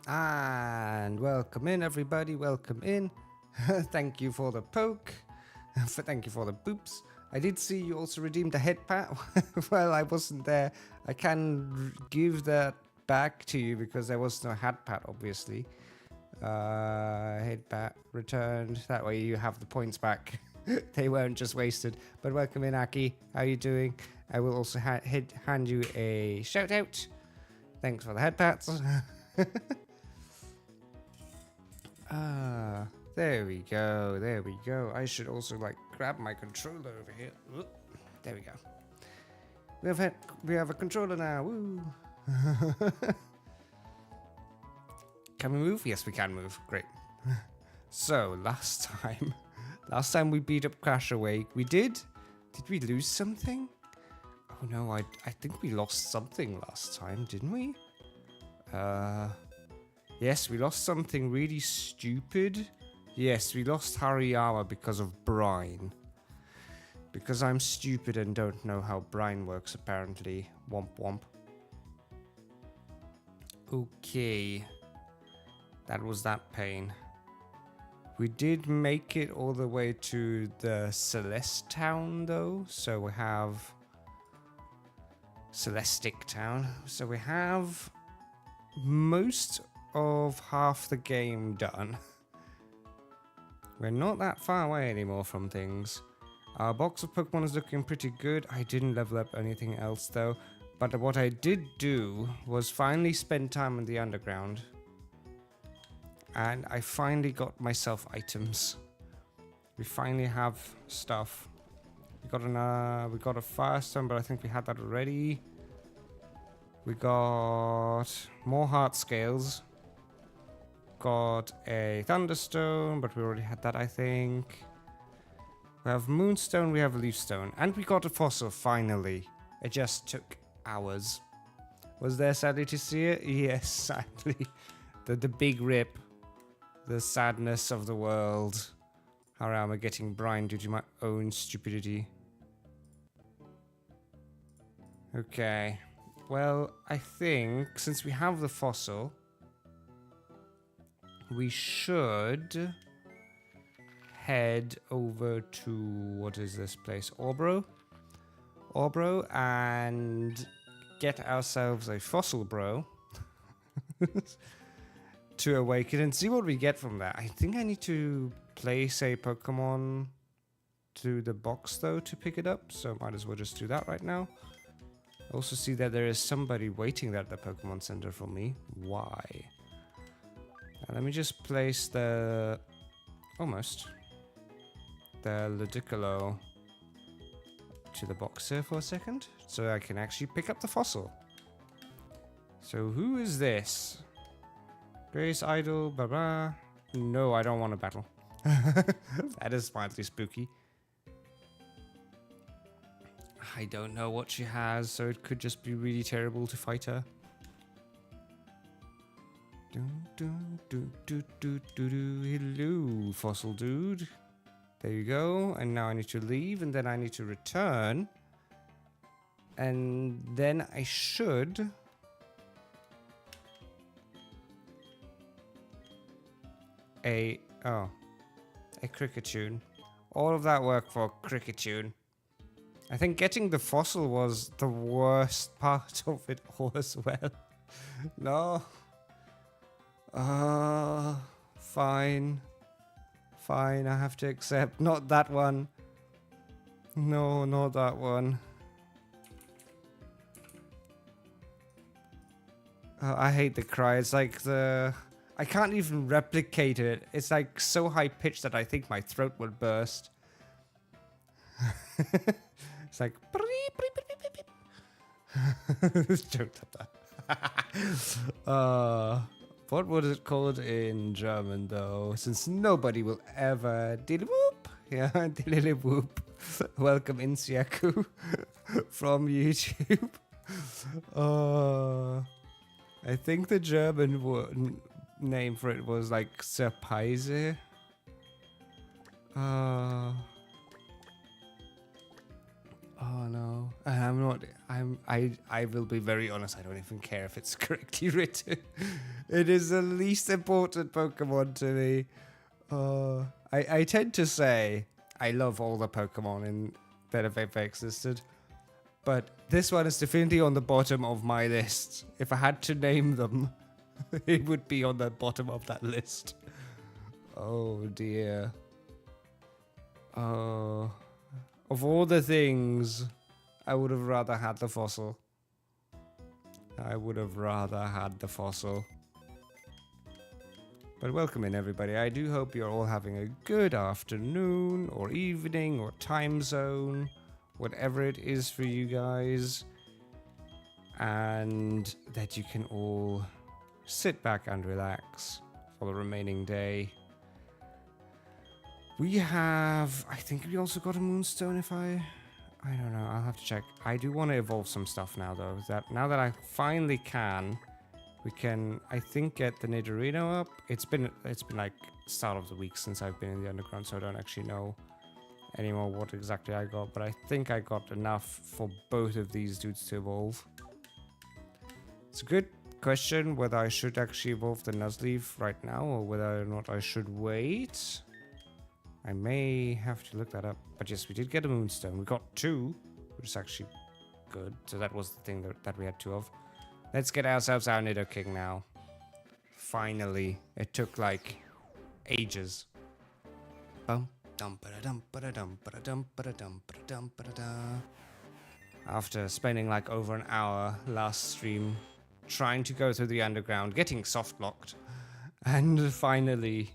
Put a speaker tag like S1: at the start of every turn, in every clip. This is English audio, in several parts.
S1: And welcome in, everybody. Welcome in. Thank you for the poke. Thank you for the boops. I did see you also redeemed a head pat. Well, I wasn't there. I can give that back to you because there was no hat pat, obviously. Head pat returned. That way you have the points back. They weren't just wasted. But welcome in, Aki. How are you doing? I will also hand you a shout out. Thanks for the head pats. There we go. There we go. I should also grab my controller over here. Oop, there we go. We have a controller now. Woo! Can we move? Yes, we can move. Great. So last time we beat up Crash Awake. We did. Did we lose something? Oh no, I think we lost something last time, didn't we? Yes, we lost something really stupid. Yes, we lost Hariyama because of brine. Because I'm stupid and don't know how brine works, apparently. Womp womp. Okay. That was that pain. We did make it all the way to the Celeste town, though. So we have... Celestic town. So we have... most of half the game done. We're not that far away anymore from things. Our box of Pokemon is looking pretty good. I didn't level up anything else though. But what I did do was finally spend time in the underground. And I finally got myself items. We finally have stuff. We got a Firestone, but I think we had that already. We got more heart scales. Got a Thunderstone, but we already had that, I think. We have Moonstone, we have Leafstone, and we got a fossil finally. It just took hours. Was there sadly to see it? Yes, sadly. The big rip. The sadness of the world. How am I getting brine due to my own stupidity? Okay. Well, I think since we have the fossil, we should head over to, what is this place? Orbro, and get ourselves a fossil bro to awaken and see what we get from that. I think I need to place a Pokemon to the box though to pick it up, so might as well just do that right now. Also see that there is somebody waiting at the Pokemon Center for me. Why? Let me just place the... almost. The Ludicolo to the box here for a second. So I can actually pick up the fossil. So who is this? Grace Idol, blah. No, I don't want to battle. That is mildly spooky. I don't know what she has, so it could just be really terrible to fight her. Hello, fossil dude. There you go. And now I need to leave, and then I need to return. And then I should... a Cricketune. All of that work for a Cricketune. I think getting the fossil was the worst part of it all as well. No. Fine. Fine, I have to accept. Not that one. No, not that one. I hate the cry. It's like the... I can't even replicate it. It's like so high pitched that I think my throat would burst. It's like... Don't have that. What was it called in German, though? Since nobody will ever... Dilly-whoop! Yeah, dilly-whoop. Welcome in, Siaku. From YouTube. I think the German name for it was like Surprise. Oh no. I'm I will be very honest, I don't even care if it's correctly written. It is the least important Pokemon to me. I tend to say I love all the Pokemon that have ever existed. But this one is definitely on the bottom of my list. If I had to name them, it would be on the bottom of that list. Oh dear. Oh. Of all the things, I would have rather had the fossil. I would have rather had the fossil. But welcome in, everybody. I do hope you're all having a good afternoon or evening or time zone, whatever it is for you guys, and that you can all sit back and relax for the remaining day. We have, I think we also got a moonstone. If I don't know, I'll have to check. I do want to evolve some stuff now, though. Now that I finally can, we can, I think, get the Nidorino up. It's been like start of the week since I've been in the underground, so I don't actually know anymore what exactly I got, but I think I got enough for both of these dudes to evolve. It's a good question whether I should actually evolve the Nuzleaf right now or whether or not I should wait. I may have to look that up. But yes, we did get a moonstone. We got 2, which is actually good. So that was the thing that we had 2 of. Let's get ourselves our Nidoking now. Finally. It took like ages. After spending like over an hour last stream trying to go through the underground, getting soft locked, and finally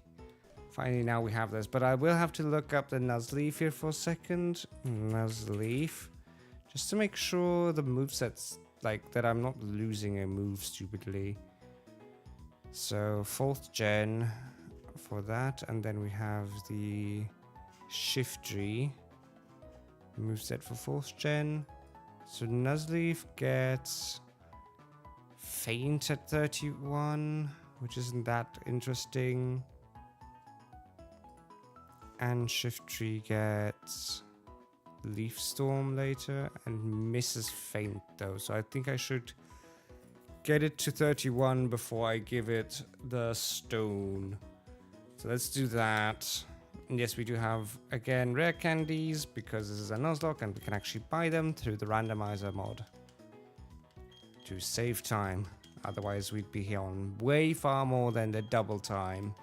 S1: now we have this. But I will have to look up the Nuzleaf here for a second. Nuzleaf, just to make sure the movesets, like, that I'm not losing a move stupidly. So 4th gen for that, and then we have the Shiftry moveset for 4th gen. So Nuzleaf gets Faint at 31, which isn't that interesting. And Shiftry gets Leaf Storm later and misses Faint though. So I think I should get it to 31 before I give it the stone. So let's do that. And yes, we do have, again, rare candies because this is a Nuzlocke and we can actually buy them through the Randomizer mod to save time. Otherwise, we'd be here on way far more than the double time.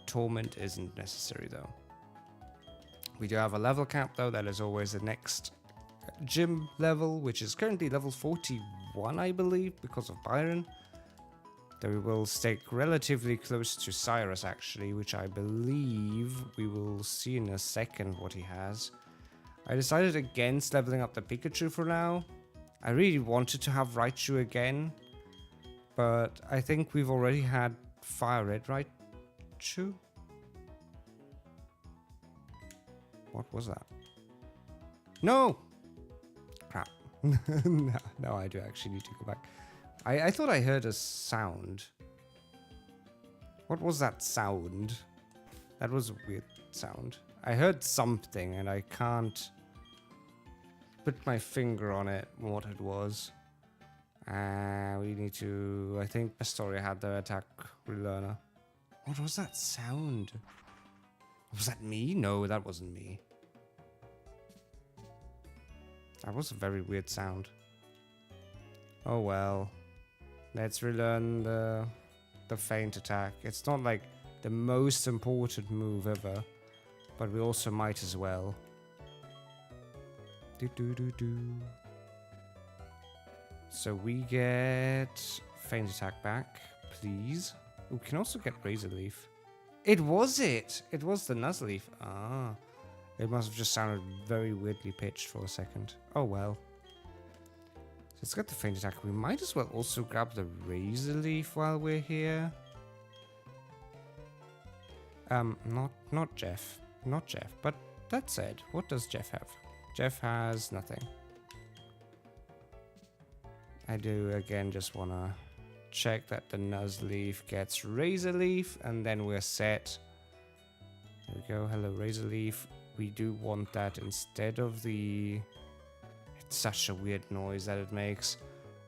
S1: Torment isn't necessary, though. We do have a level cap, though. That is always the next gym level, which is currently level 41, I believe, because of Byron. Though we will stay relatively close to Cyrus, actually, which I believe we will see in a second what he has. I decided against leveling up the Pikachu for now. I really wanted to have Raichu again, but I think we've already had Fire Red Raichu. What was that? No! Crap. No, I do actually need to go back. I thought I heard a sound. What was that sound? That was a weird sound. I heard something and I can't put my finger on it, what it was. We need to... I think Astoria had the attack relearner. What was that sound? Was that me? No, that wasn't me. That was a very weird sound. Oh well. Let's relearn the feint attack. It's not like the most important move ever, but we also might as well. So we get feint attack back, please. We can also get Razor Leaf. It was it! It was the Nuzleaf. Ah. It must have just sounded very weirdly pitched for a second. Oh well. So let's get the feint attack. We might as well also grab the Razor Leaf while we're here. Not Jeff. Not Jeff. But that said, what does Jeff have? Jeff has nothing. I do again just wanna check that the Nuzleaf gets Razor Leaf, and then we're set. There we go. Hello, Razor Leaf. We do want that instead of the... It's such a weird noise that it makes.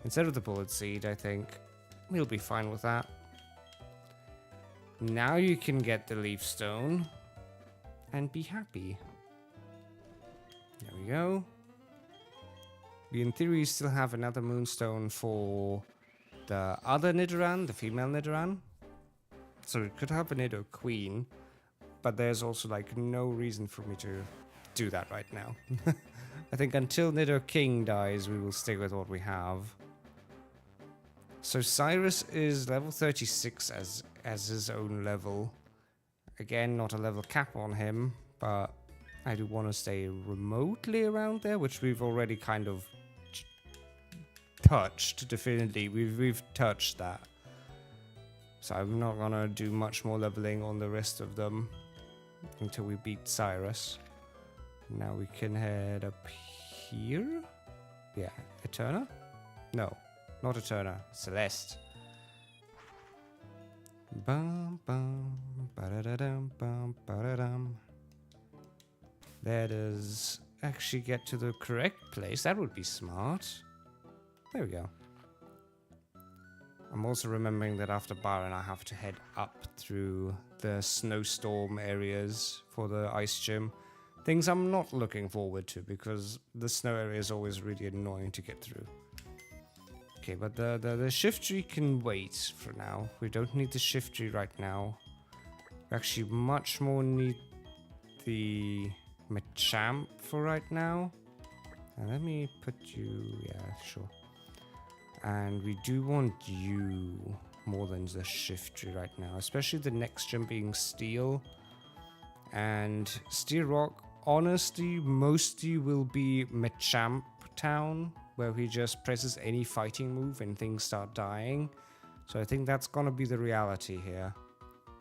S1: Instead of the bullet seed, I think we'll be fine with that. Now you can get the leaf stone and be happy. There we go. We in theory still have another moonstone for the other Nidoran, the female Nidoran. So we could have a Nido Queen, but there's also like no reason for me to do that right now. I think until Nido King dies, we will stick with what we have. So Cyrus is level 36 as his own level. Again, not a level cap on him, but I do want to stay remotely around there, which we've already kind of touched, definitely. We've touched that. So I'm not gonna do much more leveling on the rest of them until we beat Cyrus. Now we can head up here. Yeah, Eterna? No, not Eterna. Celeste. Bum bum ba-da-da-dum bum ba-da-dum. Let us actually get to the correct place. That would be smart. There we go. I'm also remembering that after Byron I have to head up through the snowstorm areas for the ice gym. Things I'm not looking forward to because the snow area is always really annoying to get through. Okay, but the shift tree can wait for now. We don't need the shift tree right now. We actually much more need the Machamp for right now. Let me put you, yeah, sure. And we do want you more than the shift tree right now, especially the next gym being Steel. And Steel Rock, honestly, mostly will be Machamp Town, where he just presses any fighting move and things start dying. So I think that's gonna be the reality here.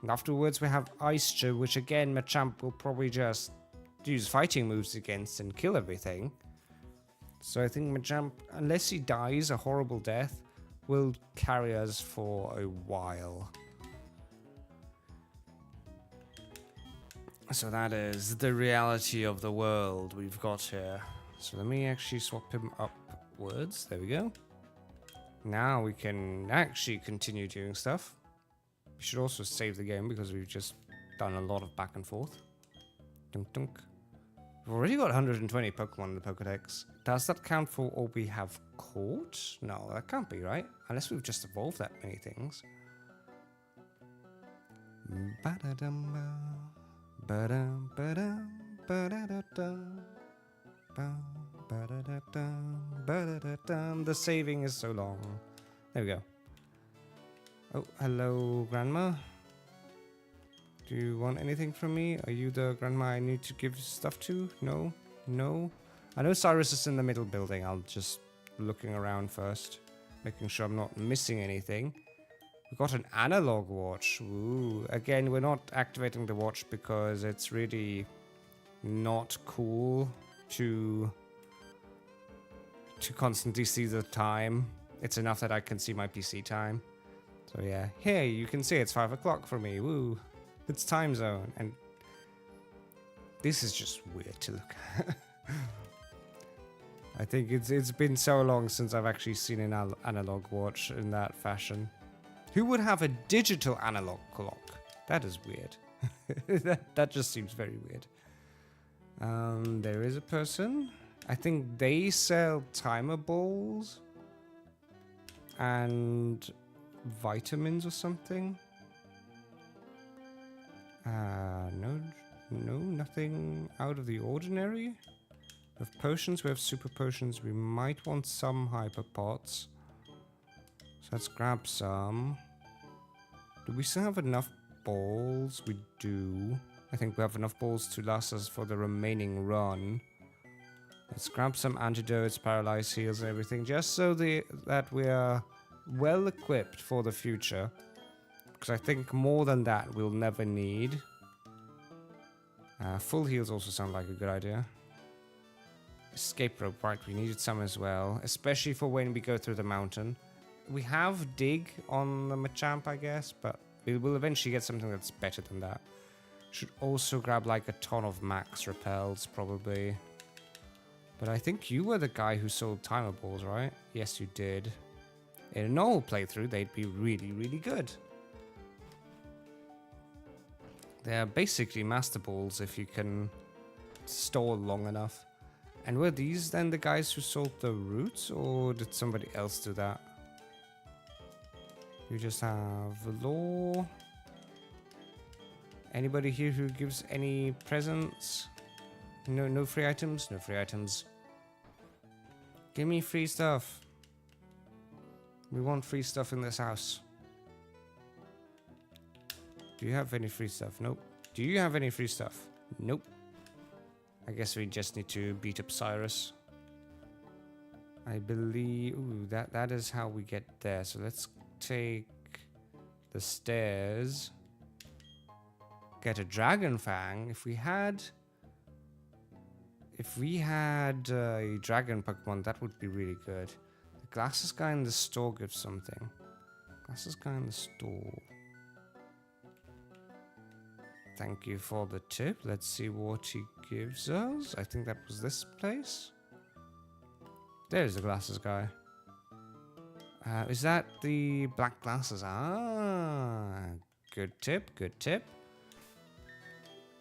S1: And afterwards we have Ice Gym, which again Machamp will probably just use fighting moves against and kill everything. So I think Machamp, unless he dies a horrible death, will carry us for a while. So that is the reality of the world we've got here. So let me actually swap him upwards. There we go. Now we can actually continue doing stuff. We should also save the game because we've just done a lot of back and forth. Dunk dunk. We've already got 120 Pokemon in the Pokedex. Does that count for all we have caught? No, that can't be, right? Unless we've just evolved that many things. The saving is so long. There we go. Oh, hello, Grandma. Do you want anything from me? Are you the grandma I need to give stuff to? No? No? I know Cyrus is in the middle building. I'll just looking around first, making sure I'm not missing anything. We got an analog watch. Ooh. Again, we're not activating the watch because it's really not cool to constantly see the time. It's enough that I can see my PC time. So yeah, hey, you can see it's 5 o'clock for me. Woo. It's time zone, and this is just weird to look at. I think it's been so long since I've actually seen an analog watch in that fashion. Who would have a digital analog clock? That is weird. that just seems very weird. There is a person. I think they sell timer balls and vitamins or something. No, nothing out of the ordinary. We have potions, we have super potions. We might want some hyper pots. So let's grab some. Do we still have enough balls? We do. I think we have enough balls to last us for the remaining run. Let's grab some antidotes, paralyze heals, and everything, just so that we are well equipped for the future. Because I think more than that we'll never need. Full heals also sound like a good idea. Escape rope, right, we needed some as well. Especially for when we go through the mountain. We have dig on the Machamp, I guess, but we will eventually get something that's better than that. Should also grab like a ton of max repels, probably. But I think you were the guy who sold timer balls, right? Yes, you did. In a normal playthrough, they'd be really, really good. They're basically master balls if you can store long enough. And were these then the guys who sold the roots, or did somebody else do that? You just have law. Anybody here who gives any presents? No free items? No free items. Give me free stuff. We want free stuff in this house. Do you have any free stuff? Nope. Do you have any free stuff? Nope. I guess we just need to beat up Cyrus. I believe... Ooh, that is how we get there. So let's take the stairs. Get a dragon fang. If we had a dragon Pokemon, that would be really good. The glasses guy in the store gives something. Glasses guy in the store. Thank you for the tip. Let's see what he gives us. I think that was this place. There's the glasses guy. Is that the black glasses? Ah, good tip, good tip.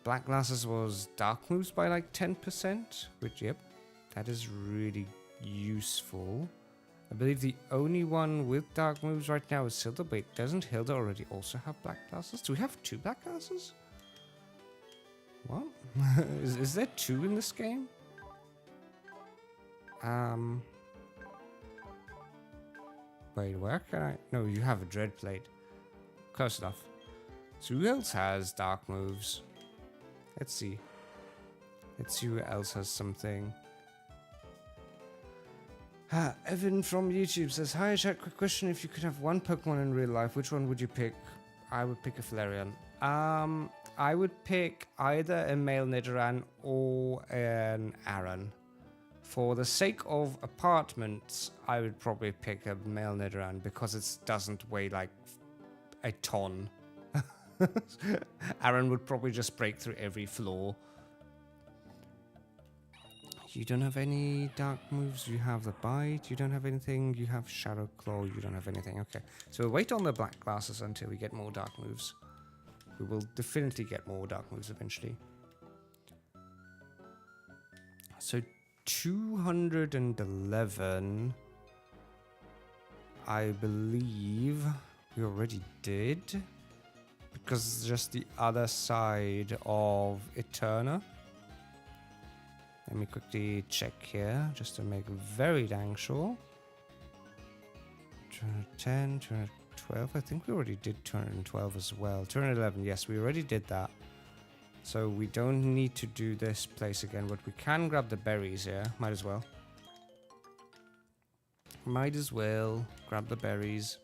S1: Black glasses was dark moves by like 10%, which, yep, that is really useful. I believe the only one with dark moves right now is Hilda. Wait, doesn't Hilda already also have black glasses? Do we have 2 black glasses? What? is there 2 in this game? Wait, where can I? No, you have a dread plate. Close enough. So who else has dark moves? Let's see. Let's see who else has something. Evan from YouTube says, "Hi, chat. Quick question: if you could have one Pokemon in real life, which one would you pick?" I would pick a Flareon. I would pick either a male Nidoran or an Aron. For the sake of apartments, I would probably pick a male Nidoran because it doesn't weigh like a ton. Aron would probably just break through every floor. You don't have any dark moves. You have the bite. You don't have anything. You have Shadow Claw. You don't have anything. Okay, so we'll wait on the black glasses until we get more dark moves. We will definitely get more dark moves eventually. So 211, I believe we already did, because it's just the other side of Eterna. Let me quickly check here, just to make very dang sure. 210, 212, I think we already did 212 as well. 211, yes, we already did that. So we don't need to do this place again, but we can grab the berries here. Might as well. Might as well grab the berries.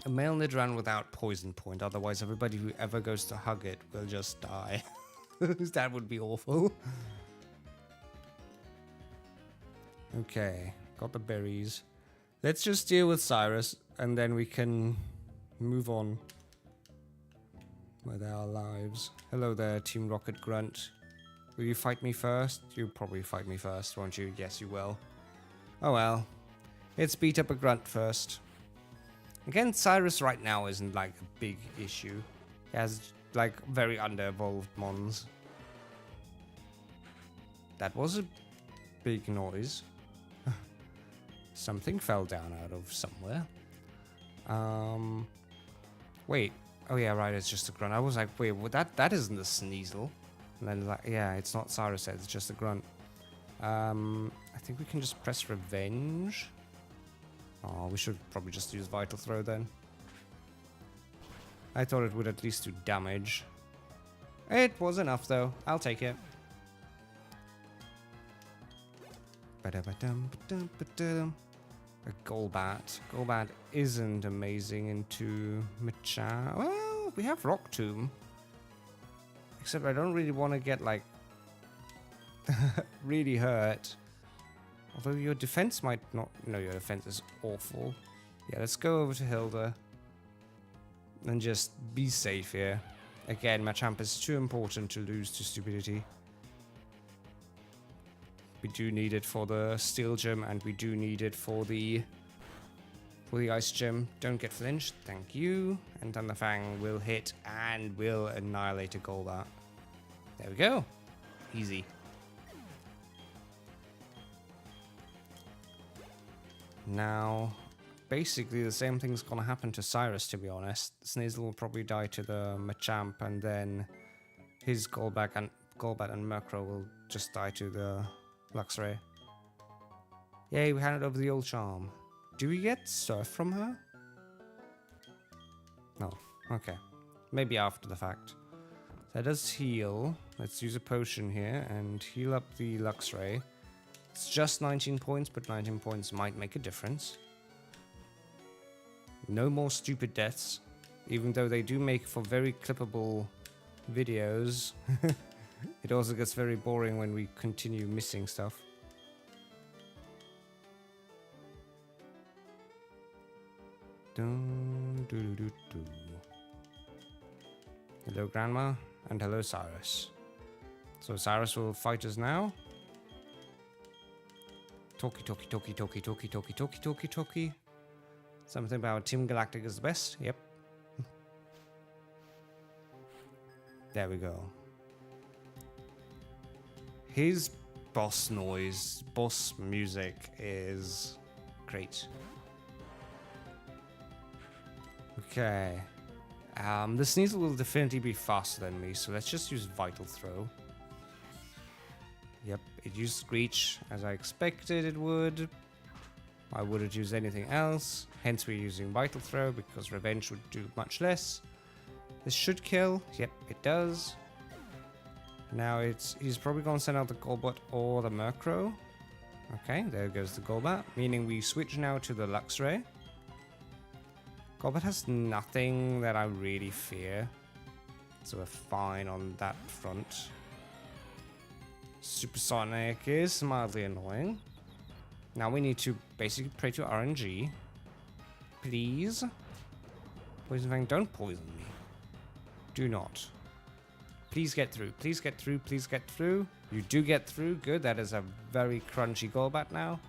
S1: A male Nidoran without poison point, otherwise everybody who ever goes to hug it will just die. That would be awful. Okay, got the berries. Let's just deal with Cyrus, and then we can move on with our lives. Hello there, Team Rocket Grunt. Will you fight me first? You'll probably fight me first, won't you? Yes, you will. Oh well. Let's beat up a Grunt first. Again, Cyrus right now isn't like a big issue. He has like very under-evolved mons. That was a big noise. Something fell down out of somewhere. Wait. Oh yeah, right, it's just a grunt. I was like, wait, well, that isn't a Sneasel. And then like, yeah, it's not Cyrus head, it's just a grunt. I think we can just press revenge. Oh, we should probably just use Vital Throw then. I thought it would at least do damage. It was enough though. I'll take it. A Golbat. Golbat isn't amazing into Machamp. Well, we have Rock Tomb. Except I don't really want to get like really hurt. Although your defense might not. No, your defense is awful. Yeah, let's go over to Hilda and just be safe here. Again, Machamp is too important to lose to stupidity. We do need it for the steel gem, and we do need it for the ice gem. Don't get flinched, thank you. And Thunderfang will hit and will annihilate a Golbat. There we go. Easy. Now, basically the same thing's gonna happen to Cyrus, to be honest. Sneasel will probably die to the Machamp, and then his Golbat and Murkrow will just die to the Luxray. Yay, we handed over the old charm. Do we get Surf from her? No. Okay. Maybe after the fact. That does heal. Let's use a potion here and heal up the Luxray. It's just 19 points, but 19 points might make a difference. No more stupid deaths, even though they do make for very clippable videos. It also gets very boring when we continue missing stuff. Hello, Grandma, and hello, Cyrus. So Cyrus will fight us now. Talkie. Something about Team Galactic is the best. Yep. There we go. His boss music is great. Okay. The Sneasel will definitely be faster than me, so let's just use Vital Throw. Yep, it used Screech, as I expected it would. I wouldn't use anything else, hence we're using Vital Throw, because Revenge would do much less. This should kill. Yep, it does. Now he's probably going to send out the Golbat or the Murkrow. Okay, there goes the Golbat, meaning we switch now to the Luxray. Golbat has nothing that I really fear, so we're fine on that front. Supersonic is mildly annoying. Now we need to basically pray to RNG. Please? Poison Fang, don't poison me. Do not. Please get through. Please get through. Please get through. You do get through. Good. That is a very crunchy Golbat now.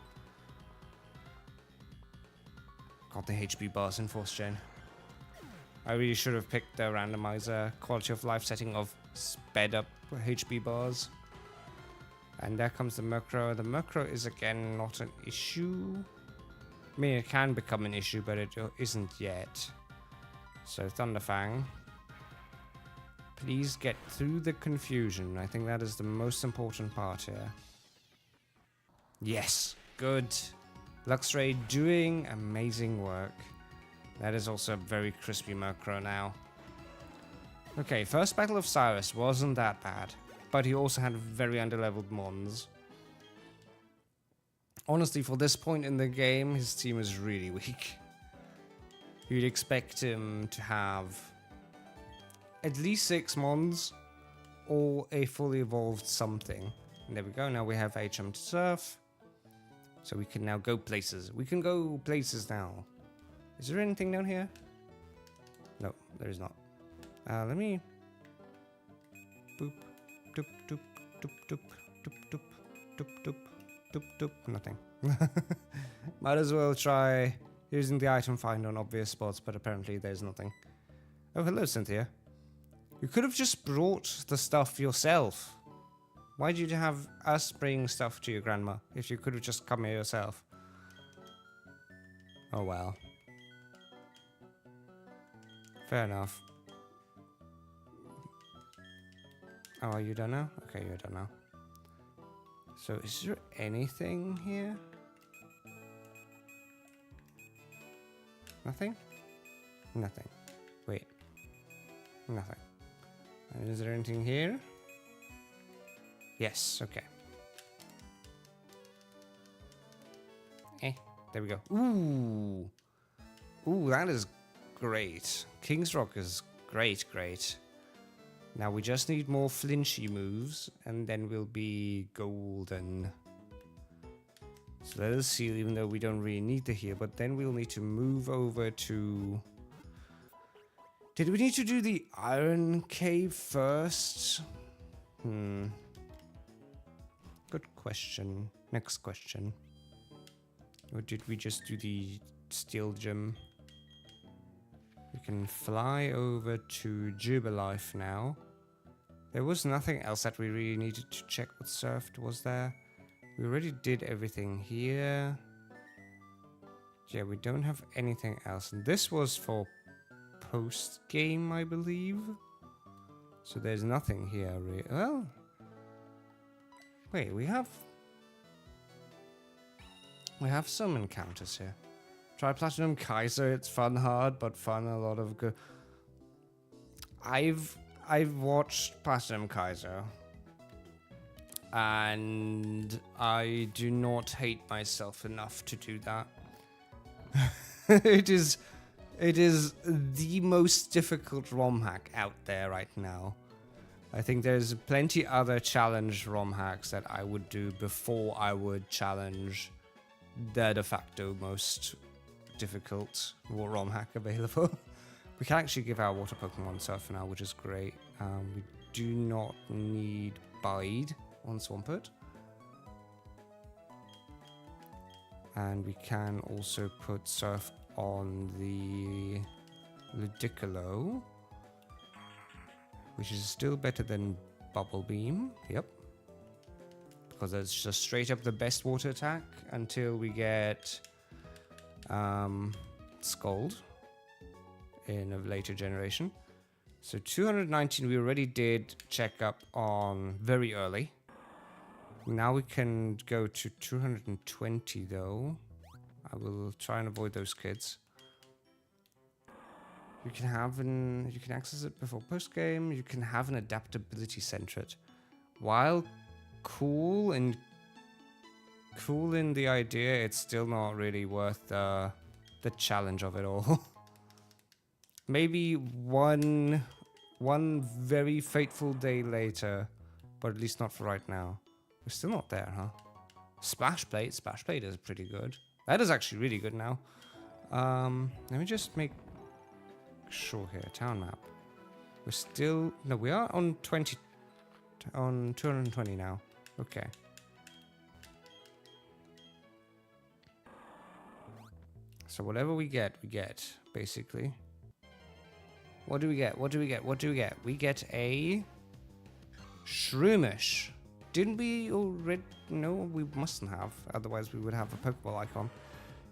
S1: Got the HP bars in 4th gen. I really should have picked the randomizer quality of life setting of sped up HP bars. And there comes the Murkrow. The Murkrow is again not an issue. I mean, it can become an issue, but it isn't yet. So Thunderfang, please get through the confusion. I think that is the most important part here. Yes, good. Luxray doing amazing work. That is also a very crispy Murkrow now. Okay, first battle of Cyrus wasn't that bad, but he also had very underleveled mons. Honestly, for this point in the game, his team is really weak. You'd expect him to have at least 6 mons or a fully evolved something. And there we go, now we have HM to surf. So we can now go places. We can go places now. Is there anything down here? No, there is not. Let me... Boop. Doop, doop, doop, doop, doop, doop, doop, doop, doop, doop. Nothing. Might as well try using the item finder on obvious spots, but apparently there's nothing. Oh, hello, Cynthia. You could have just brought the stuff yourself. Why did you have us bring stuff to your grandma if you could have just come here yourself? Oh well. Fair enough. Oh, are you done now? Okay, you're done now. So, is there anything here? Nothing? Nothing. Wait. Nothing. And is there anything here? Yes, okay. There we go. Ooh. Ooh, that is great. King's Rock is great. Now we just need more flinchy moves, and then we'll be golden. So let us heal, even though we don't really need the heal, but then we'll need to move over to... Did we need to do the Iron Cave first? Because Good question. Next question. Or did we just do the steel gym? We can fly over to Jubilife now. There was nothing else that we really needed to check with Surfed, was there? We already did everything here. Yeah, we don't have anything else. And this was for post-game, I believe. So there's nothing here, really. Well... Wait, we have some encounters here. Try Platinum Kaiser, it's fun hard, but fun a lot of good. I've watched Platinum Kaiser, and I do not hate myself enough to do that. It is the most difficult ROM hack out there right now. I think there's plenty other challenge ROM hacks that I would do before I would challenge the de facto most difficult ROM hack available. We can actually give our water Pokemon Surf now, which is great. We do not need Bide on Swampert. And we can also put Surf on the Ludicolo, which is still better than Bubble Beam. Yep. Because it's just straight up the best water attack until we get Scald in a later generation. So 219 we already did check up on very early. Now we can go to 220 though. I will try and avoid those kids. You can access it before post game. You can have an adaptability centered. While cool in the idea, it's still not really worth the challenge of it all. Maybe one very fateful day later, but at least not for right now. We're still not there, huh? Splash Plate is pretty good. That is actually really good now. Let me just make sure here. Town map. We're still... No, we are on 220 now. Okay. So whatever we get, basically. What do we get? We get a Shroomish. Didn't we already? No, we mustn't have. Otherwise, we would have a Pokeball icon.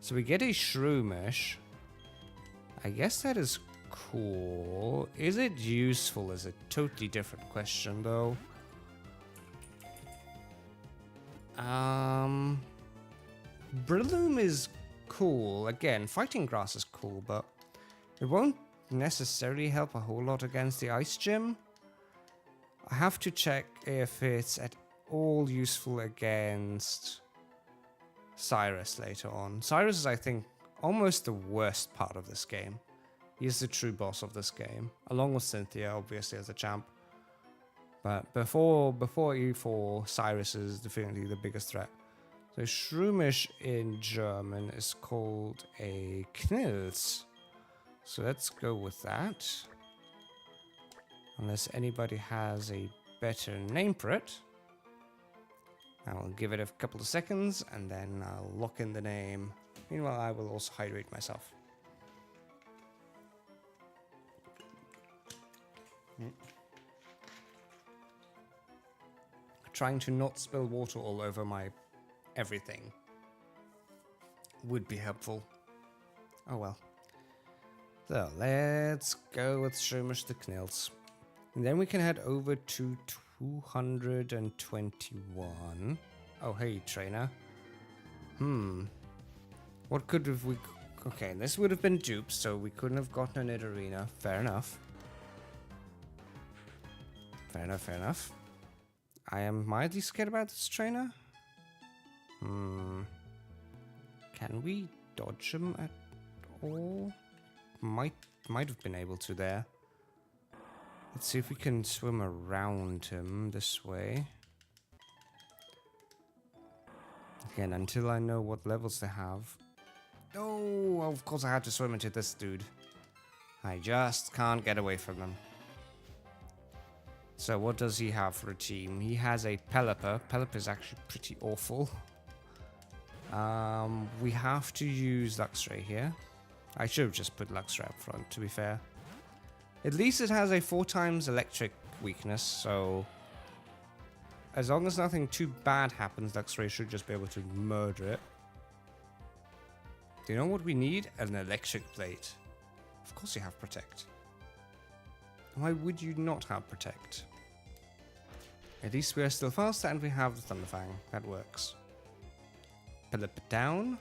S1: So we get a Shroomish. I guess that is cool. Is it useful is a totally different question, though. Breloom is cool. Again, Fighting Grass is cool, but it won't necessarily help a whole lot against the Ice Gym. I have to check if it's at all useful against Cyrus later on. Cyrus is, I think, almost the worst part of this game. He's the true boss of this game, along with Cynthia, obviously, as a champ. But before E4, Cyrus is definitely the biggest threat. So Shroomish in German is called a Knils. So let's go with that. Unless anybody has a better name for it. I'll give it a couple of seconds and then I'll lock in the name. Meanwhile, I will also hydrate myself. Trying to not spill water all over my everything would be helpful. Oh well. So let's go with Shroomish the Knils. And then we can head over to 221. Oh, hey, trainer. What could have we... Okay, this would have been dupes, so we couldn't have gotten an Nidorina. Fair enough. Fair enough. I am mildly scared about this trainer. Can we dodge him at all? Might have been able to there. Let's see if we can swim around him this way. Again, until I know what levels they have. Oh, of course I had to swim into this dude. I just can't get away from him. So what does he have for a team? He has a Pelipper. Pelipper is actually pretty awful. We have to use Luxray here. I should have just put Luxray up front, to be fair. At least it has a 4 times electric weakness, so as long as nothing too bad happens, Luxray should just be able to murder it. Do you know what we need? An electric plate. Of course you have Protect. Why would you not have Protect? At least we are still faster and we have the Thunderfang. That works. Pelipper down.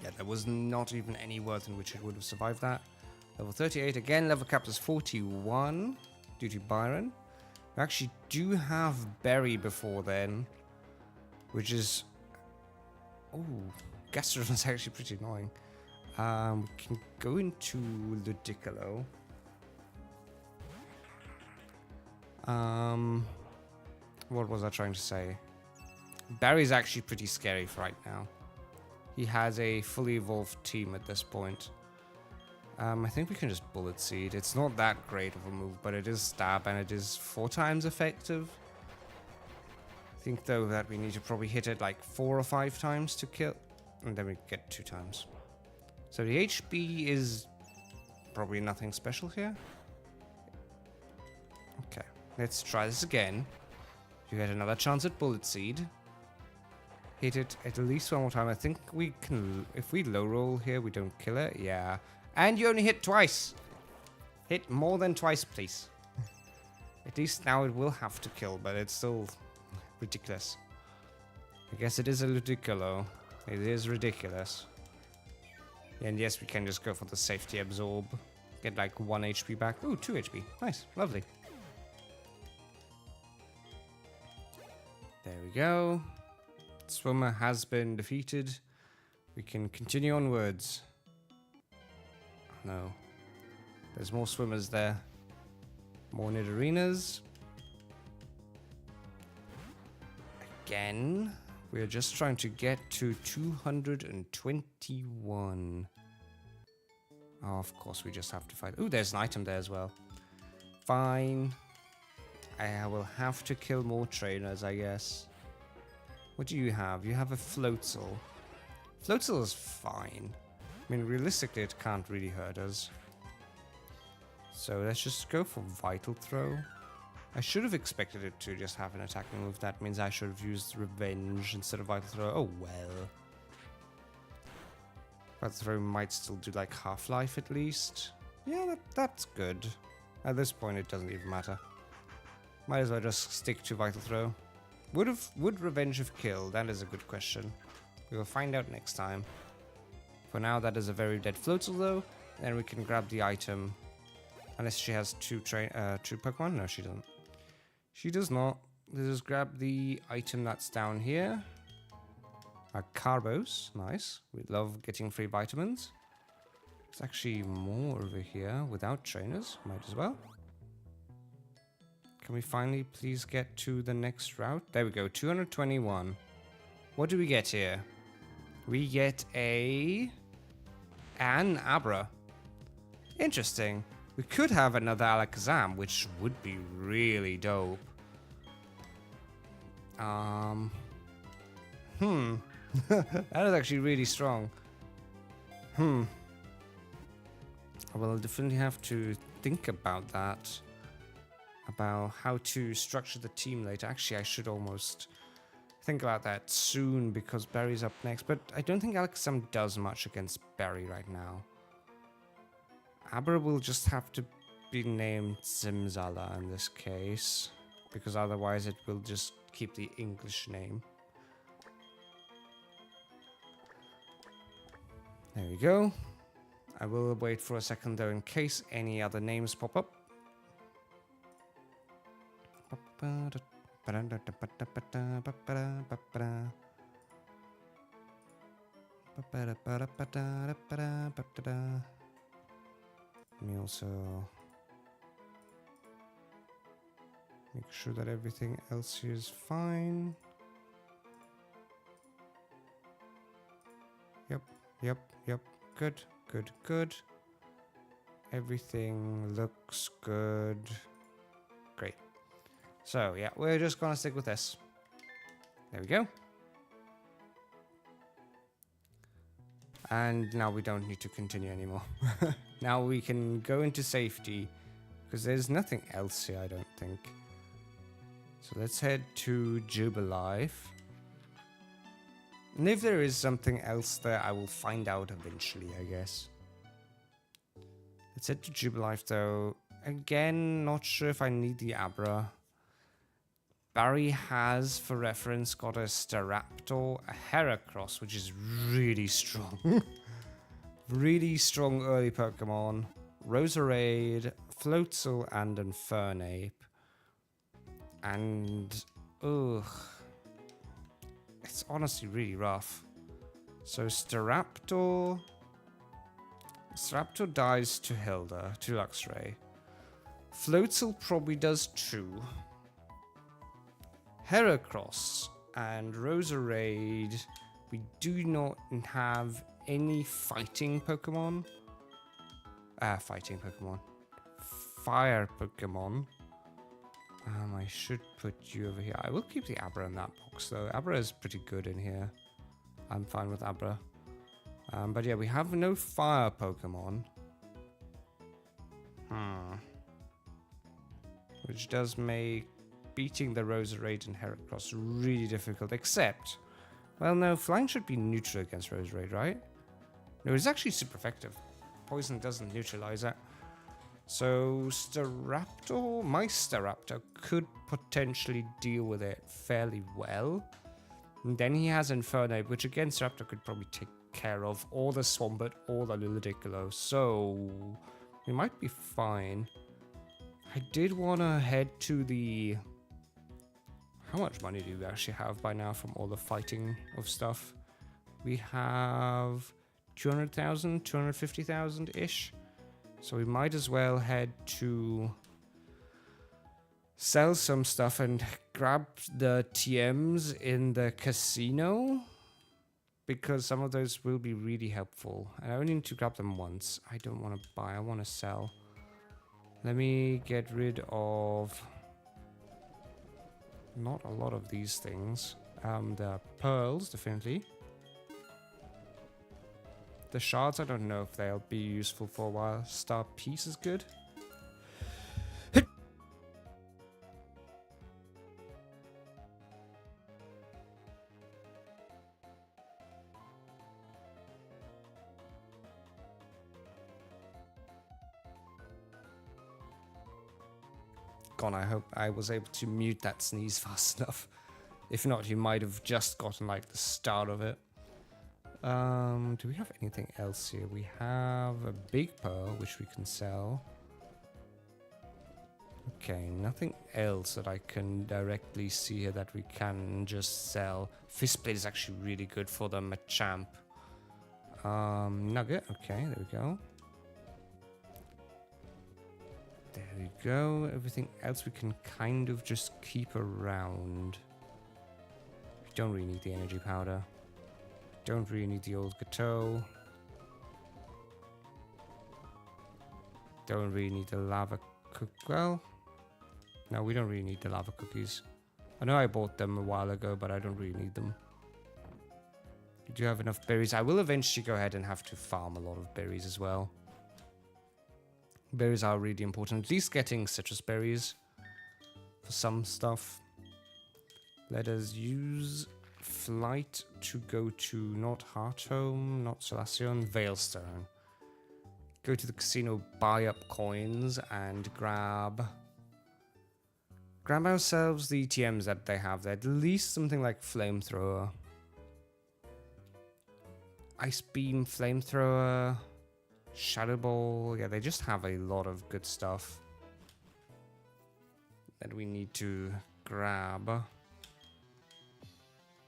S1: Yeah, there was not even any world in which it would have survived that. Level 38 again. Level cap is 41 due to Byron. We actually do have Berry before then, which is... Oh, Gastrodon is actually pretty annoying. We can go into Ludicolo. What was I trying to say? Barry's actually pretty scary for right now. He has a fully evolved team at this point. I think we can just Bullet Seed. It's not that great of a move, but it is stab and it is 4 times effective. I think though that we need to probably hit it like 4 or 5 times to kill, and then we get 2 times. So the HP is probably nothing special here. Okay, let's try this again. You get another chance at Bullet Seed. Hit it at least 1 more time. I think we can, if we low roll here, we don't kill it. Yeah. And you only hit twice. Hit more than twice, please. At least now it will have to kill, but it's still ridiculous. I guess it is a Ludicolo. It is ridiculous. And yes, we can just go for the safety absorb. Get like 1 HP back. Ooh, 2 HP. Nice. Lovely. There we go. Swimmer has been defeated. We can continue onwards. No. There's more swimmers there. More Nidorinas. Again. We're just trying to get to 221. Oh, of course we just have to fight. Ooh, there's an item there as well. Fine. I will have to kill more trainers, I guess. What do you have? You have a Floatzel. Floatzel is fine. I mean, realistically, it can't really hurt us. So let's just go for Vital Throw. I should have expected it to just have an attacking move. That means I should have used Revenge instead of Vital Throw. Oh, well. Vital Throw might still do, like, Half-Life at least. Yeah, that's good. At this point, it doesn't even matter. Might as well just stick to Vital Throw. Would Revenge have killed? That is a good question. We will find out next time. For now, that is a very dead Floatzel, though. Then we can grab the item. Unless she has two Pokemon? No, she doesn't. She does not. Let's just grab the item that's down here. Carbos. Nice. We love getting free vitamins. There's actually more over here without trainers. Might as well. Can we finally please get to the next route? There we go. 221. What do we get here? We get an Abra. Interesting. We could have another Alakazam, which would be really dope. That is actually really strong. Well, I'll definitely have to think about that. About how to structure the team later. Actually, I should almost think about that soon because Barry's up next. But I don't think Alakazam does much against Barry right now. Abra will just have to be named Zimzala in this case. Because otherwise it will just keep the English name. There we go. I will wait for a second though in case any other names pop up. Let me also make sure that everything else here is fine. Yep. Good. Everything looks good. So, yeah, we're just gonna stick with this. There we go. And now we don't need to continue anymore. Now we can go into safety, because there's nothing else here, I don't think. So let's head to Jubilife. And if there is something else there, I will find out eventually, I guess. Let's head to Jubilife, though. Again, not sure if I need the Abra. Barry has, for reference, got a Staraptor, a Heracross, which is really strong. Really strong early Pokemon. Roserade, Floatzel, and Infernape. And, ugh. It's honestly really rough. So Staraptor dies to Hilda, to Luxray. Floatzel probably does too. Heracross and Roserade, we do not have any fighting Pokemon. Fire Pokemon. I should put you over here. I will keep the Abra in that box though. Abra is pretty good in here. I'm fine with Abra. But yeah, we have no fire Pokemon. Which does make beating the Roserade and Heracross really difficult, except... Well, no, Flying should be neutral against Roserade, right? No, it's actually super effective. Poison doesn't neutralize it. So, Staraptor, my Staraptor could potentially deal with it fairly well. And then he has Infernape, which again, Staraptor could probably take care of, or the Swampert, or the Ludicolo. So, we might be fine. I did want to head to the... How much money do we actually have by now from all the fighting of stuff? We have 200,000, 250,000-ish. So we might as well head to sell some stuff and grab the TMs in the casino, because some of those will be really helpful. And I only need to grab them once. I don't want to buy, I want to sell. Let me get rid of not a lot of these things. The pearls, definitely. The shards, I don't know if they'll be useful for a while. Star piece is good. God, I hope I was able to mute that sneeze fast enough. If not, you might have just gotten like the start of it. Do we have anything else here? We have a big pearl, which we can sell. Okay, nothing else that I can directly see here that we can just sell. Fistblade is actually really good for the Machamp. Nugget, okay, there we go. There we go. Everything else we can kind of just keep around. We don't really need the energy powder. Don't really need the old Gateau. Don't really need the lava cook. Well, no, we don't really need the lava cookies. I know I bought them a while ago, but I don't really need them. We do have enough berries. I will eventually go ahead and have to farm a lot of berries as well. Berries are really important. At least getting citrus berries for some stuff. Let us use flight to go to not Hearthome, not Solaceon, Veilstone. Go to the casino, buy up coins, and grab ourselves the TMs that they have there. At least something like Flamethrower. Ice Beam, Flamethrower, Shadow Ball. Yeah, they just have a lot of good stuff that we need to grab.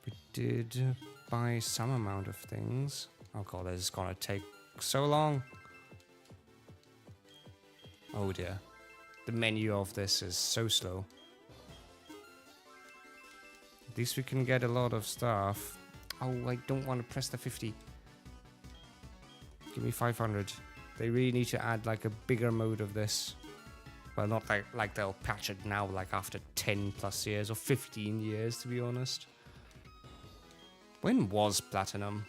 S1: We did buy some amount of things. Oh god, this is gonna take so long. Oh dear. The menu of this is so slow. At least we can get a lot of stuff. Oh, I don't want to press the 50. Give me 500. They really need to add like a bigger mode of this. Well, not like they'll patch it now, like after 10 plus years or 15 years, to be honest. When was Platinum?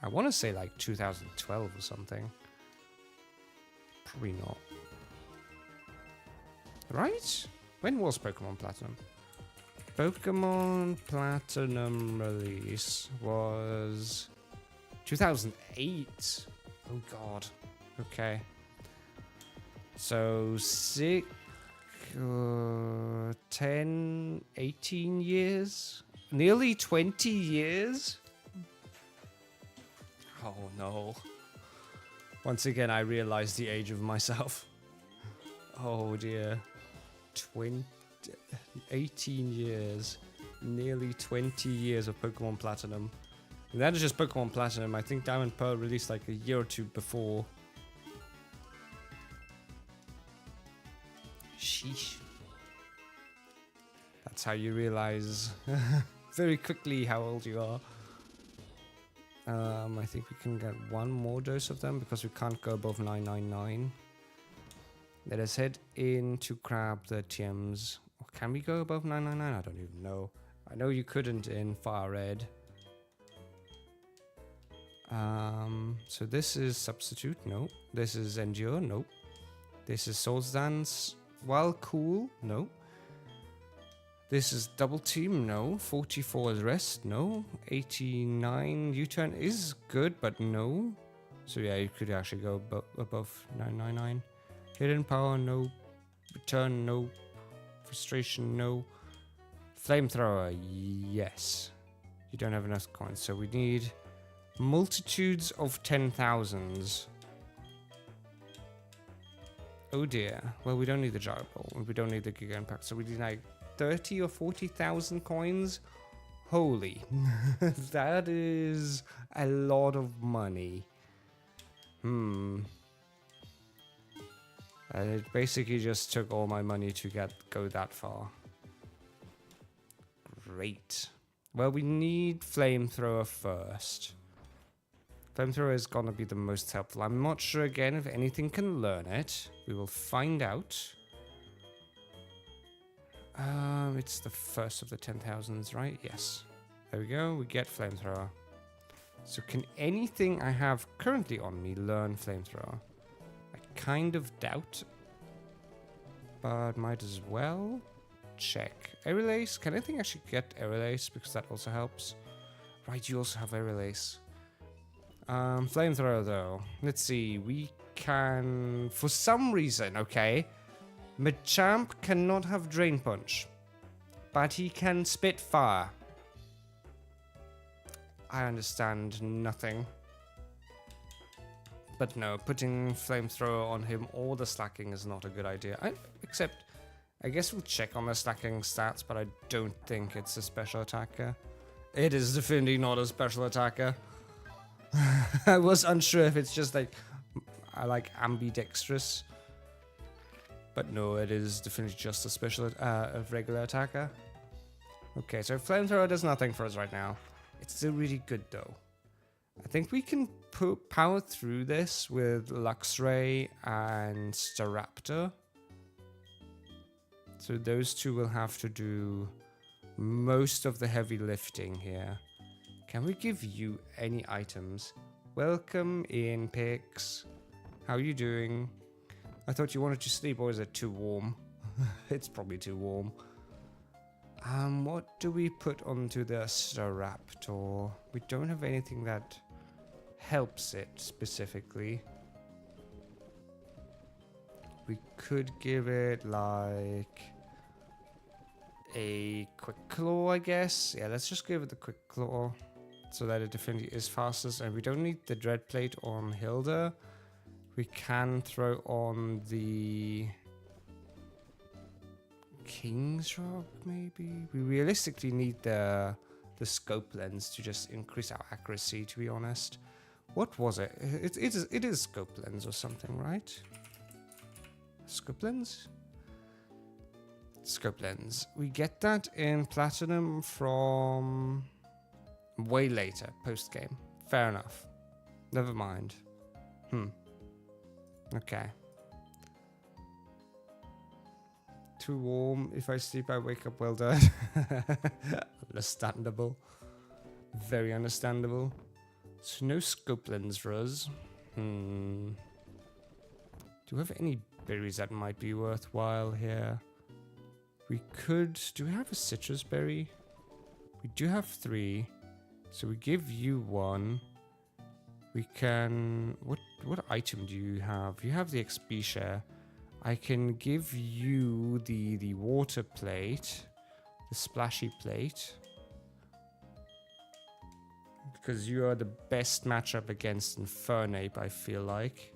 S1: I want to say like 2012 or something. Probably not. Right? When was Pokemon Platinum? Pokemon Platinum release was 2008. Oh god. Okay. So 10, 18 years? Nearly 20 years? Oh no. Once again, I realized the age of myself. Oh dear. 18 years. Nearly 20 years of Pokemon Platinum. And that is just Pokemon Platinum. I think Diamond Pearl released like a year or two before. Sheesh. That's how you realize very quickly how old you are. I think we can get one more dose of them because we can't go above 999. Let us head in to grab the TMs. Or can we go above 999? I don't even know. I know you couldn't in Far Red. So this is Substitute. Nope. This is Endure. Nope. This is Swords Dance. While cool. Nope. This is Double Team. No. 44 is Rest. No. 89 U-Turn is good, but no. So yeah, you could actually go above 999. Hidden Power. No. Return. No. Frustration. No. Flamethrower. Yes. You don't have enough coins, so we need multitudes of 10,000s. Oh dear. Well, we don't need the Gyro Ball, and we don't need the Giga Impact, so we need like 30 or 40,000 coins. Holy. That is a lot of money. It basically just took all my money to go that far. Great. Well, we need Flamethrower first. Flamethrower is gonna be the most helpful. I'm not sure again if anything can learn it. We will find out. It's the first of the 10,000s, right? Yes. There we go. We get Flamethrower. So can anything I have currently on me learn Flamethrower? I kind of doubt. But might as well check. Aerial Can anything actually get Aerial because that also helps? Right, you also have Aerial Flamethrower though. Let's see. We can... For some reason, okay. Machamp cannot have Drain Punch. But he can spit fire. I understand nothing. But no, putting Flamethrower on him or the Slacking is not a good idea. Except, I guess we'll check on the Slacking stats, but I don't think it's a special attacker. It is definitely not a special attacker. I was unsure if it's just like, I like ambidextrous. But no, it is definitely just a special, a regular attacker. Okay, so Flamethrower does nothing for us right now. It's still really good though. I think we can power through this with Luxray and Staraptor. So those two will have to do most of the heavy lifting here. Can we give you any items? Welcome in, Pix. How are you doing? I thought you wanted to sleep, or is it too warm? It's probably too warm. What do we put onto the Staraptor? We don't have anything that helps it specifically. We could give it like a Quick Claw, I guess. Yeah, let's just give it the Quick Claw so that it definitely is fastest. And we don't need the Dread Plate on Hilda. We can throw on the King's Rock, maybe? We realistically need the Scope Lens to just increase our accuracy, to be honest. What was it? It is Scope Lens or something, right? Scope Lens? Scope Lens. We get that in Platinum from way later, post-game. Fair enough. Never mind. Okay. too warm. If I sleep, I wake up well done. Understandable. Very understandable. So no scope lens for us. Do we have any berries that might be worthwhile here? We could... Do we have a citrus berry? We do have 3. So we give you 1. We can... What item do you have? You have the XP share. I can give you the water plate. The splashy plate. Because you are the best matchup against Infernape, I feel like.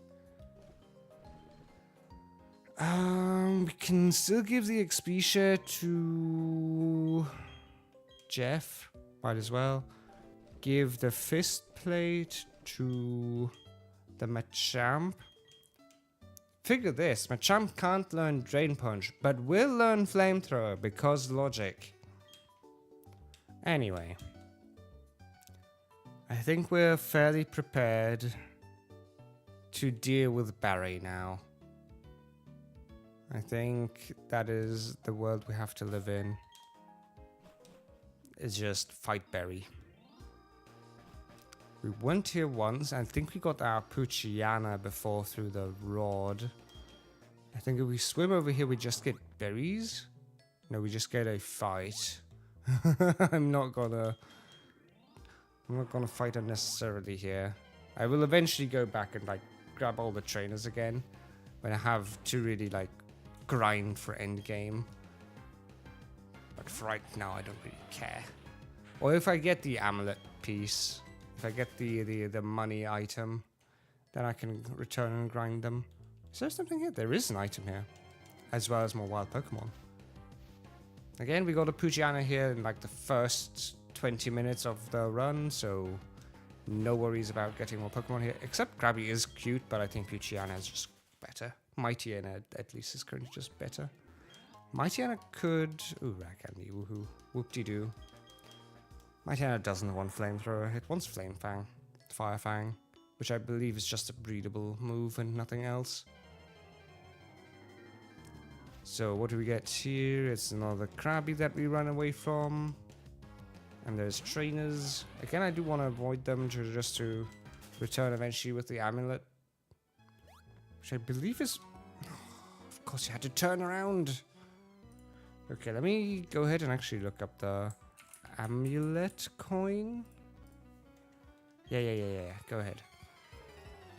S1: We can still give the XP share to Jeff. Might as well. Give the fist plate to the Machamp. Figure this, Machamp can't learn Drain Punch, but will learn Flamethrower because logic. Anyway. I think we're fairly prepared to deal with Barry now. I think that is the world we have to live in. It's just fight Barry. We went here once. I think we got our Poochyena before through the rod. I think if we swim over here, we just get berries. No, we just get a fight. I'm not gonna fight unnecessarily here. I will eventually go back and like grab all the trainers again when I have to really like grind for endgame. But for right now, I don't really care. Or if I get the amulet piece. If I get the money item, then I can return and grind them. Is there something here? There is an item here. As well as more wild Pokemon. Again, we got a Poochyena here in like the first 20 minutes of the run, so no worries about getting more Pokemon here. Except Krabby is cute, but I think Poochyena is just better. Mightyena at least is currently just better. Mightyena could... Ooh, rag candy, woohoo. Whoop-de-doo. Mightyena doesn't want Flamethrower, it wants Flamefang. Fire Fang, which I believe is just a breedable move and nothing else. So what do we get here? It's another Krabby that we run away from. And there's trainers. Again, I do want to avoid them just to return eventually with the amulet. Which I believe is... Of course, you had to turn around. Okay, let me go ahead and actually look up the amulet coin. Yeah. Go ahead.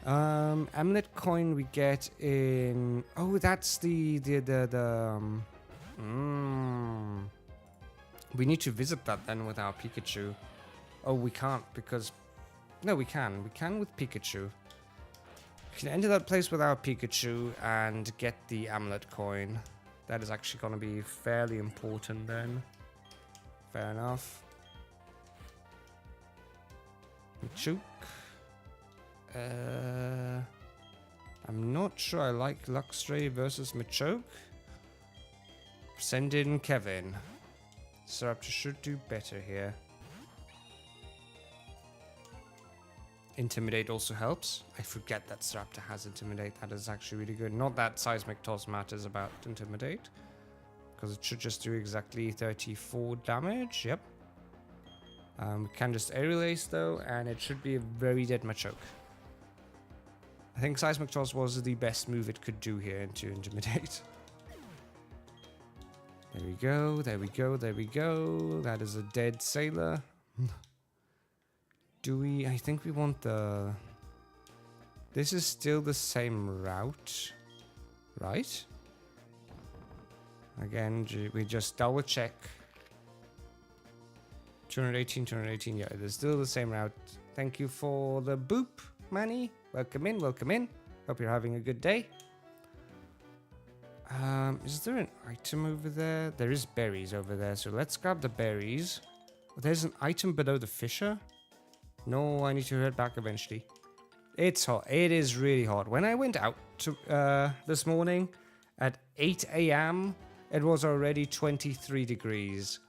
S1: Amulet coin we get in... Oh, that's the We need to visit that then with our Pikachu. Oh, we can't because... No, we can. We can with Pikachu. We can enter that place with our Pikachu and get the amulet coin. That is actually going to be fairly important then. Fair enough. Machoke. I'm not sure I like Luxray versus Machoke. Send in Kevin. Staraptor should do better here. Intimidate also helps. I forget that Staraptor has Intimidate. That is actually really good. Not that Seismic Toss matters about Intimidate. Because it should just do exactly 34 damage. Yep. We can just Aerial Ace though. And it should be a very dead Machoke. I think Seismic Toss was the best move it could do here into Intimidate. There we go, there we go, there we go. That is a dead Sailor. Do we... I think we want the... This is still the same route, right? Again, we just double check. 218, 218, yeah, it is still the same route. Thank you for the boop, Manny. Welcome in, welcome in. Hope you're having a good day. Is there an item over there? There is berries over there, so let's grab the berries. There's an item below the fissure. No, I need to head back eventually. It's hot. It is really hot. When I went out to, this morning at 8 a.m., it was already 23 degrees.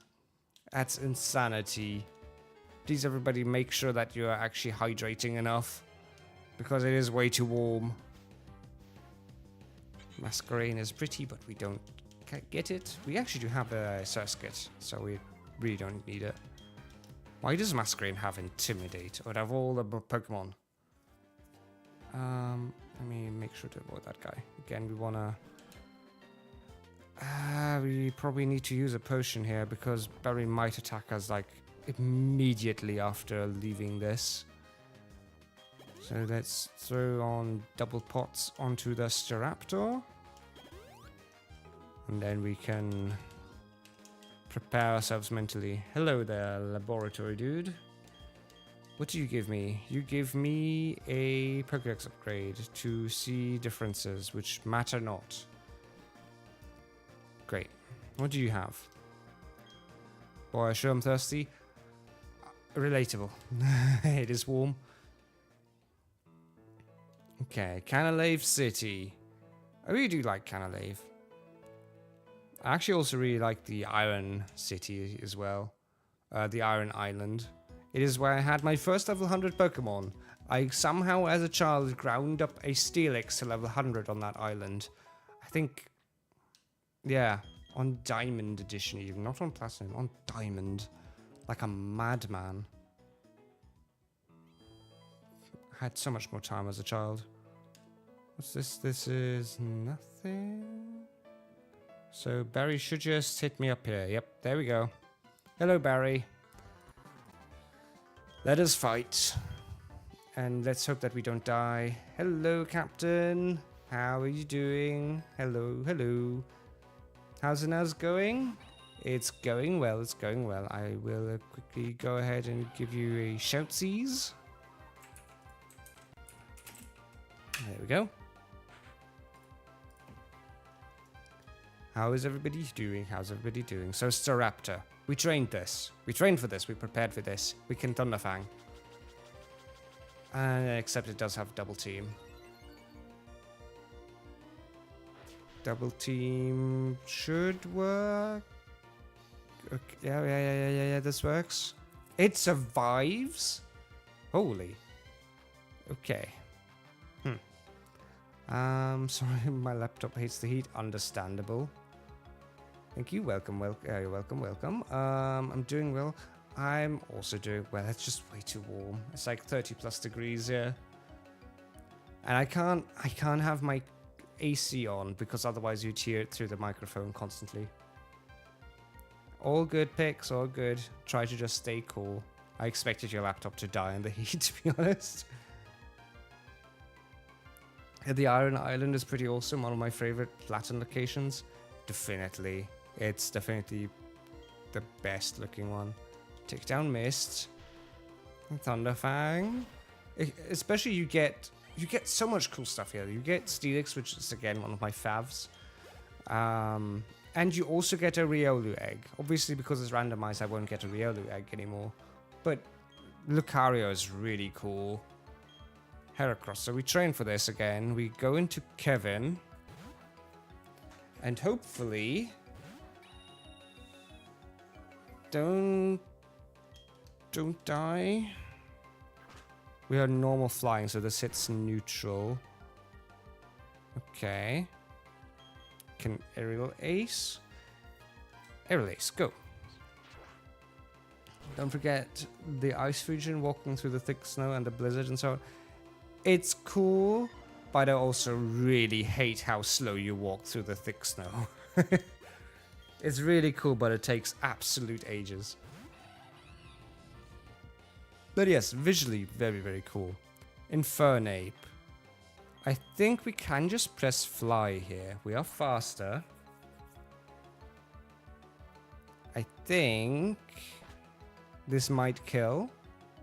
S1: That's insanity. Please, everybody, make sure that you are actually hydrating enough, because it is way too warm. Masquerain is pretty, but we don't Can I get it? We actually do have a circuit, so we really don't need it. Why does Masquerain have Intimidate out of all the Pokemon? Let me make sure to avoid that guy. Again, we wanna... we probably need to use a potion here because Barry might attack us like immediately after leaving this. So let's throw on double pots onto the Staraptor. And then we can prepare ourselves mentally. Hello there, laboratory dude. What do you give me? You give me a Pokédex upgrade to see differences which matter not. Great. What do you have? Boy, sure I'm thirsty. Relatable. It is warm. Okay, Canalave City. I really do like Canalave. I actually also really like the Iron City as well. The Iron Island. It is where I had my first level 100 Pokemon. I somehow, as a child, ground up a Steelix to level 100 on that island. I think... Yeah, on Diamond Edition even. Not on Platinum, on Diamond. Like a madman. I had so much more time as a child. What's this? This is nothing. So Barry should just hit me up here. Yep, there we go. Hello, Barry. Let us fight. And let's hope that we don't die. Hello, Captain. How are you doing? Hello, hello. How's the nose going? It's going well, it's going well. I will quickly go ahead and give you a shoutsies. There we go. How is everybody doing? How's everybody doing? So, Staraptor. We trained this. We trained for this. We prepared for this. We can Thunderfang. Except it does have double team. Double team should work. Okay. Yeah, this works. It survives? Holy. Okay. Sorry, my laptop hates the heat. Understandable. Thank you. Welcome. You're welcome. I'm doing well. I'm also doing well. It's just way too warm. It's like 30 plus degrees here. And I can't have my AC on because otherwise you'd hear it through the microphone constantly. All good, Pix. All good. Try to just stay cool. I expected your laptop to die in the heat, to be honest. The Iron Island is pretty awesome. One of my favorite Latin locations. Definitely. It's definitely the best looking one. Take down Mist. Thunderfang. Especially you get so much cool stuff here. You get Steelix, which is again one of my favs. And you also get a Riolu egg. Obviously because it's randomized I won't get a Riolu egg anymore. But Lucario is really cool. Heracross. So we train for this again. We go into Kevin. And hopefully... Don't die. We are normal flying, so this hits neutral. Okay. Can Aerial Ace? Aerial Ace, go. Don't forget the ice region, walking through the thick snow and the blizzard and so on. It's cool, but I also really hate how slow you walk through the thick snow. It's really cool, but it takes absolute ages. But yes, visually very, very cool. Infernape. I think we can just press fly here. We are faster. I think this might kill.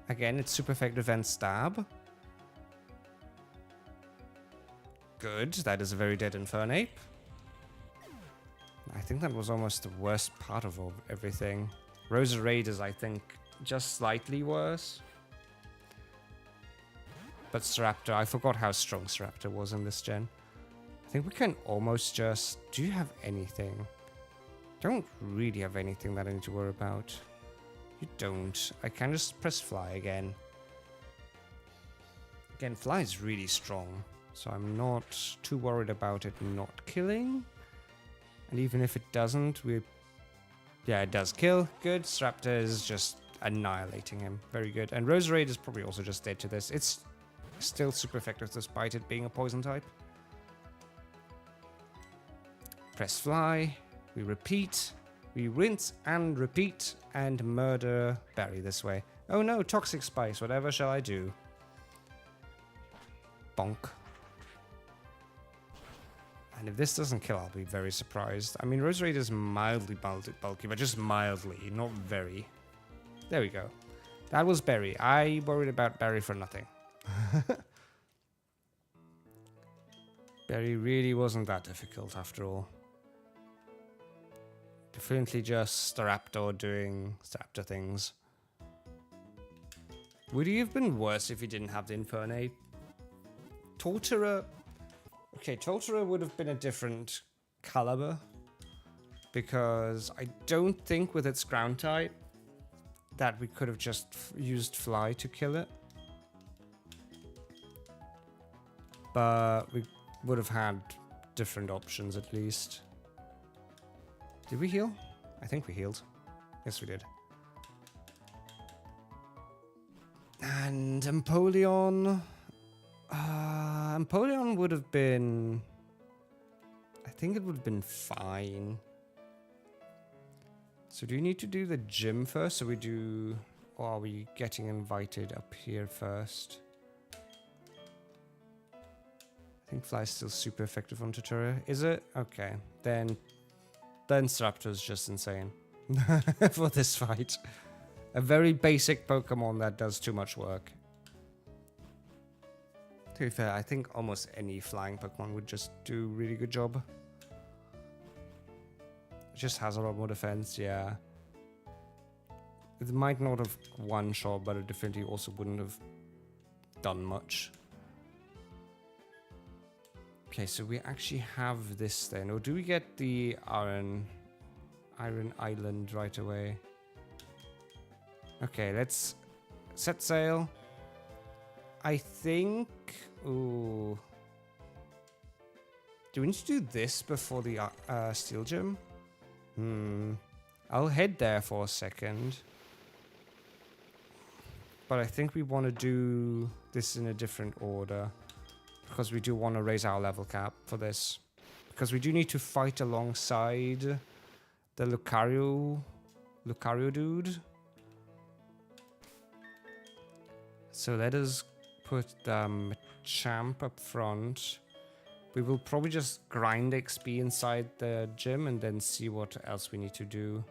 S1: Again, it's super effective and stab. Good, that is a very dead Infernape. I think that was almost the worst part of everything. Roserade is, I think, just slightly worse. But Staraptor, I forgot how strong Staraptor was in this gen. I think we can almost just... Do you have anything? Don't really have anything that I need to worry about. You don't. I can just press fly again. Again, fly is really strong. So I'm not too worried about it not killing. And even if it doesn't, yeah, it does kill. Good. Raptor is just annihilating him. Very good. And Roserade is probably also just dead to this. It's still super effective despite it being a poison type. Press fly. We repeat. We rinse and repeat and murder Barry this way. Oh no, toxic spice. Whatever shall I do? Bonk. And if this doesn't kill, I'll be very surprised. I mean, Roserade is mildly bulky, but just mildly, not very. There we go. That was Barry. I worried about Barry for nothing. Barry really wasn't that difficult after all. Definitely just a raptor doing raptor things. Would he have been worse if he didn't have the Infernate? Torturer... Okay, Torturer would have been a different caliber. Because I don't think with its ground type that we could have just used fly to kill it. But we would have had different options at least. Did we heal? I think we healed. Yes, we did. And Empoleon... Empoleon would have been... I think it would have been fine. So do you need to do the gym first? So we do... Or are we getting invited up here first? I think Fly is still super effective on Tutorial. Is it? Okay. Then Staraptor is just insane for this fight. A very basic Pokemon that does too much work. To be fair, I think almost any flying Pokemon would just do a really good job. It just has a lot more defense, yeah. It might not have one-shot, but it definitely also wouldn't have done much. Okay, so we actually have this then. Or do we get the Iron Island right away? Okay, let's set sail. I think... Ooh. Do we need to do this before the Steel Gym? I'll head there for a second. But I think we want to do this in a different order. Because we do want to raise our level cap for this. Because we do need to fight alongside the Lucario dude. So let us put Champ up front. We will probably just grind XP inside the gym and then see what else we need to do.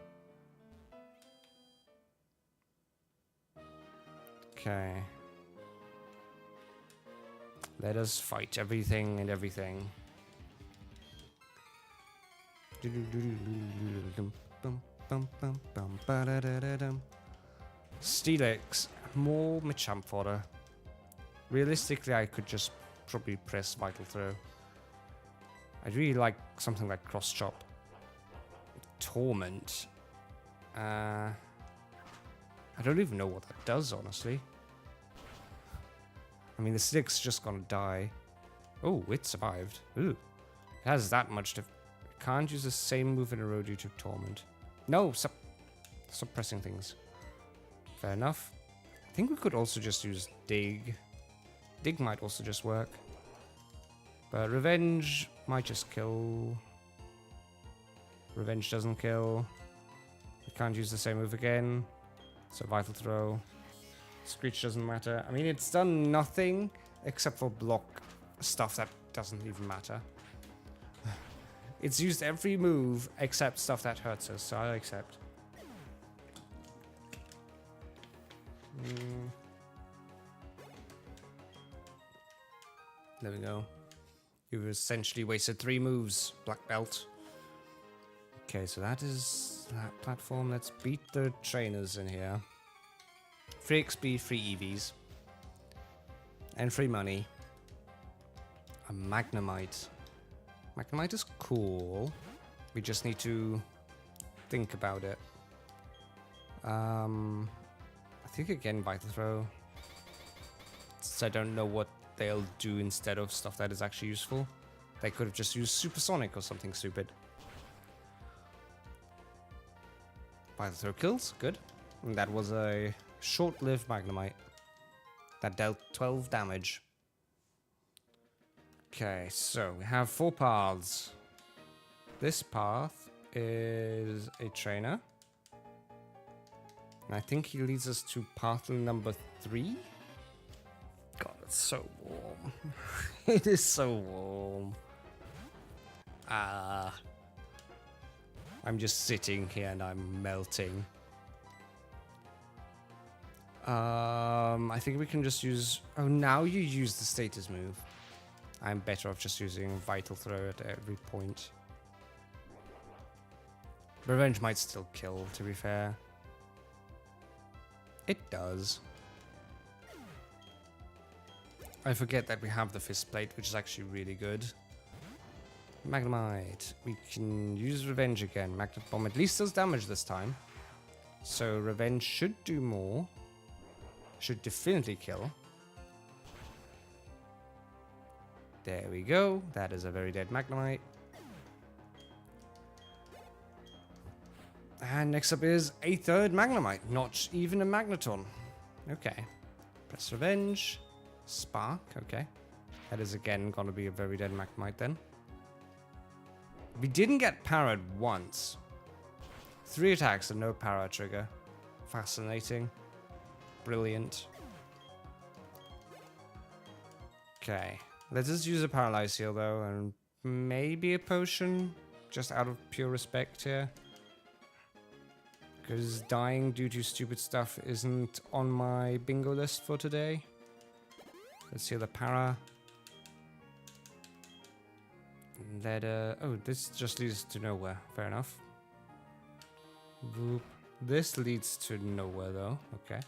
S1: Okay. Let us fight everything and everything. Steelix. More Machamp fodder. Realistically, I could just probably press Vital Throw. I'd really like something like Cross Chop. Torment. I don't even know what that does, honestly. I mean, the Steelix is just gonna die. Oh, it survived. Ooh. It has that much to... Can't use the same move in a row due to Torment. No, stop pressing things. Fair enough. I think we could also just use Dig. Dig might also just work. But Revenge might just kill. Revenge doesn't kill. We can't use the same move again. So Vital Throw. Screech doesn't matter. I mean, it's done nothing except for block stuff that doesn't even matter. It's used every move except stuff that hurts us, so I accept. There we go. You've essentially wasted 3 moves, Black Belt. Okay, so that is that platform. Let's beat the trainers in here. Free XP, free EVs. And free money. A Magnemite. Magnemite is cool. We just need to think about it. I think again Vital Throw. Since I don't know what they'll do instead of stuff that is actually useful. They could have just used Supersonic or something stupid. Vital throw kills, good. And that was a short-lived Magnemite that dealt 12 damage. Okay, so we have 4 paths. This path is a trainer. And I think he leads us to path number 3. God, it's so warm. It is so warm. I'm just sitting here and I'm melting. I think we can just use... Oh, now you use the status move. I'm better off just using Vital Throw at every point. Revenge might still kill, to be fair. It does. I forget that we have the Fist Plate, which is actually really good. Magnemite. We can use Revenge again. Magnet Bomb at least does damage this time. So Revenge should do more. Should definitely kill. There we go. That is a very dead Magnemite. And next up is a 3rd Magnemite. Not even a Magneton. Okay. Press Revenge. Spark. Okay. That is again going to be a very dead Magnemite then. We didn't get parried once. 3 attacks and no para trigger. Fascinating. Brilliant. Okay. Let's just use a Paralyze Heal though, and maybe a potion, just out of pure respect here. Because dying due to stupid stuff isn't on my bingo list for today. Let's heal the para. Oh, this just leads to nowhere. Fair enough. Boop. This leads to nowhere though. Okay.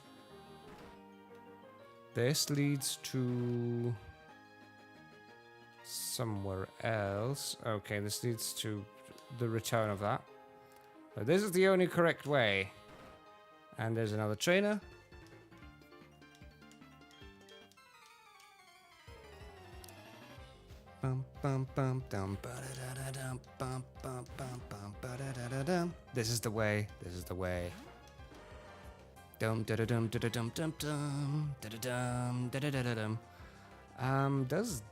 S1: This leads to somewhere else. Okay, this leads to the return of that. But this is the only correct way. And there's another trainer. This is the way. This is the way. Does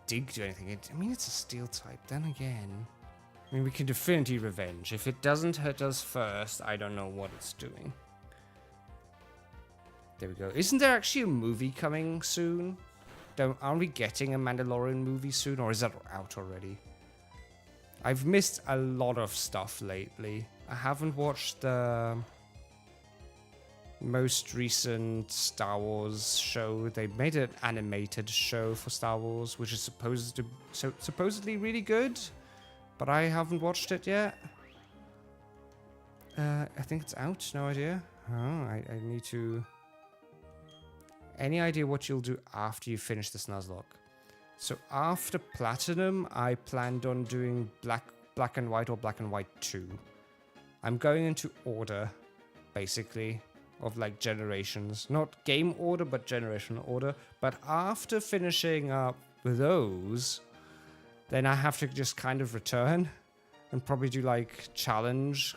S1: Dig do anything? I mean, it's a steel type. Then again, I mean, we can definitely Revenge. If it doesn't hurt us first, I don't know what it's doing. There we go. Isn't there actually a movie coming soon? Aren't we getting a Mandalorian movie soon, or is that out already? I've missed a lot of stuff lately. I haven't watched the most recent Star Wars show. They made an animated show for Star Wars, which is supposedly really good, but I haven't watched it yet. I think it's out. No idea. Oh, I need to... Any idea what you'll do after you finish this Nuzlocke? So after Platinum, I planned on doing Black and White or Black and White 2. I'm going into order, basically, of like generations. Not game order, but generational order. But after finishing up with those, then I have to just kind of return and probably do like challenge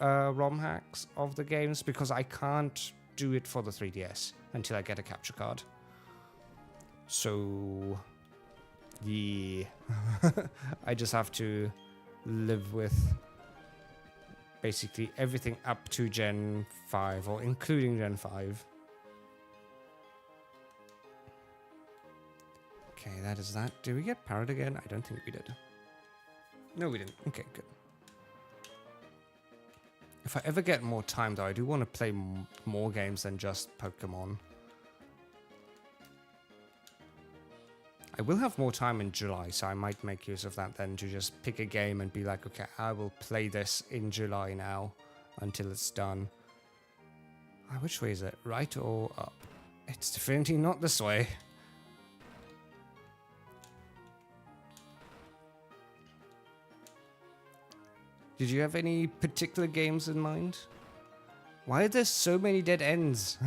S1: ROM hacks of the games, because I can't do it for the 3DS until I get a capture card. So, yeah. I just have to live with basically everything up to Gen 5, or including Gen 5. Okay, that is that. Did we get parried again? I don't think we did. No, we didn't. Okay, good. If I ever get more time, though, I do want to play more games than just Pokemon. I will have more time in July, so I might make use of that then to just pick a game and be like, okay, I will play this in July now until it's done. Which way is it? Right or up? It's definitely not this way. Did you have any particular games in mind? Why are there so many dead ends?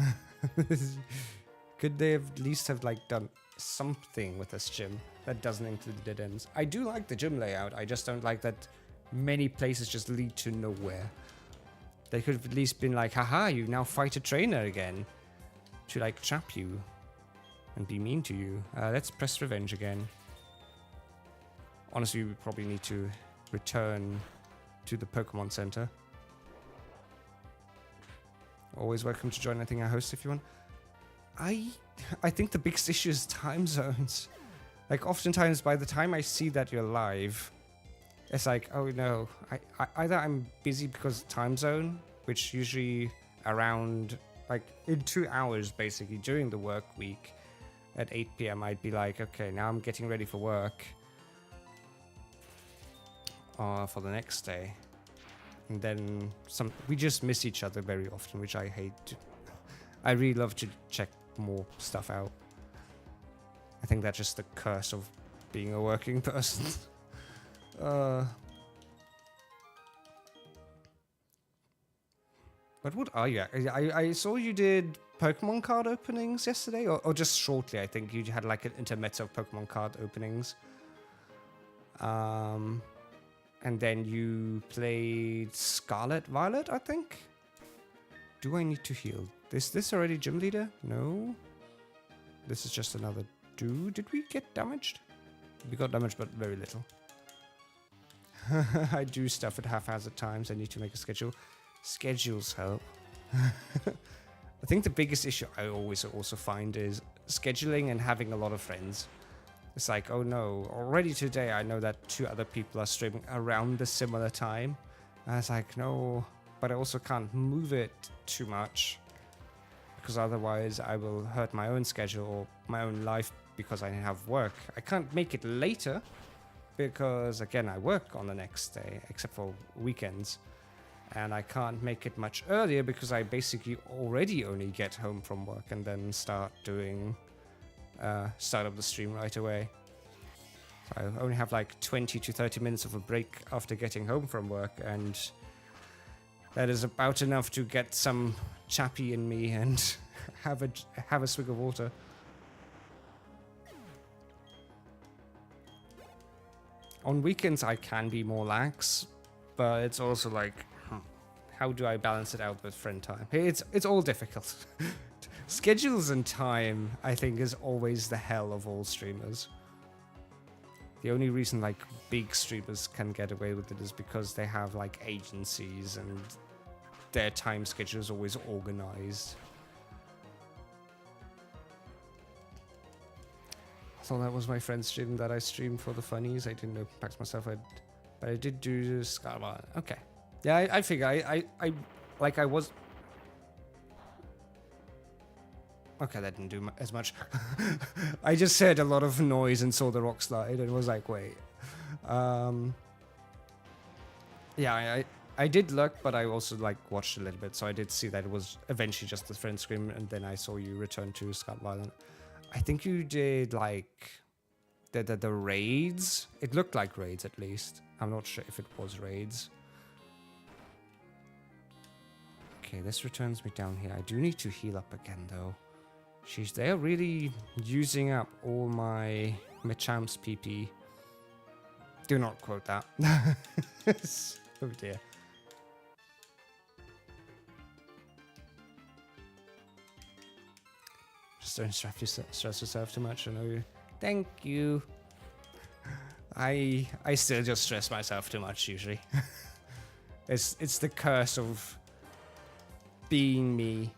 S1: Could they have at least have like done something with this gym that doesn't include the dead ends? I do like the gym layout. I just don't like that many places just lead to nowhere. They could have at least been like, haha, you now fight a trainer again. To like trap you. And be mean to you. Let's press revenge again. Honestly, we probably need to return to the Pokemon Center. Always welcome to join anything I host if you want. I think the biggest issue is time zones. Like, oftentimes, by the time I see that you're live, it's like, oh no, either I'm busy because of time zone, which usually around, like, in 2 hours, basically, during the work week, at 8 p.m., I'd be like, okay, now I'm getting ready for work. For the next day. And then we just miss each other very often, which I hate. I really love to check more stuff out. I think that's just the curse of being a working person. But what are you? I saw you did Pokemon card openings yesterday, or just shortly. I think you had like an intermezzo of Pokemon card openings. And then you played Scarlet Violet, I think? Do I need to heal? Is this already gym leader? No. This is just another dude. Did we get damaged? We got damaged, but very little. I do stuff at haphazard times. I need to make a schedule. Schedules help. I think the biggest issue I always also find is scheduling and having a lot of friends. It's like, oh no, already today I know that 2 other people are streaming around the similar time. And it's like, no, but I also can't move it too much. Because otherwise I will hurt my own schedule or my own life because I have work. I can't make it later because, again, I work on the next day, except for weekends. And I can't make it much earlier because I basically already only get home from work and then start doing... start up the stream right away. So I only have like 20 to 30 minutes of a break after getting home from work, and that is about enough to get some chappy in me and have a swig of water. On weekends I can be more lax, but it's also like, how do I balance it out with friend time? It's all difficult. Schedules and time, I think, is always the hell of all streamers. The only reason, like, big streamers can get away with it is because they have, like, agencies and their time schedule is always organized. I thought that was my friend's stream that I streamed for the funnies. I didn't open packs myself, but I did do Scarlet. Okay. Yeah, I figure I was... Okay, that didn't do as much. I just said a lot of noise and saw the rock slide and was like, wait. Yeah, I did look, but I also like watched a little bit, so I did see that it was eventually just the friend scream, and then I saw you return to Scarlet Violet. I think you did like the raids. It looked like raids at least. I'm not sure if it was raids. Okay, this returns me down here. I do need to heal up again though. Sheesh, they're really using up all my Machamp's PP. Do not quote that. Oh dear. Just don't stress yourself too much, I know you. Thank you. I still just stress myself too much usually. It's the curse of being me.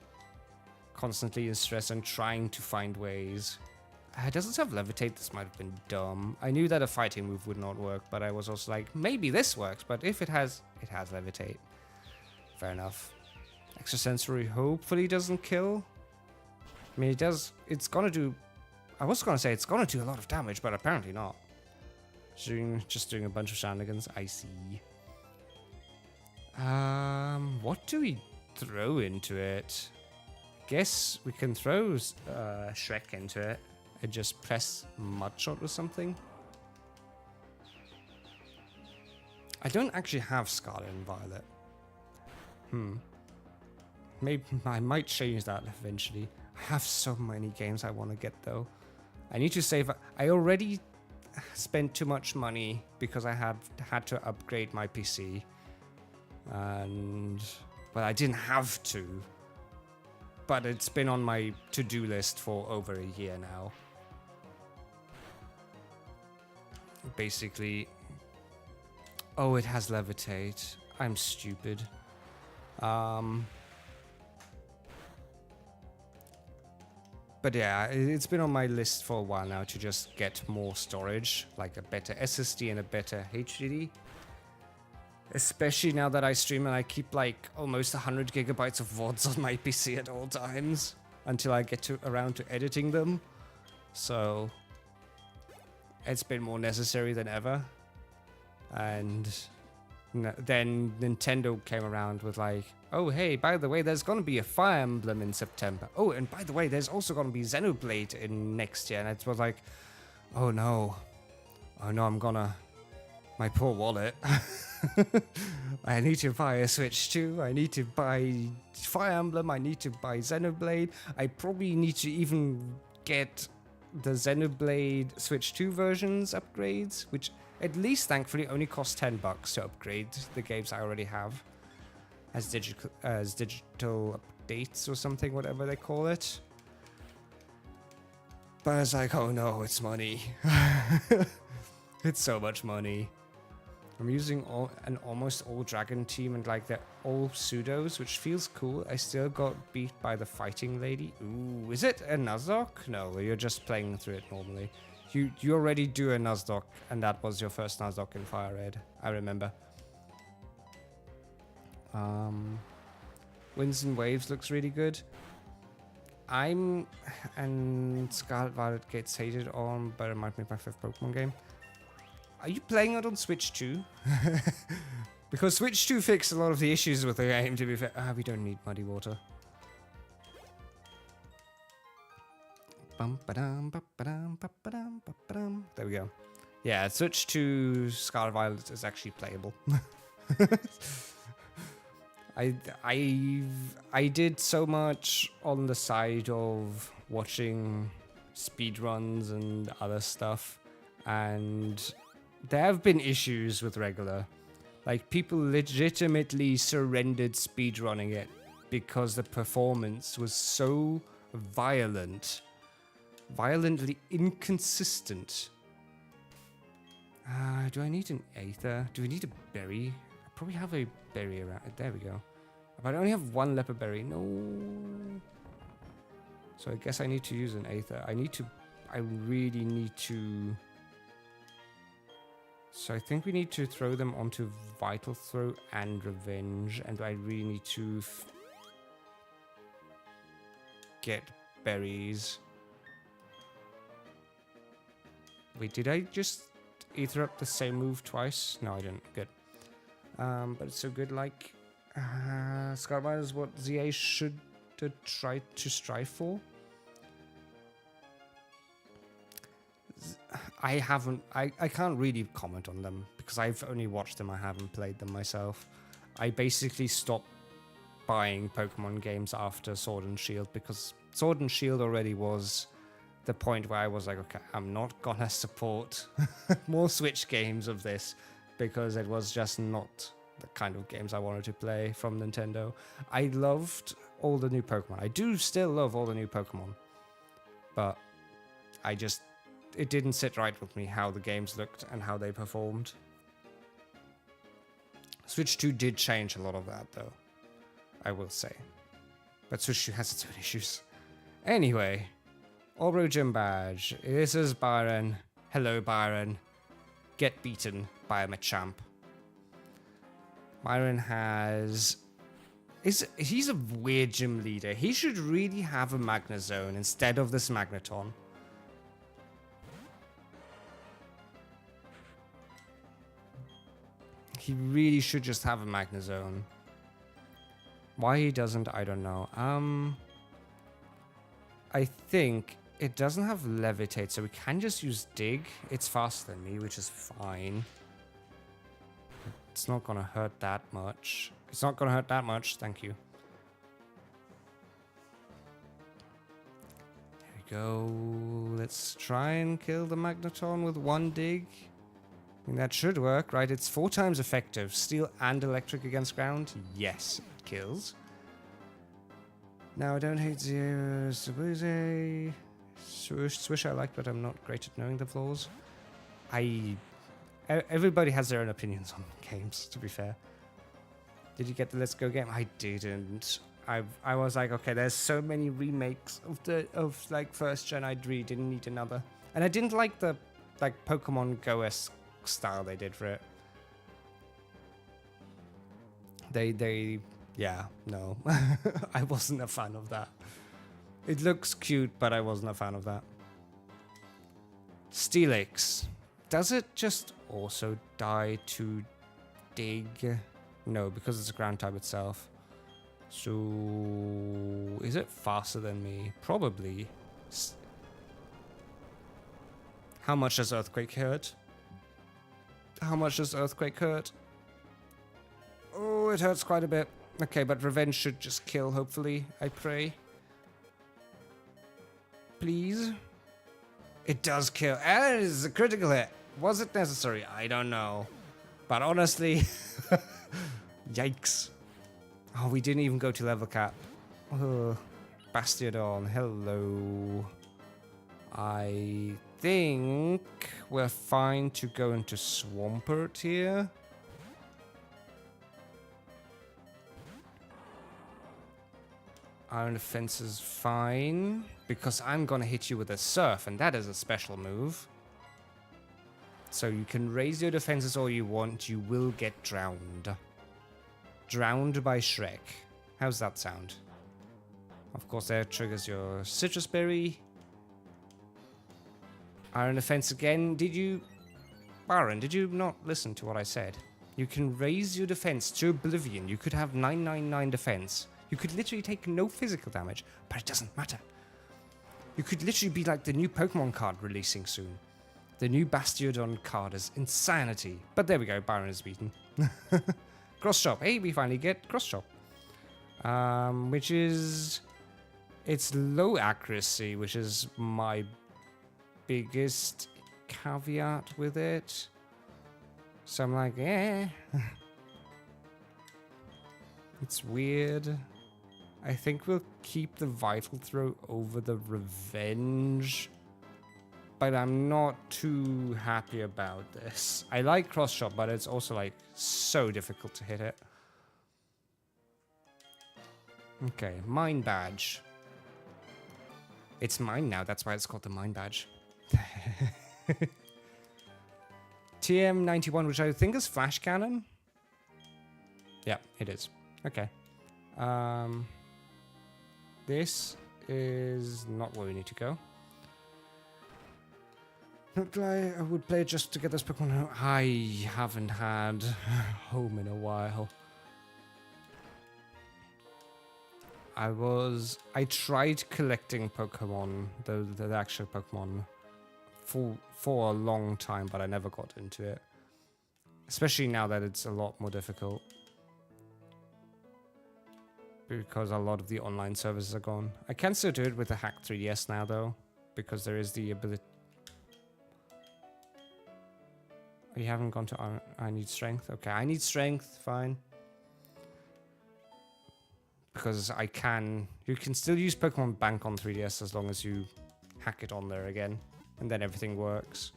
S1: Constantly in stress and trying to find ways. It doesn't have levitate. This might have been dumb. I knew that a fighting move would not work, but I was also like, maybe this works, but if it has levitate. Fair enough. Extrasensory hopefully doesn't kill. I mean, it does. It's gonna do... I was gonna say it's gonna do a lot of damage, but apparently not. Just doing a bunch of shenanigans. I see. What do we throw into it? Guess we can throw Shrek into it and just press Mudshot or something. I don't actually have Scarlet and Violet. Maybe I might change that eventually. I have so many games I want to get though. I need to save. I already spent too much money because I had to upgrade my PC. And Well, I didn't have to, but it's been on my to-do list for over a year now. Basically... Oh, it has levitate. I'm stupid. But yeah, it's been on my list for a while now to just get more storage, like a better SSD and a better HDD. Especially now that I stream and I keep like almost 100 gigabytes of VODs on my PC at all times until I get around to editing them. So it's been more necessary than ever. And then Nintendo came around with like, oh hey, by the way, there's gonna be a Fire Emblem in September. Oh, and by the way, there's also gonna be Xenoblade in next year. And it was like, oh no, my poor wallet. I need to buy a Switch 2. I need to buy Fire Emblem. I need to buy Xenoblade. I probably need to even get the Xenoblade Switch 2 versions upgrades, which at least thankfully only cost $10 to upgrade the games I already have as digital updates or something, whatever they call it. But it's like, oh no, it's money. It's so much money. I'm using an almost all dragon team and like they're all pseudos, which feels cool. I still got beat by the fighting lady. Ooh, is it a Nuzlocke? No, you're just playing through it normally. You already do a Nuzlocke, and that was your first Nuzlocke in Fire Red, I remember. Winds and Waves looks really good. And Scarlet Violet gets hated on, but it might be my 5th Pokemon game. Are you playing it on Switch 2? Because Switch 2 fixed a lot of the issues with the game, to be fair. We don't need muddy water. There we go. Yeah, Switch 2 Scarlet Violet is actually playable. I did so much on the side of watching speedruns and other stuff, and there have been issues with regular. Like, people legitimately surrendered speedrunning it because the performance was so violently inconsistent. Do I need an Aether? Do we need a berry? I probably have a berry around. There we go. But I only have one leopard berry. No. So I guess I need to use an Aether. I really need to... So I think we need to throw them onto Vital Throw and Revenge. And I really need to get berries. Wait, did I just Aether up the same move twice? No, I didn't. Good. But it's so good, like... Scarlet Violet is what ZA should try to strive for. I can't really comment on them because I've only watched them. I haven't played them myself. I basically stopped buying Pokemon games after Sword and Shield because Sword and Shield already was the point where I was like, okay, I'm not gonna support more Switch games of this because it was just not the kind of games I wanted to play from Nintendo. I loved all the new Pokemon. I do still love all the new Pokemon, but it didn't sit right with me how the games looked and how they performed. Switch 2 did change a lot of that, though, I will say. But Switch 2 has its own issues. Anyway, Orbro Gym Badge. This is Byron. Hello, Byron. Get beaten by a Machamp. Byron has... He's a weird gym leader. He should really have a Magnezone instead of this Magneton. He really should just have a Magnezone. Why he doesn't, I don't know. I think it doesn't have Levitate, so we can just use Dig. It's faster than me, which is fine. It's not gonna hurt that much. It's not gonna hurt that much, thank you. There we go. Let's try and kill the Magneton with one Dig. And that should work, right? It's 4 times effective. Steel and electric against ground? Yes, it kills. Now, I don't hate the Swish I like, but I'm not great at knowing the flaws. Everybody has their own opinions on games, to be fair. Did you get the Let's Go game? I didn't. I was like, okay, there's so many remakes of like first gen. I really didn't need another. And I didn't like the like Pokemon Go-esque style they did for it. Yeah, no. I wasn't a fan of that. It looks cute, but I wasn't a fan of that. Steelix. Does it just also die to dig? No, because it's a ground type itself. So, is it faster than me? Probably. How much does Earthquake hurt? How much does Earthquake hurt? Oh, it hurts quite a bit. Okay, but Revenge should just kill, hopefully. I pray. Please? It does kill. And it is a critical hit. Was it necessary? I don't know. But honestly... Yikes. Oh, we didn't even go to level cap. Bastiodon, hello. I think we're fine to go into Swampert here. Iron Defense is fine, because I'm gonna hit you with a Surf, and that is a special move. So you can raise your defenses all you want, you will get drowned. Drowned by Shrek. How's that sound? Of course, that triggers your Citrus Berry. Iron Defense again. Byron, did you not listen to what I said? You can raise your defense to oblivion. You could have 999 defense. You could literally take no physical damage, but it doesn't matter. You could literally be like the new Pokemon card releasing soon. The new Bastiodon card is insanity. But there we go, Byron is beaten. Cross Chop. Hey, we finally get Cross Chop. Which is... It's low accuracy, which is my biggest caveat with it. So I'm like, eh. It's weird. I think we'll keep the Vital Throw over the Revenge. But I'm not too happy about this. I like Cross Shot, but it's also like so difficult to hit it. Okay, Mine Badge. It's mine now, that's why it's called the Mine Badge. TM91, which I think is Flash Cannon. Yeah, it is. Okay. This is not where we need to go. I would play just to get this Pokemon home. I haven't had home in a while. I tried collecting Pokemon, the actual Pokemon, for a long time, but I never got into it. Especially now that it's a lot more difficult. Because a lot of the online services are gone. I can still do it with the hacked 3DS now, though. Because there is the ability... You haven't gone to... I need strength? Okay, I need strength. Fine. Because I can... You can still use Pokemon Bank on 3DS as long as you hack it on there again. And then everything works.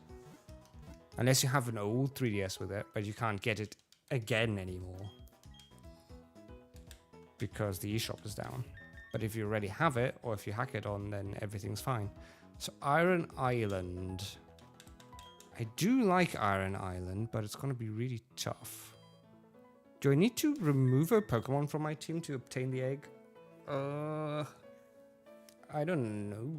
S1: Unless you have an old 3DS with it, but you can't get it again anymore. Because the eShop is down. But if you already have it, or if you hack it on, then everything's fine. So Iron Island. I do like Iron Island, but it's going to be really tough. Do I need to remove a Pokemon from my team to obtain the egg? I don't know.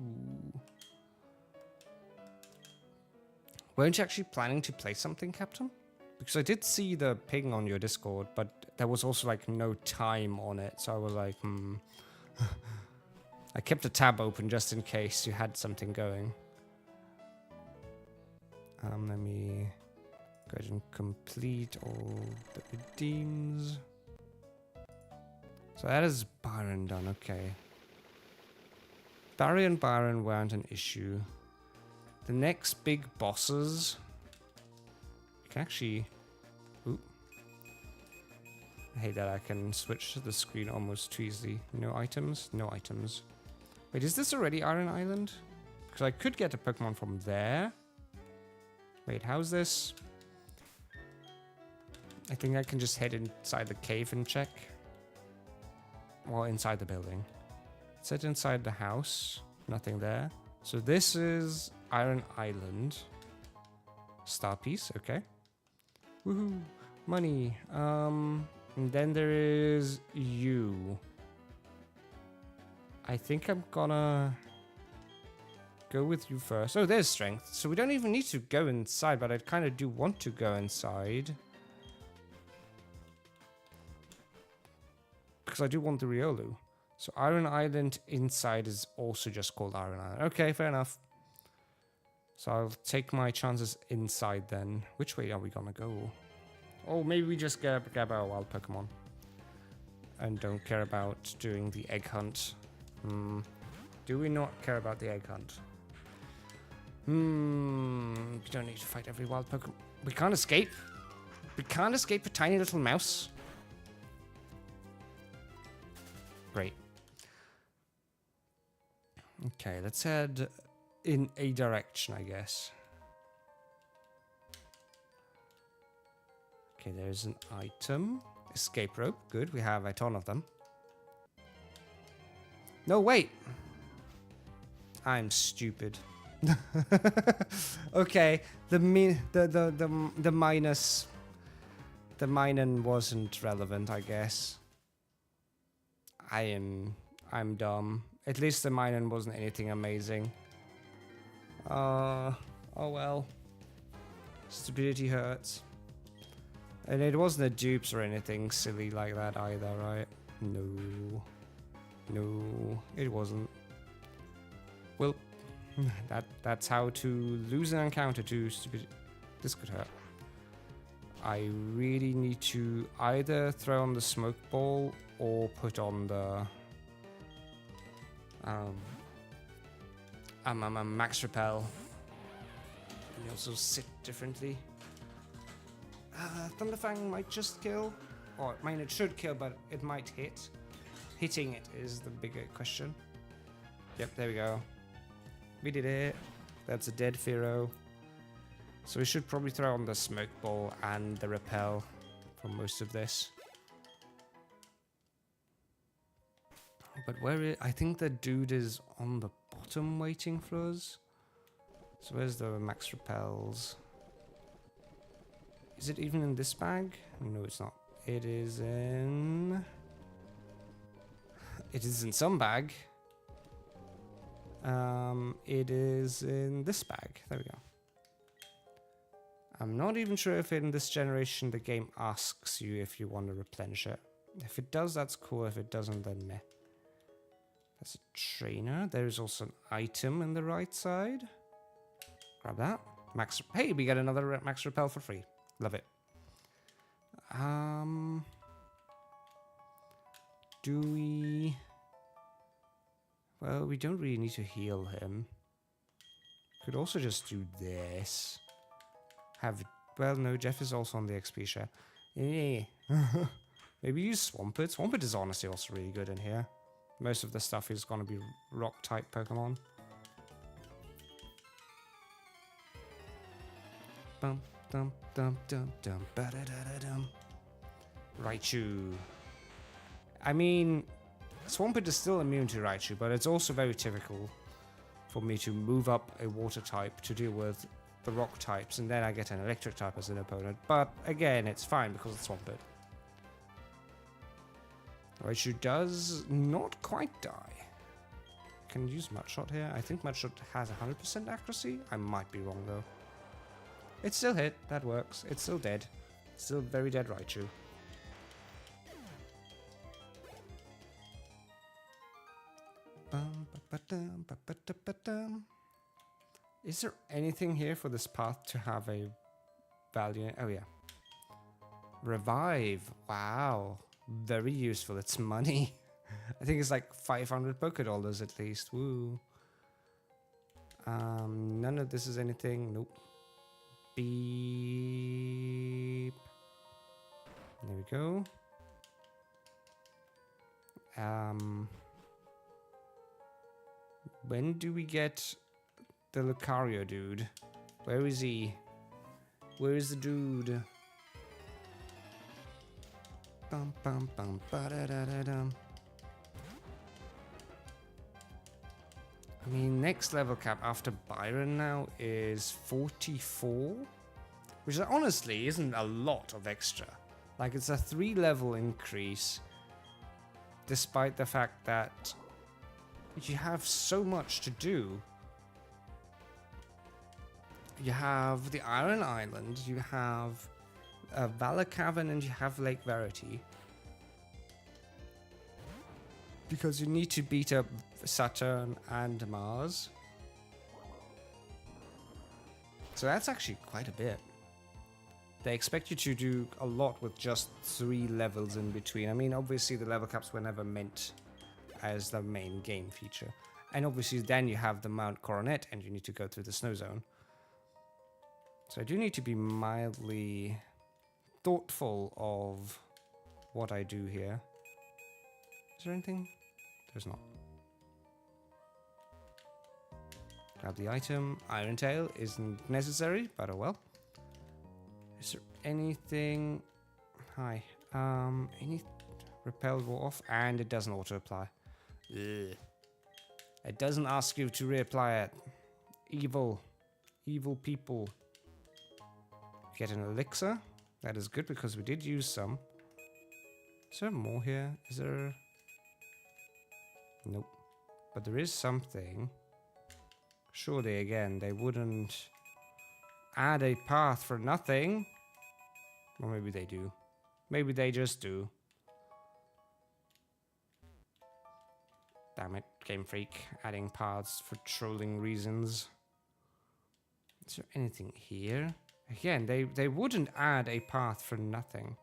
S1: Weren't you actually planning to play something, Captain? Because I did see the ping on your Discord, but there was also like no time on it, so I was like, I kept a tab open just in case you had something going. Let me go ahead and complete all the redeems. So that is Byron done, okay. Barry and Byron weren't an issue. The next big bosses... can actually... Ooh. I hate that I can switch the screen almost too easily. No items? No items. Wait, is this already Iron Island? Because I could get a Pokemon from there. Wait, how's this? I think I can just head inside the cave and check. Well, inside the building. Sit inside the house. Nothing there. So this is Iron Island. Star piece, okay. Woohoo! Money. And then there is you. I think I'm gonna go with you first. Oh, there's strength. So we don't even need to go inside, but I kind of do want to go inside. Because I do want the Riolu. So Iron Island inside is also just called Iron Island. Okay, fair enough. So I'll take my chances inside then. Which way are we gonna go? Oh, maybe we just grab our wild Pokemon. And don't care about doing the egg hunt. Do we not care about the egg hunt? We don't need to fight every wild Pokemon. We can't escape. We can't escape a tiny little mouse. Great. Okay, let's head in a direction, I guess. Okay, there's an item. Escape rope. Good, we have a ton of them. No, wait! I'm stupid. Okay, the minus... The minus wasn't relevant, I guess. I'm dumb. At least the minus wasn't anything amazing. Oh well. Stupidity hurts. And it wasn't a dupes or anything silly like that either, right? No. No, it wasn't. Well, that's how to lose an encounter to stupid. This could hurt. I really need to either throw on the smoke ball or put on the max repel. And also sit differently. Thunderfang might just kill. Or, I mean, it should kill, but it might hit. Hitting it is the bigger question. Yep, there we go. We did it. That's a dead Pharaoh. So we should probably throw on the smoke ball and the repel for most of this. But where is... I think the dude is on the bottom waiting for us. So where's the max repels? Is it even in this bag? No, it's not. It is in... It is in some bag. It is in this bag. There we go. I'm not even sure if in this generation the game asks you if you want to replenish it. If it does, that's cool. If it doesn't, then meh. That's a trainer. There is also an item in the right side. Grab that. Max. Hey, we get another max repel for free. Love it. Do we... Well, we don't really need to heal him. Could also just do this. Have... Well, no, Jeff is also on the XP share. Yeah. Maybe use Swampert. Swampert is honestly also really good in here. Most of the stuff is going to be rock-type Pokemon. Bum, dum, dum, dum, dum, ba-da-da-da-dum. Raichu. I mean, Swampert is still immune to Raichu, but it's also very typical for me to move up a water type to deal with the rock types, and then I get an electric type as an opponent. But again, it's fine because it's Swampert. Raichu does not quite die. Can use Mudshot here. I think Mudshot has 100% accuracy. I might be wrong though. It still hit. That works. It's still dead. Still very dead Raichu. Is there anything here for this path to have a value? Oh yeah. Revive. Wow. Very useful. It's money. I think it's like 500 Poké-Dollars at least. Woo. None of this is anything. Nope. Beep. There we go. When do we get the Lucario dude? Where is he? Where is the dude? Bum bum bum ba da da da dum. I mean, next level cap after Byron now is 44, which honestly isn't a lot of extra. Like, it's a 3-level increase, despite the fact that you have so much to do. You have the Iron Island, you have Valor Cavern, and you have Lake Verity. Because you need to beat up Saturn and Mars. So that's actually quite a bit. They expect you to do a lot with just 3 levels in between. I mean, obviously the level caps were never meant as the main game feature. And obviously then you have the Mount Coronet and you need to go through the snow zone. So I do need to be mildly thoughtful of what I do here. Is there anything? There's not. Grab the item. Iron Tail isn't necessary, but oh well. Is there anything? Hi. Any repel go off, and it doesn't auto apply. Ugh. It doesn't ask you to reapply it. Evil people. Get an elixir. That is good because we did use some. Is there more here? Is there? Nope. But there is something. Surely, again, they wouldn't add a path for nothing. Or maybe they do. Maybe they just do. Damn it, Game Freak. Adding paths for trolling reasons. Is there anything here? Again, they wouldn't add a path for nothing.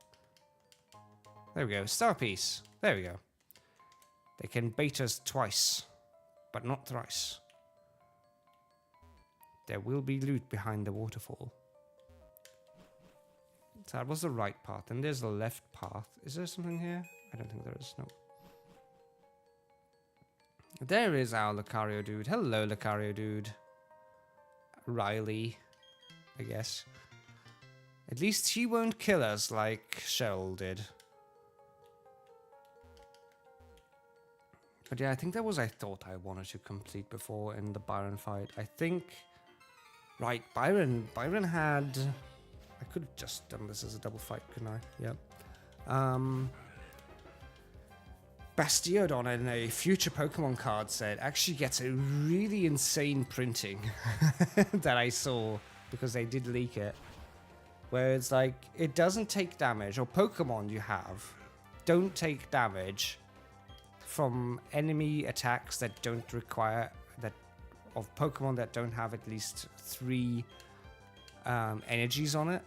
S1: There we go. Star piece. There we go. They can bait us twice, but not thrice. There will be loot behind the waterfall. So that was the right path, and there's the left path. Is there something here? I don't think there is. No. There is our Lucario dude. Hello, Lucario dude. Riley, I guess. At least he won't kill us like Cheryl did. But yeah, I think that was I thought I wanted to complete before in the Byron fight. I think... Right, Byron had... I could have just done this as a double fight, couldn't I? Yep. Bastiodon in a future Pokemon card set actually gets a really insane printing that I saw because they did leak it. Where it's like, it doesn't take damage, or Pokemon you have don't take damage from enemy attacks that don't require, that of Pokemon that don't have at least 3 energies on it.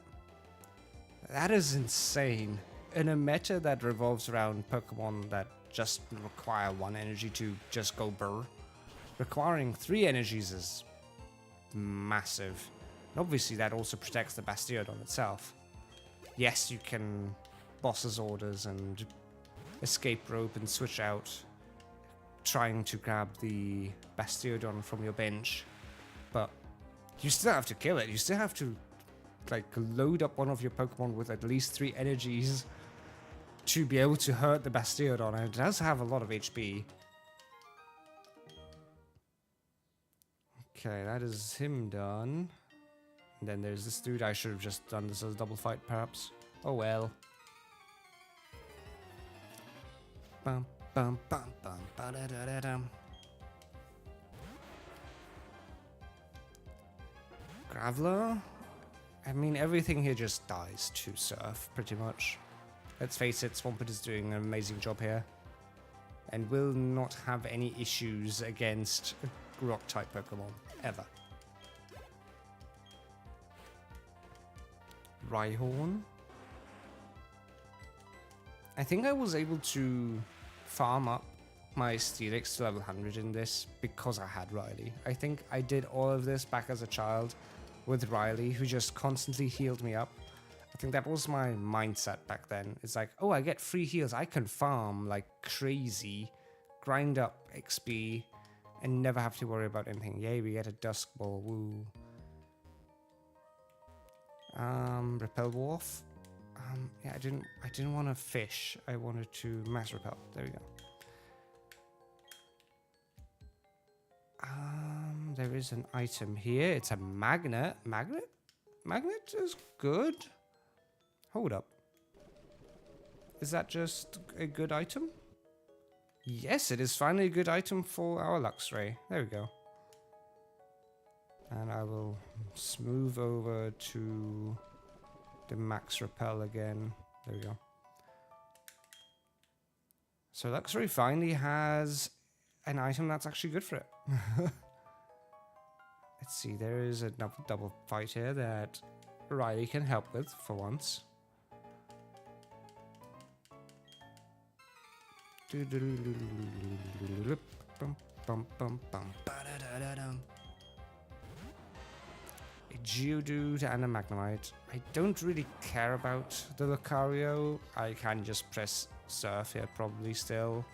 S1: That is insane. In a meta that revolves around Pokemon that just require 1 energy to just go burr, requiring 3 energies is massive. And obviously that also protects the Bastiodon itself. Yes, you can boss's orders and escape rope and switch out, trying to grab the Bastiodon from your bench, but you still have to kill it. You still have to like load up one of your Pokemon with at least 3 energies to be able to hurt the Bastiodon, and it does have a lot of HP. Okay, that is him done. And then there's this dude. I should have just done this as a double fight, perhaps. Oh well. Bum bum bum bum ba da da da dum. Graveler? I mean, everything here just dies to Surf, pretty much. Let's face it, Swampert is doing an amazing job here. And will not have any issues against Rock-type Pokemon, ever. Rhyhorn? I think I was able to farm up my Steelix to level 100 in this because I had Riley. I think I did all of this back as a child with Riley, who just constantly healed me up. I think that was my mindset back then. It's like, oh, I get free heals. I can farm like crazy, grind up XP, and never have to worry about anything. Yay, we get a Dusk Ball. Woo. Repel Wharf. Yeah, I didn't want to fish. I wanted to mass repel. There we go. There is an item here. It's a magnet. Magnet? Magnet is good. Hold up. Is that just a good item? Yes, it is finally a good item for our Luxray. There we go. And I will smooth over to the max repel again. There we go. So Luxray finally has an item that's actually good for it. Let's see, there is a double fight here that Riley can help with for once. A Geodude and a Magnemite. I don't really care about the Lucario. I can just press Surf here probably still.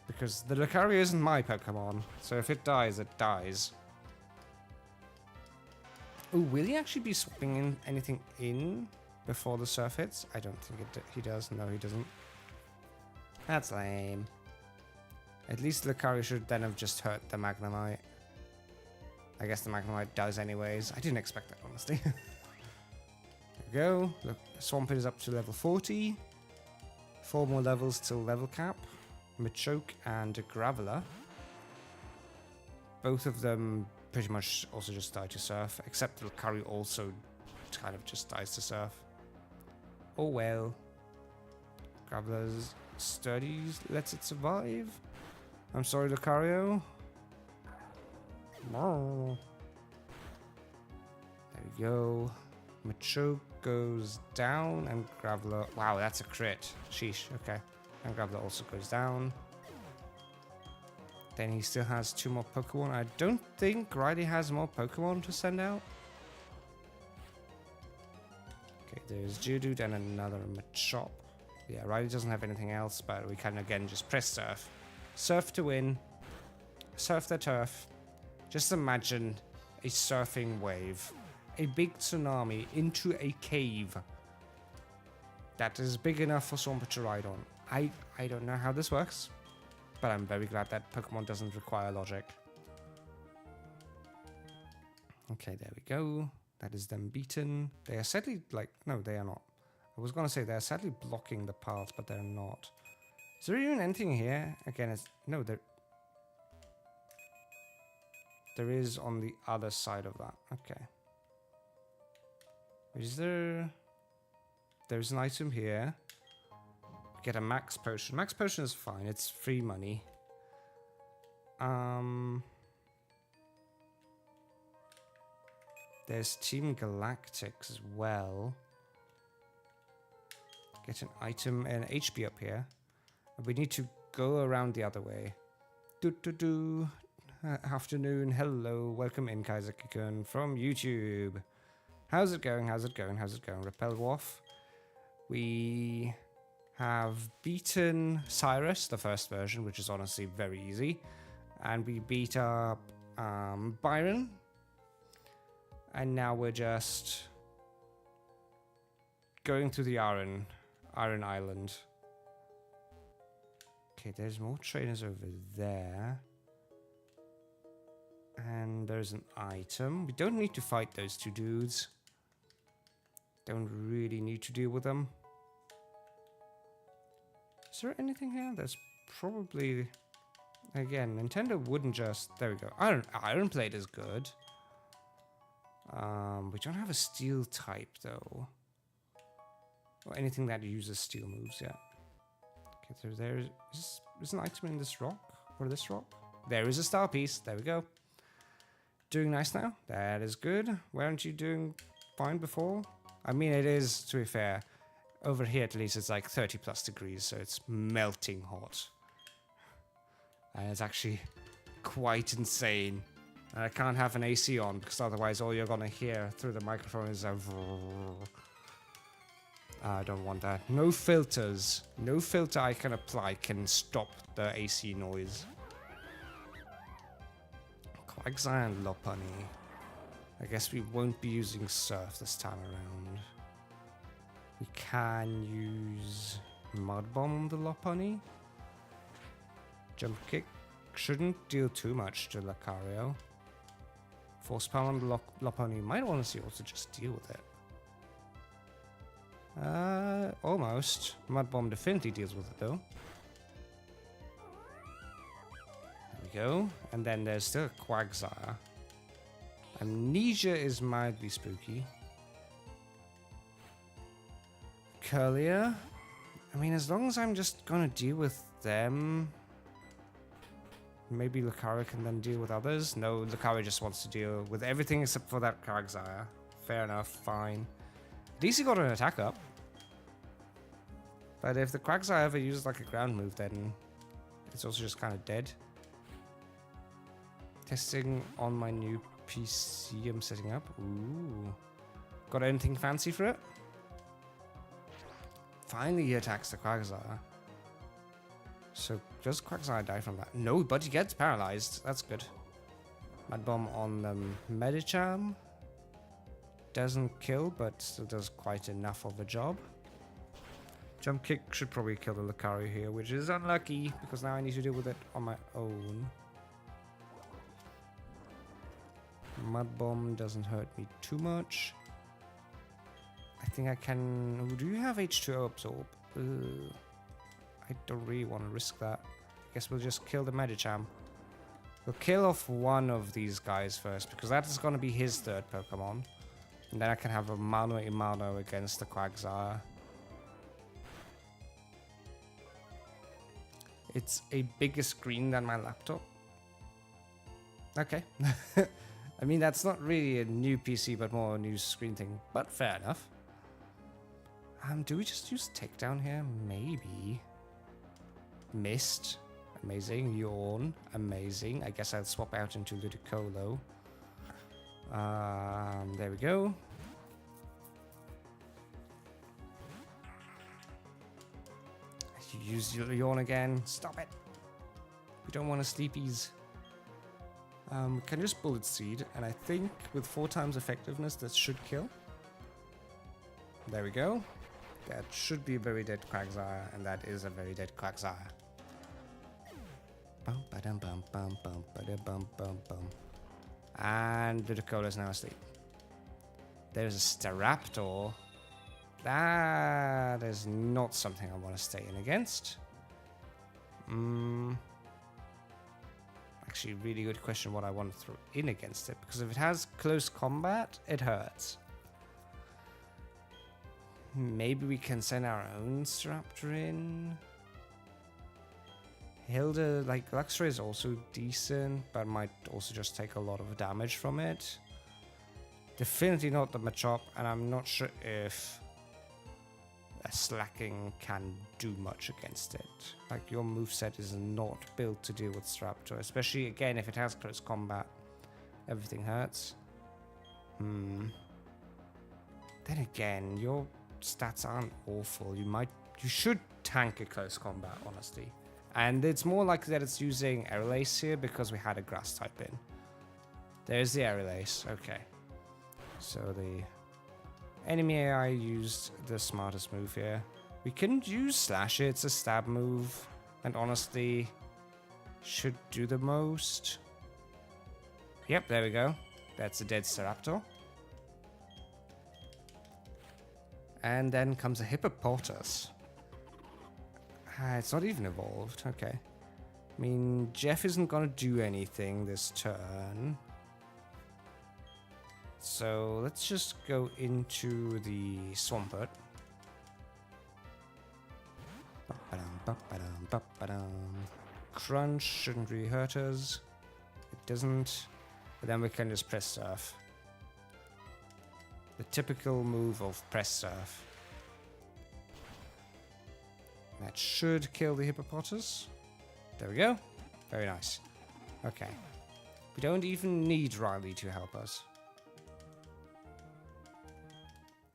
S1: Because the Lucario isn't my Pokemon. So if it dies, it dies. Oh, will he actually be swapping in anything in before the Surf hits? I don't think he does. No, he doesn't. That's lame. At least Lucario should then have just hurt the Magnemite. I guess the Magnemite does anyways. I didn't expect that, honestly. There we go. Look, Swampert is up to level 40. 4 more levels till level cap. Machoke and a Graveler. Both of them pretty much also just die to Surf, except Lucario also kind of just dies to Surf. Oh well. Graveler's sturdy lets it survive. I'm sorry, Lucario. No. There we go. Machoke goes down and Graveler. Wow, that's a crit. Sheesh. Okay. And Graveler also goes down. Then he still has 2 more Pokemon. I don't think Riley has more Pokemon to send out. Okay, there's Geodude and another Machop. Yeah, Riley doesn't have anything else, but we can again just press Surf. Surf to win. Surf the turf. Just imagine a surfing wave. A big tsunami into a cave. That is big enough for Swampert to ride on. I don't know how this works, but I'm very glad that Pokemon doesn't require logic. Okay, there we go. That is them beaten. They are sadly, like, no, they are not. I was gonna say they're sadly blocking the path, but they're not. Is there even anything here? Again, it's, no, there is on the other side of that. Okay. Is there... There's an item here. Get a max potion. Max potion is fine. It's free money. There's Team Galactic as well. Get an item and HP up here. We need to go around the other way. Afternoon. Hello. Welcome in, Kaiser-kun from YouTube. How's it going? How's it going? How's it going? Repel Wharf. We have beaten Cyrus, the first version, which is honestly very easy. And we beat up Byron. And now we're just going to the Iron Island. Okay, there's more trainers over there. And there's an item. We don't need to fight those 2 dudes. Don't really need to deal with them. Is there anything here? There's probably... Again, Nintendo wouldn't just... There we go. Iron Plate is good. We don't have a steel type, though. Or anything that uses steel moves yet. Okay, so there's an item in this rock. Or this rock. There is a star piece. There we go. Doing nice now. That is good. Weren't you doing fine before? I mean, it is, to be fair. Over here, at least, it's like 30 plus degrees, so it's melting hot. And it's actually quite insane. And I can't have an AC on because otherwise all you're gonna hear through the microphone is a I don't want that. No filters. No filter I can apply can stop the AC noise. Quagsire and Lopunny. I guess we won't be using Surf this time around. We can use Mud Bomb on the Lopunny. Jump Kick shouldn't deal too much to Lucario. Force Power on the Lopunny might honestly also just deal with it. Almost. Mud Bomb definitely deals with it though. There we go. And then there's still a Quagsire. Amnesia is mildly spooky. Curlier. I mean, as long as I'm just gonna deal with them. Maybe Lucario can then deal with others. No, Lucario just wants to deal with everything except for that Quagsire. Fair enough, fine. At least he got an attack up. But if the Quagsire ever uses like a ground move, then it's also just kind of dead. Testing on my new PC I'm setting up. Ooh. Got anything fancy for it? Finally he attacks the Quagsire. So does Quagsire die from that? No, but he gets paralyzed. That's good. Mud Bomb on the Medicham. Doesn't kill, but still does quite enough of a job. Jump Kick should probably kill the Lucario here, which is unlucky, because now I need to deal with it on my own. Mud Bomb doesn't hurt me too much. I think I can... Ooh, do you have H2O Absorb? I don't really want to risk that. I guess we'll just kill the Medicham. We'll kill off one of these guys first, because that is going to be his third Pokemon. And then I can have a Mano a Mano against the Quagsire. It's a bigger screen than my laptop. Okay. I mean, that's not really a new PC, but more a new screen thing. But fair enough. Do we just use Takedown here? Maybe. Mist. Amazing. Yawn. Amazing. I guess I'll swap out into Ludicolo. There we go. You use your Yawn again. Stop it. We don't want to sleepies. We can just Bullet Seed, and I think with 4 times effectiveness, that should kill. There we go. That should be a very dead Quagsire, and that is a very dead Quagsire. Bum ba dum bum bum bum ba da bum bum bum. And Ludicolo is now asleep. There's a Staraptor. That is not something I want to stay in against. Actually, really good question what I want to throw in against it, because if it has close combat, it hurts. Maybe we can send our own Staraptor in. Hilda, like, Luxray is also decent, but might also just take a lot of damage from it. Definitely not the Machop, and I'm not sure if a Slacking can do much against it. Like, your moveset is not built to deal with Staraptor, especially, again, if it has close combat. Everything hurts. Then again, your stats aren't awful. You should tank a close combat, honestly. And it's more likely that it's using Aerial Ace here because we had a Grass type in. There's the Aerial Ace. Okay. So the enemy AI used the smartest move here. We can use Slash It. It's a stab move. And honestly, should do the most. Yep, there we go. That's a dead Staraptor. And then comes a Hippopotas. It's not even evolved. Okay. I mean, Jeff isn't going to do anything this turn. So let's just go into the Swampert. Crunch shouldn't really hurt us. It doesn't. But then we can just press Surf. The typical move of press Surf. That should kill the Hippopotas. There we go. Very nice. Okay. We don't even need Riley to help us.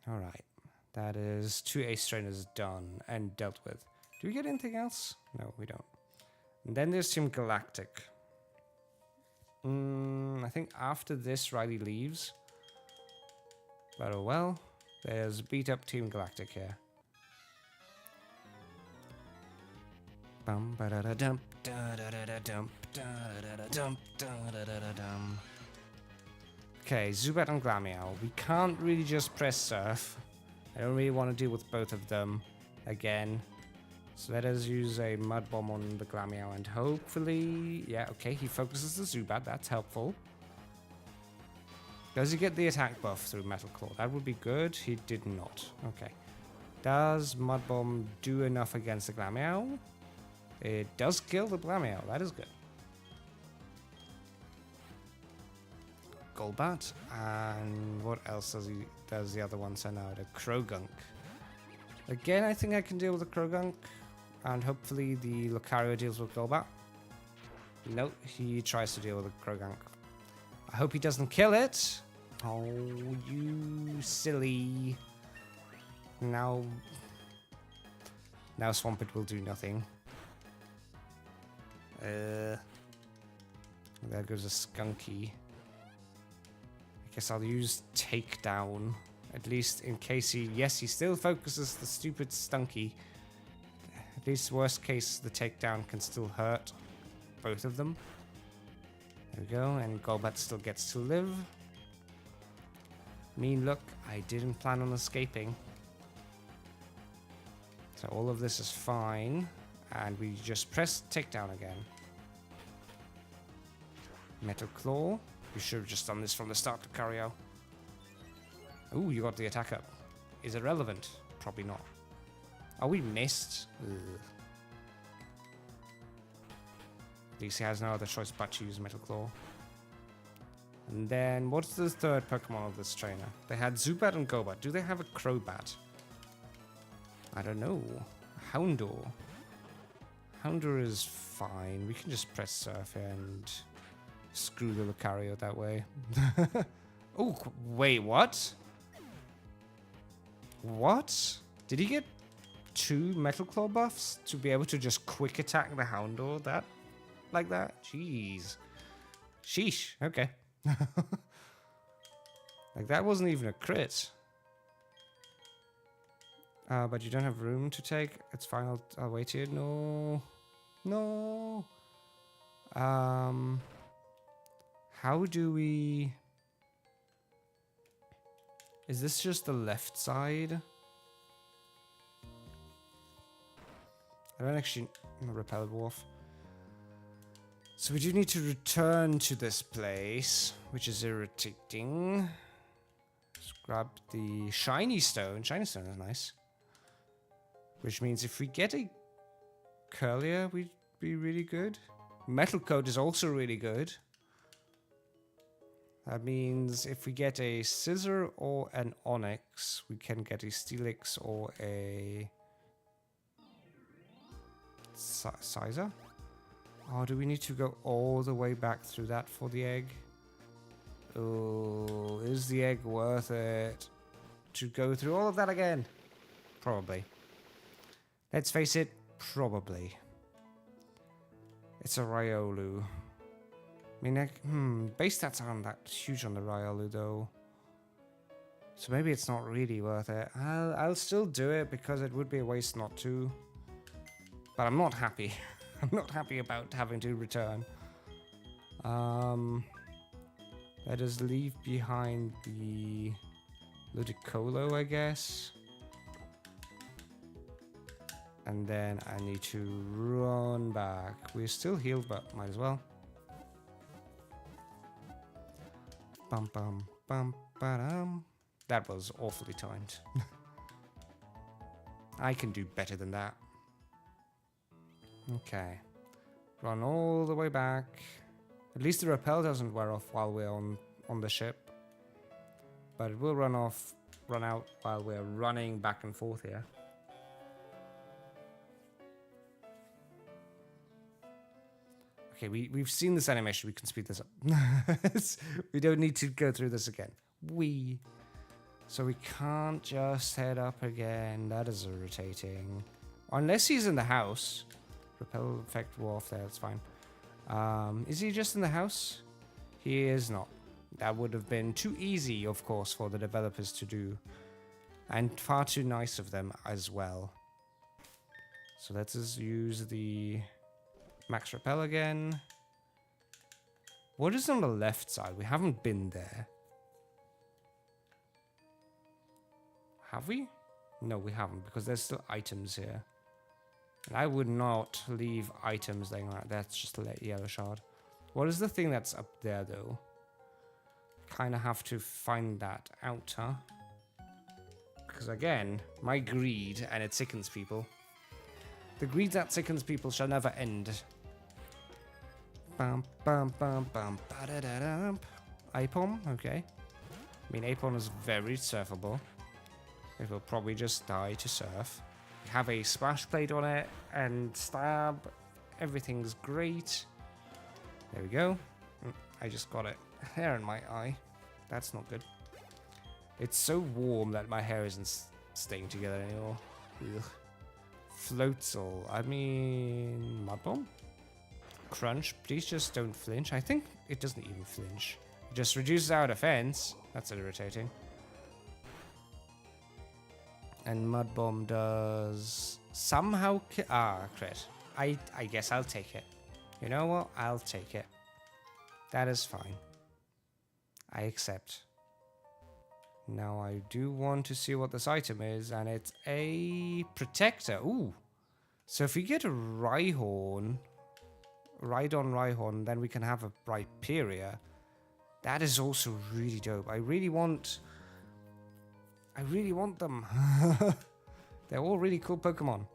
S1: Alright. That is 2 ace trainers done and dealt with. Do we get anything else? No, we don't. And then there's Team Galactic. I think after this, Riley leaves. But oh well. There's beat up Team Galactic here. Bum ba da da dum da da da da dum da da da dum da da da da dum. Okay, Zubat and Glameow. We can't really just press Surf. I don't really want to deal with both of them again. So let us use a Mud Bomb on the Glameow and hopefully... Yeah, okay, he focuses the Zubat. That's helpful. Does he get the attack buff through Metal Claw? That would be good. He did not. Okay. Does Mud Bomb do enough against the Glameow? It does kill the Glameow. That is good. Golbat. And what else does the other one send out? A Krogunk. Again, I think I can deal with the Krogunk. And hopefully the Lucario deals with Golbat. Nope, he tries to deal with the Krogunk. I hope he doesn't kill it. Oh, you silly. Now Swampert will do nothing. There goes a Skunky. I guess I'll use Takedown. At least in case he... Yes, he still focuses the stupid Stunky. At least worst case, the Takedown can still hurt both of them. There we go, and Golbat still gets to live. Mean look, I didn't plan on escaping. So all of this is fine. And we just press Takedown again. Metal Claw. You should have just done this from the start, Lucario. Ooh, you got the attack up. Is it relevant? Probably not. Oh, we missed. Ugh. At least he has no other choice but to use Metal Claw. And then, what's the third Pokemon of this trainer? They had Zubat and Golbat. Do they have a Crobat? I don't know. Houndour. Houndour is fine. We can just press Surf and screw the Lucario that way. Oh, wait, what? What? Did he get 2 Metal Claw buffs to be able to just quick attack the Houndour like that? Jeez. Sheesh. Okay. Like, that wasn't even a crit. But you don't have room to take. It's fine. I'll wait here. No. No. How do we... Is this just the left side? I don't actually... Repel Dwarf. So we do need to return to this place, which is irritating. Let's grab the Shiny Stone. Shiny Stone is nice. Which means if we get a Curlier, we'd be really good. Metal Coat is also really good. That means if we get a Scizor or an Onix, we can get a Steelix or a... Sizer? Oh, do we need to go all the way back through that for the egg? Oh, is the egg worth it to go through all of that again? Probably. Let's face it, probably. It's a Riolu. I mean, base stats aren't that huge on the Riolu, though. So maybe it's not really worth it. I'll still do it because it would be a waste not to. But I'm not happy. I'm not happy about having to return. Let us leave behind the Ludicolo, I guess. And then I need to run back. We're still healed, but might as well. Bum bum bum ba-dum. That was awfully timed. I can do better than that. Okay. Run all the way back. At least the repel doesn't wear off while we're on the ship. But it will run out while we're running back and forth here. Okay, we've seen this animation. We can speed this up. We don't need to go through this again. So we can't just head up again. That is irritating. Unless he's in the house. Repel effect wharf there, that's fine. Is he just in the house? He is not. That would have been too easy, of course, for the developers to do. And far too nice of them as well. So let's just use the max repel again. What is on the left side? We haven't been there. Have we? No, we haven't, because there's still items here. And I would not leave items laying around. That's just a yellow shard. What is the thing that's up there, though? Kind of have to find that out, huh? Because again, my greed, and it sickens people. The greed that sickens people shall never end. Bum bum bum bum ba da da dum. Apom, okay. I mean, Apom is very surfable. It will probably just die to surf. We have a splash plate on it and stab. Everything's great. There we go. I just got it hair in my eye. That's not good. It's so warm that my hair isn't staying together anymore. Ugh. Floatzel. I mean, mud bomb. Crunch. Please just don't flinch. I think it doesn't even flinch. It just reduces our defense. That's irritating. And mud bomb does somehow crit. I guess I'll take it. You know what? I'll take it. That is fine. I accept. Now I do want to see what this item is, and it's a protector. Ooh. So if we get a Rhyhorn, Rhydon, then we can have a Rhyperia. That is also really dope. I really want them. They're all really cool Pokemon.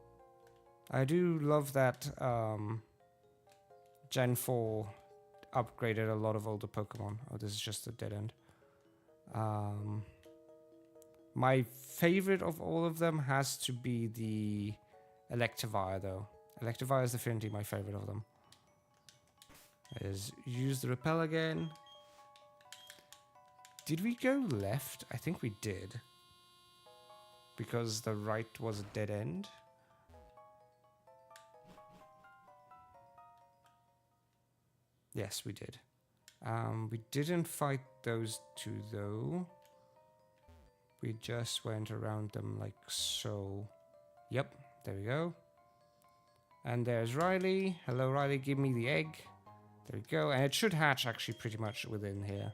S1: I do love that Gen 4 upgraded a lot of older Pokemon. Oh, this is just a dead end. My favorite of all of them has to be the Electivire, though. Electivire is definitely my favorite of them. Use the repel again. Did we go left? I think we did. Because the right was a dead end. Yes, we did. We didn't fight those two, though. We just went around them like so. Yep, there we go. And there's Riley. Hello, Riley, give me the egg. There we go. And it should hatch actually pretty much within here.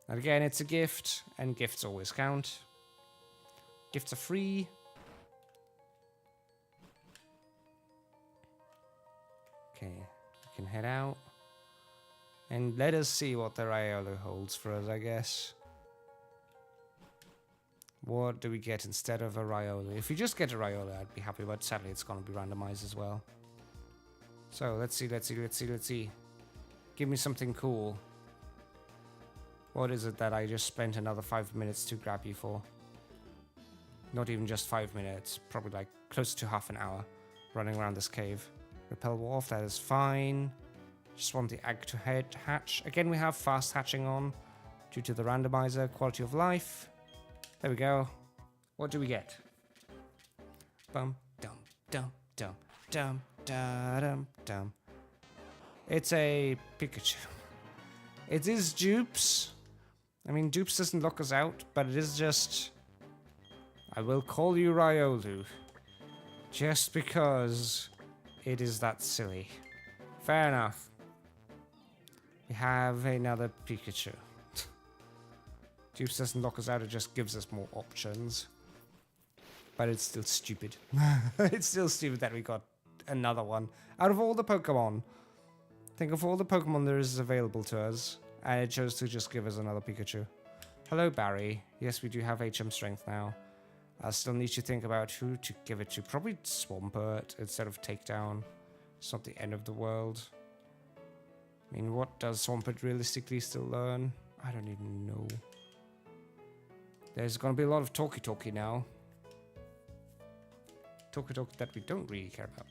S1: And again, it's a gift, and gifts always count. Gifts are free. Okay, we can head out. And let us see what the Riolu holds for us, I guess. What do we get instead of a Riolu? If we just get a Riolu, I'd be happy, but sadly it's going to be randomized as well. So, let's see. Give me something cool. What is it that I just spent another 5 minutes to grab you for? Not even just 5 minutes, probably like close to half an hour running around this cave. Repel Wharf, that is fine. Just want the egg to hatch. Again, we have fast hatching on due to the randomizer, quality of life. There we go. What do we get? Bum dum dum dum dum da dum dum. It's a Pikachu. It is dupes. I mean, dupes doesn't lock us out, but it is just. I will call you Riolu. Just because it is that silly. Fair enough. We have another Pikachu. Dupes doesn't lock us out, it just gives us more options. But it's still stupid. It's still stupid that we got another one. Out of all the Pokemon. Think of all the Pokemon there is available to us. And it chose to just give us another Pikachu. Hello, Barry. Yes, we do have HM Strength now. I still need to think about who to give it to. Probably Swampert instead of Takedown. It's not the end of the world. I mean, what does Swampert realistically still learn? I don't even know. There's going to be a lot of talky now. Talky that we don't really care about.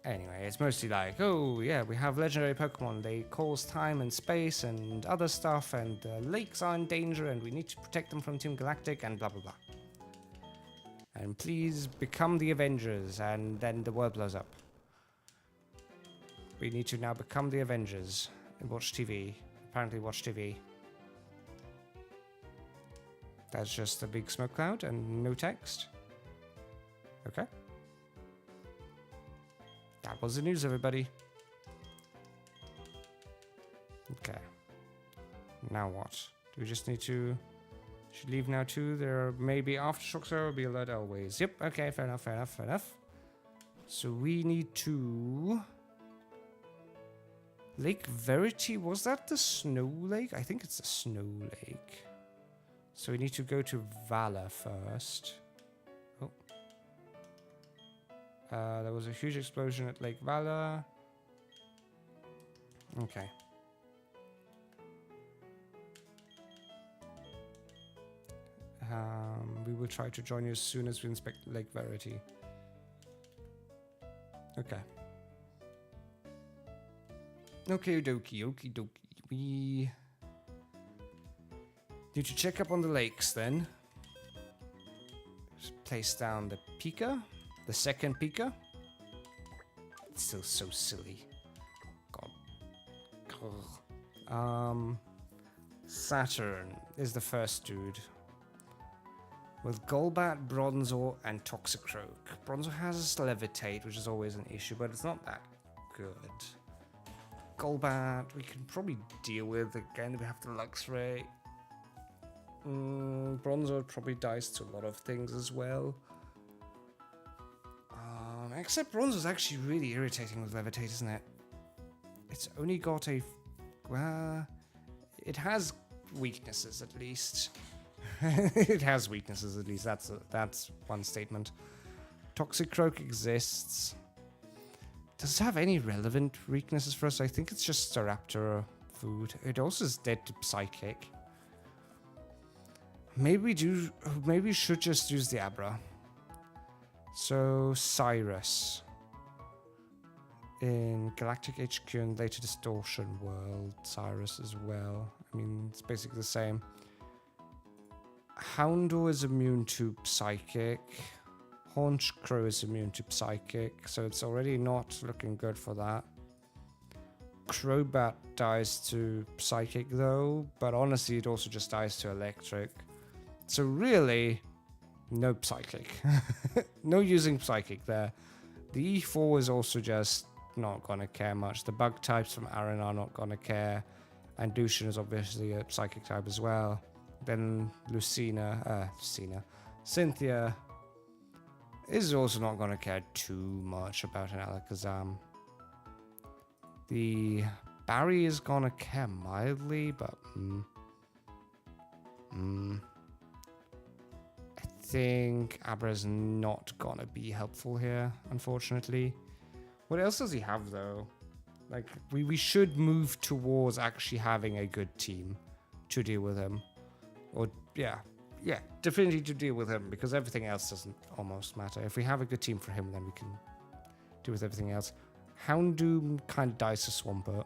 S1: Anyway, it's mostly like, oh yeah, we have legendary Pokemon. They cause time and space and other stuff, and lakes are in danger, and we need to protect them from Team Galactic, and blah blah blah. And please become the Avengers, and then the world blows up. We need to now become the Avengers and watch TV. Apparently watch TV. That's just a big smoke cloud and no text. Okay. That was the news, everybody. Okay. Now what? Do we just need to... Should leave now too? There may be aftershocks, there will be alert always. Yep, okay, fair enough, fair enough, fair enough. So we need to... Lake Verity, was that the snow lake? I think it's the snow lake. So we need to go to Valor first. Oh. There was a huge explosion at Lake Valor. Okay. We will try to join you as soon as we inspect Lake Verity. Okay. Okie dokie, okie dokie. We need to check up on the lakes then. Just place down the Pika. The second Pika. It's still so silly. God. Saturn is the first dude. With Golbat, Bronzor, and Toxicroak. Bronzor has Levitate, which is always an issue, but it's not that good. Golbat, we can probably deal with. Again, we have the Luxray. Bronzor probably dies to a lot of things as well. Except Bronzor's actually really irritating with Levitate, isn't it? It's only got a... it has weaknesses, at least. It has weaknesses, at least. That's one statement. Toxicroak exists. Does it have any relevant weaknesses for us? I think it's just Staraptor food. It also is dead to Psychic. Maybe we should just use the Abra. So Cyrus in Galactic HQ and later Distortion World. Cyrus as well. I mean, it's basically the same. Houndour is immune to Psychic. Honchkrow is immune to Psychic, so it's already not looking good for that. Crobat dies to Psychic though, but honestly it also just dies to Electric. So really, no Psychic. No using Psychic there. The E4 is also just not gonna care much. The bug types from Aaron are not gonna care. And Dushan is obviously a Psychic type as well. Then Cynthia is also not going to care too much about an Alakazam. The Barry is going to care mildly, but I think Abra's not going to be helpful here, unfortunately. What else does he have, though? Like, we should move towards actually having a good team to deal with him. Or, yeah, definitely to deal with him, because everything else doesn't almost matter. If we have a good team for him, then we can deal with everything else. Houndoom kind of dies to Swampert.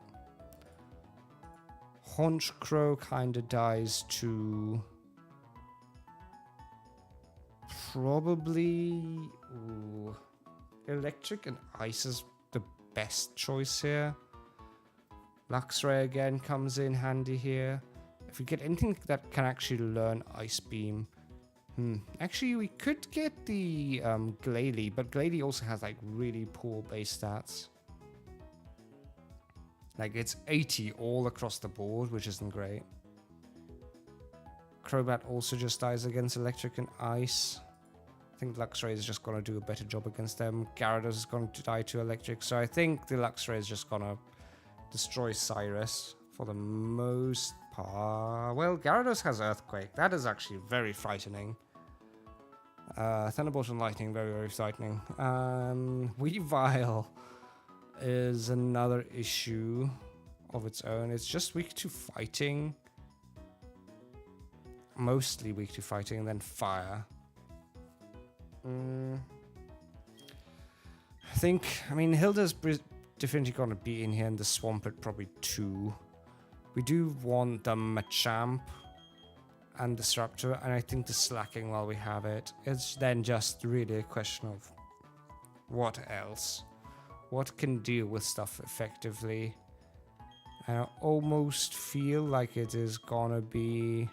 S1: Honchkrow kind of dies to... probably... Ooh, Electric and Ice is the best choice here. Luxray again comes in handy here. If we get anything that can actually learn Ice Beam... Actually, we could get the Glalie, but Glalie also has like really poor base stats. Like it's 80 all across the board, which isn't great. Crobat also just dies against Electric and Ice. I think Luxray is just going to do a better job against them. Gyarados is going to die to Electric, so I think the Luxray is just going to destroy Cyrus for the most part. Well, Gyarados has Earthquake. That is actually very frightening. Thunderbolt and Lightning, very, very frightening. Weavile is another issue of its own. It's just weak to fighting. Mostly weak to fighting, and then fire. think, I mean, Hilda's definitely going to be in here, and the Swampert probably too. We do want the Machamp and the Disruptor, and I think the Slacking while we have it. It's then just really a question of what else? What can deal with stuff effectively? I almost feel like it is gonna be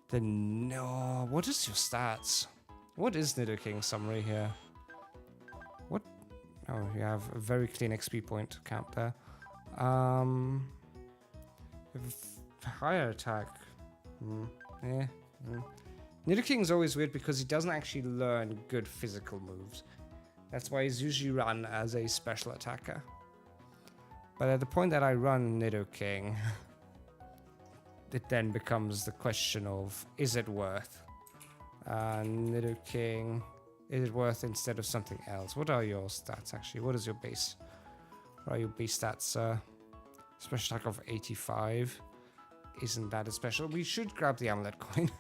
S1: the no. What is your stats? What is Nidoking's summary here? What? Oh, you have a very clean XP point count there. Higher attack. Nidoking's always weird because he doesn't actually learn good physical moves. That's why he's usually run as a special attacker. But at the point that I run Nidoking, it then becomes the question of, is it worth? Nidoking, is it worth instead of something else? What are your stats actually? What is your base? What are your base stats? Special attack of 85. Isn't that a special? We should grab the amulet coin.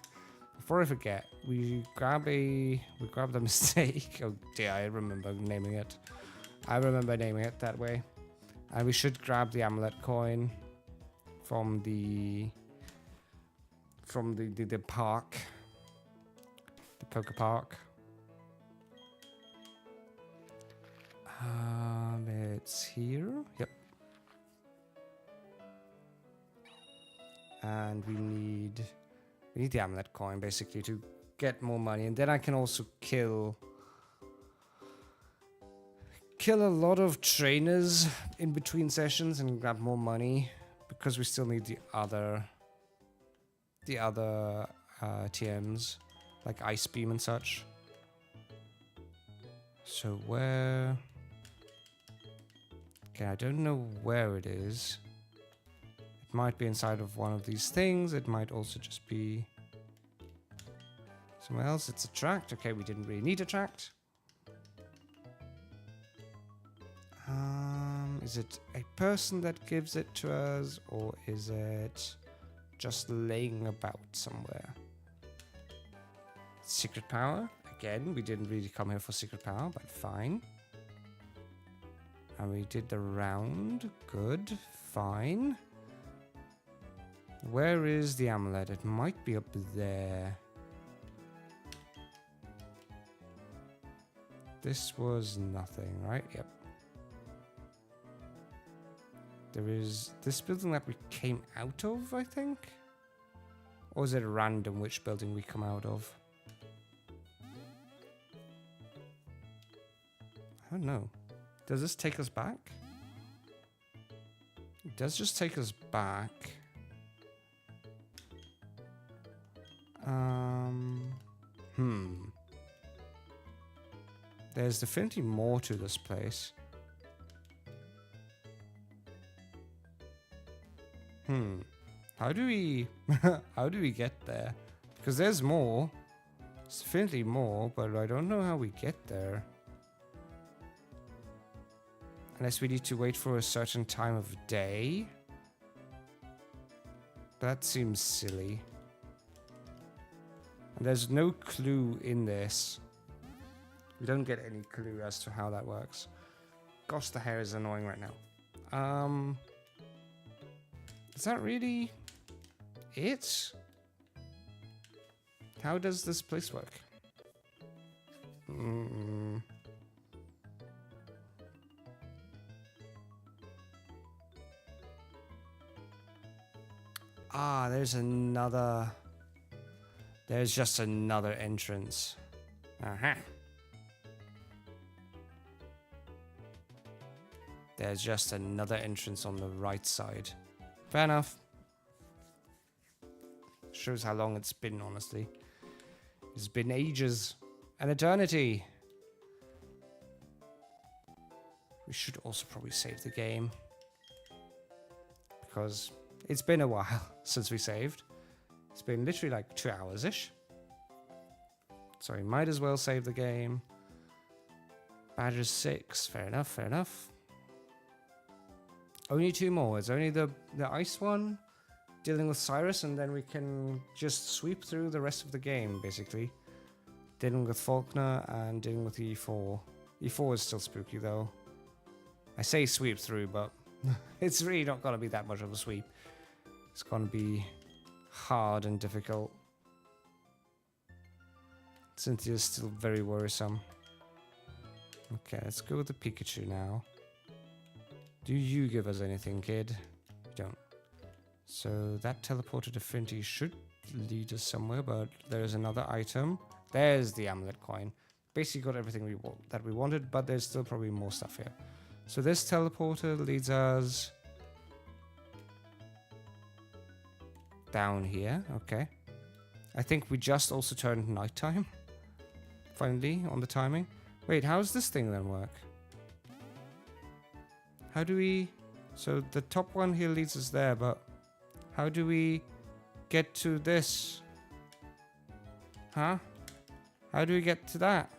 S1: Before I forget, we grab the mistake. Oh dear, I remember naming it. I remember naming it that way. And we should grab the amulet coin from the park. The Poke Park. It's here. Yep. And we need the amulet coin basically to get more money, and then I can also kill a lot of trainers in between sessions and grab more money, because we still need the other TMs like Ice Beam and such. So where? Okay, I don't know where it is. It might be inside of one of these things. It might also just be somewhere else. It's attract. Okay, we didn't really need attract. Is it a person that gives it to us, or is it just laying about somewhere? Secret power. Again, we didn't really come here for secret power, but fine. And we did the round. Good. Fine. Where is the amulet? It might be up there. This was nothing, right? Yep. There is this building that we came out of, I think? Or is it random which building we come out of? I don't know. Does this take us back? It does just take us back. There's definitely more to this place. How do we get there? Because there's more. There's definitely more, but I don't know how we get there. Unless we need to wait for a certain time of day. That seems silly. And there's no clue in this. We don't get any clue as to how that works. Gosh, the hair is annoying right now. Is that really it? How does this place work? Ah, there's another. There's just another entrance. Uh-huh. There's just another entrance on the right side. Fair enough. Shows how long it's been, honestly. It's been ages. An eternity. We should also probably save the game. Because it's been a while since we saved. It's been literally like 2 hours-ish. So we might as well save the game. Badger 6. Fair enough, fair enough. Only 2 more. It's only the ice one, dealing with Cyrus, and then we can just sweep through the rest of the game, basically. Dealing with Faulkner and dealing with E4 is still spooky though. I say sweep through, but it's really not going to be that much of a sweep. It's going to be hard and difficult. Cynthia's still very worrisome. Okay, let's go with the Pikachu now. Do you give us anything, kid? You don't. So that teleported affinity should lead us somewhere, but there's another item. There's the amulet coin. Basically got everything that we wanted, but there's still probably more stuff here. So this teleporter leads us down here. Okay. I think we just also turned nighttime. Finally, on the timing. Wait, how does this thing then work? How do we... So the top one here leads us there, but how do we get to this? Huh? How do we get to that?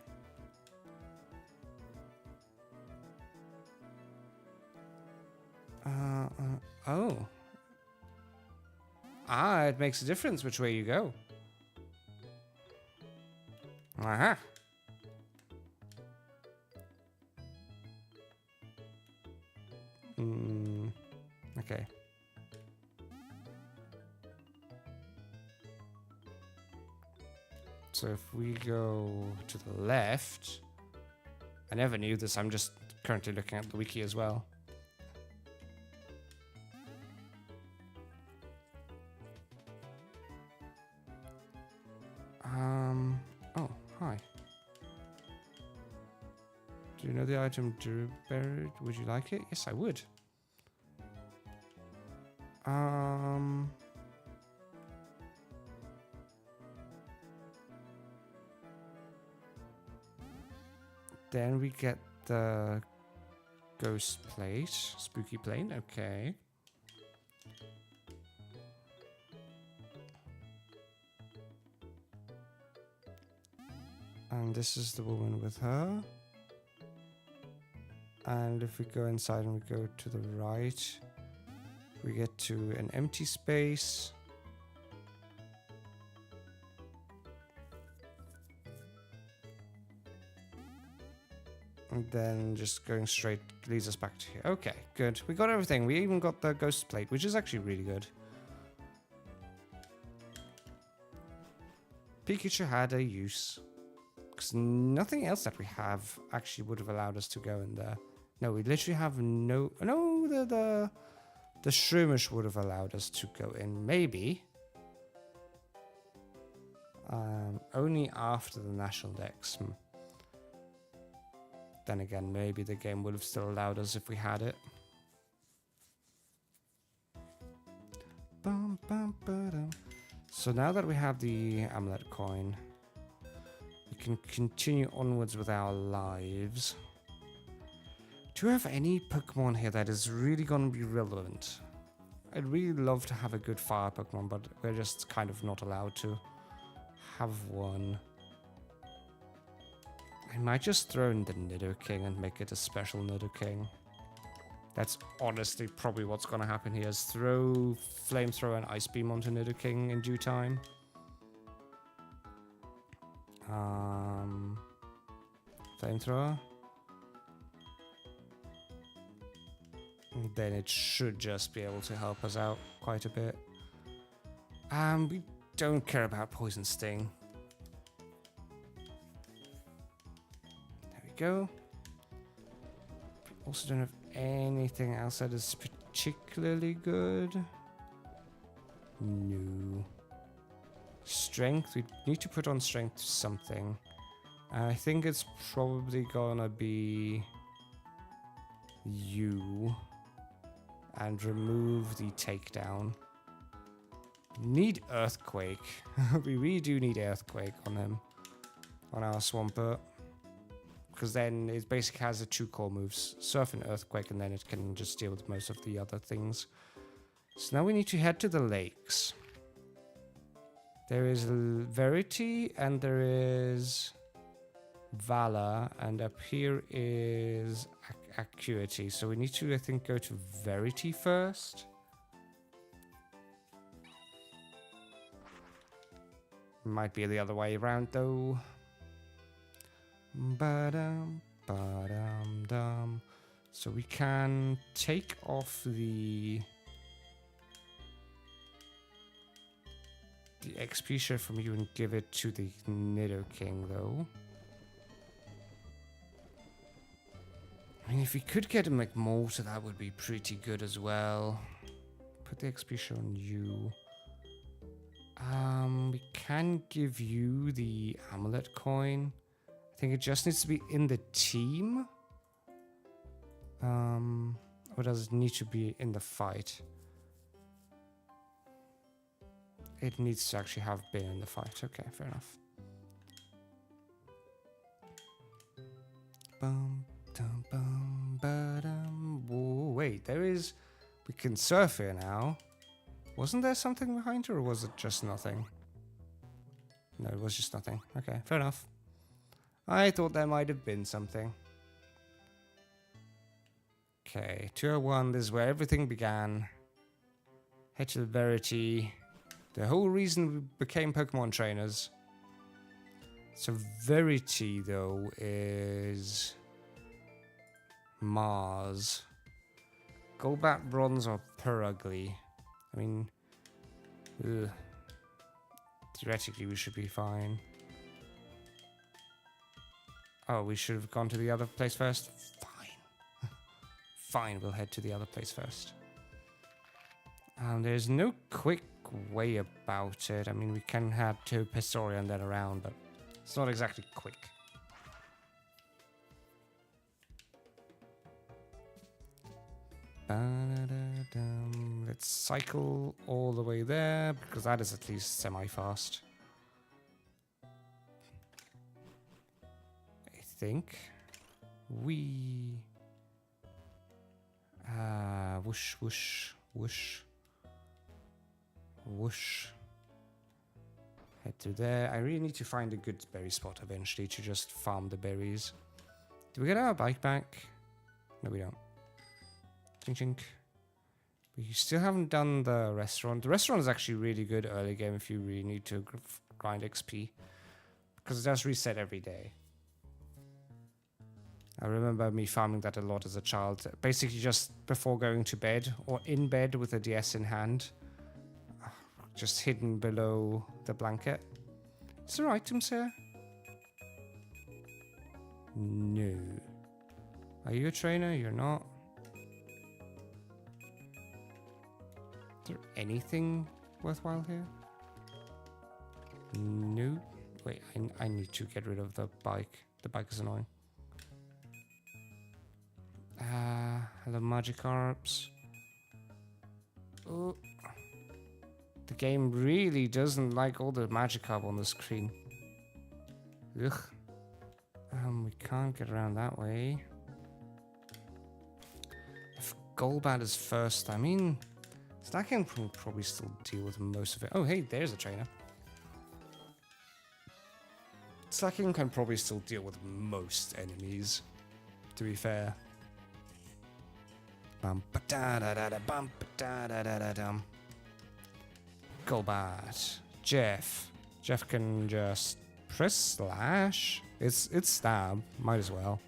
S1: Oh. Ah, it makes a difference which way you go. Aha. Okay. So if we go to the left... I never knew this, I'm just currently looking at the wiki as well. Oh, hi. Do you know the item Durberry? Would you like it? Yes, I would. Then we get the ghost plate, spooky plane, okay. And this is the woman with her. And if we go inside and we go to the right, we get to an empty space. And then just going straight leads us back to here. Okay, good. We got everything. We even got the ghost plate, which is actually really good. Pikachu had a use. Because nothing else that we have actually would have allowed us to go in there. No, we literally have no... No, the Shroomish would have allowed us to go in. Maybe. Only after the National Dex. Then again, maybe the game would have still allowed us if we had it. So now that we have the amulet coin, we can continue onwards with our lives. Do you have any Pokemon here that is really going to be relevant? I'd really love to have a good fire Pokemon, but we're just kind of not allowed to have one. I might just throw in the Nidoking and make it a special Nidoking. That's honestly probably what's going to happen here, is throw Flamethrower and Ice Beam onto Nidoking in due time. Flamethrower. And then it should just be able to help us out quite a bit. We don't care about Poison Sting. Go. We also don't have anything else that is particularly good. No. Strength. We need to put on strength to something. I think it's probably gonna be you. And remove the takedown. Need Earthquake. We really do need Earthquake on him. On our Swampert. Because then it basically has the two core moves, Surf and Earthquake, and then it can just deal with most of the other things. So now we need to head to the lakes. There is Verity, and there is Valor, and up here is Acuity. So we need to, I think, go to Verity first. Might be the other way around, though. Ba-dum-dum. So we can take off the XP share from you and give it to the Nido King, though. I mean, if we could get him like more, so that would be pretty good as well. Put the XP share on you. We can give you the amulet coin. I think it just needs to be in the team. Or does it need to be in the fight? It needs to actually have been in the fight. Okay, fair enough. Bum, dum, bum, ba-dum. Whoa, wait, there is... We can surf here now. Wasn't there something behind her, or was it just nothing? No, it was just nothing. Okay, fair enough. I thought there might have been something. Okay, 201, this is where everything began. Head to the Verity. The whole reason we became Pokemon trainers. So Verity, though, is Mars. Golbat, Bronze, or Purugly? I mean, ugh. Theoretically we should be fine. Oh, we should have gone to the other place first? Fine. Fine, we'll head to the other place first. There's no quick way about it. I mean, we can head to Pistoria and then around, but it's not exactly quick. Let's cycle all the way there, because that is at least semi-fast. I think. We... whoosh, whoosh, whoosh. Whoosh. Head to there. I really need to find a good berry spot eventually to just farm the berries. Do we get our bike back? No, we don't. Chink, chink. We still haven't done the restaurant. The restaurant is actually really good early game if you really need to grind XP. Because it does reset every day. I remember me farming that a lot as a child. Basically just before going to bed or in bed with a DS in hand. Just hidden below the blanket. Is there items here? No. Are you a trainer? You're not. Is there anything worthwhile here? No. Wait, I need to get rid of the bike. The bike is annoying. Hello, Magikarps. Oh. The game really doesn't like all the Magikarp on the screen. Ugh. We can't get around that way. If Golbat is first, I mean... Slacking can probably still deal with most of it. Oh, hey, there's a trainer. Slacking can probably still deal with most enemies, to be fair. Bum ba da da da da bum ba da da da da dum. Golbat. Jeff. Jeff can just press slash. It's stab. Might as well.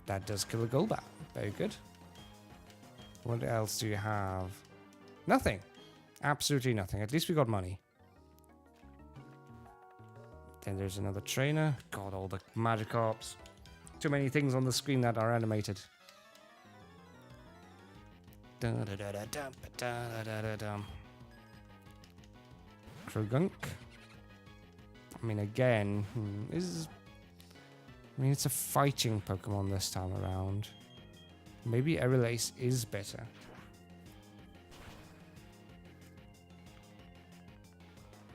S1: That does kill a Golbat. Very good. What else do you have? Nothing. Absolutely nothing. At least we got money. Then there's another trainer. God, all the Magikarps. Too many things on the screen that are animated. Krogunk. I mean, again, it's a fighting Pokemon this time around. Maybe Erelace is better.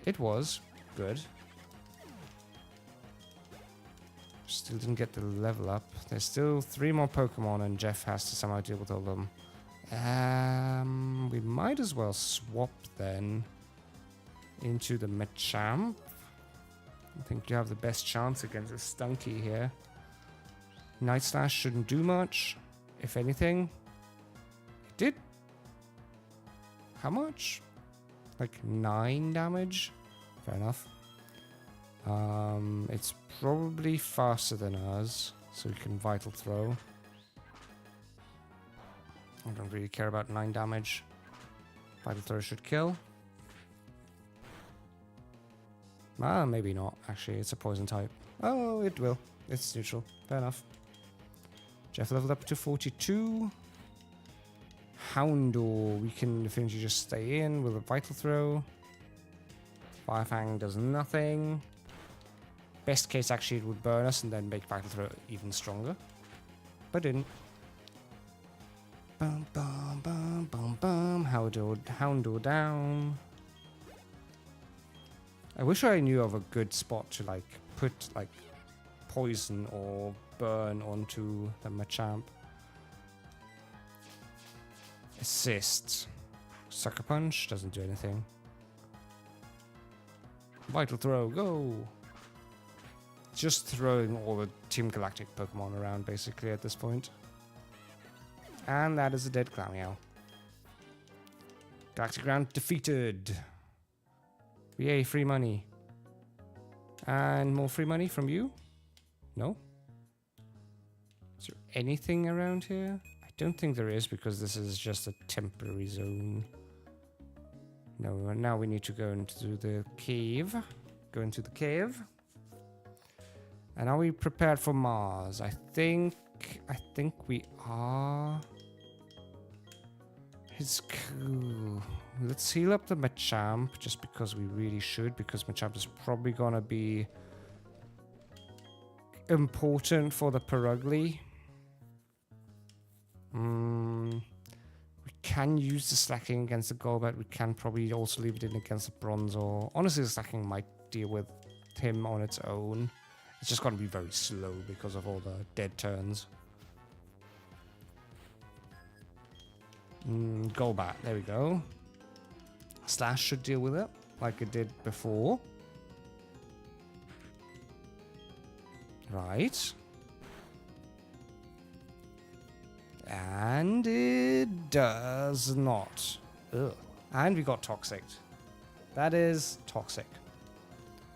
S1: It was good. Still didn't get the level up. There's still 3 more Pokemon and Jeff has to somehow deal with all of them. We might as well swap then into the Machamp. I think you have the best chance against a Stunky here. Night Slash shouldn't do much. If anything, it did. How much? Like 9 damage? Fair enough. It's probably faster than us, so we can Vital Throw. I don't really care about 9 damage. Vital Throw should kill. Ah, maybe not. Actually, it's a poison type. Oh, it will. It's neutral. Fair enough. Jeff leveled up to 42. Houndor, we can definitely just stay in with a Vital Throw. Firefang does nothing. Best case, actually, it would burn us and then make Vital Throw even stronger. But didn't. Bum, bum, bum, bum, bum. Houndor down. I wish I knew of a good spot to, like, put, like, poison or burn onto the Machamp. Assist. Sucker Punch doesn't do anything. Vital Throw, go! Just throwing all the Team Galactic Pokemon around, basically, at this point. And that is a dead Clowmeow. Galactic Ground defeated. Yay, free money. And more free money from you? No? Is there anything around here? I don't think there is, because this is just a temporary zone. No, now we need to go into the cave. Go into the cave. And are we prepared for Mars? I think we are. It's cool. Let's heal up the Machamp, just because we really should, because Machamp is probably gonna be important for the Perugly. We can use the Slacking against the Golbat. We can probably also leave it in against the Bronzor. Honestly, the Slacking might deal with him on its own. It's just gonna be very slow because of all the dead turns. Golbat, there we go. Slash should deal with it, like it did before. Right. And it does not. Ugh. And we got Toxic. That is toxic.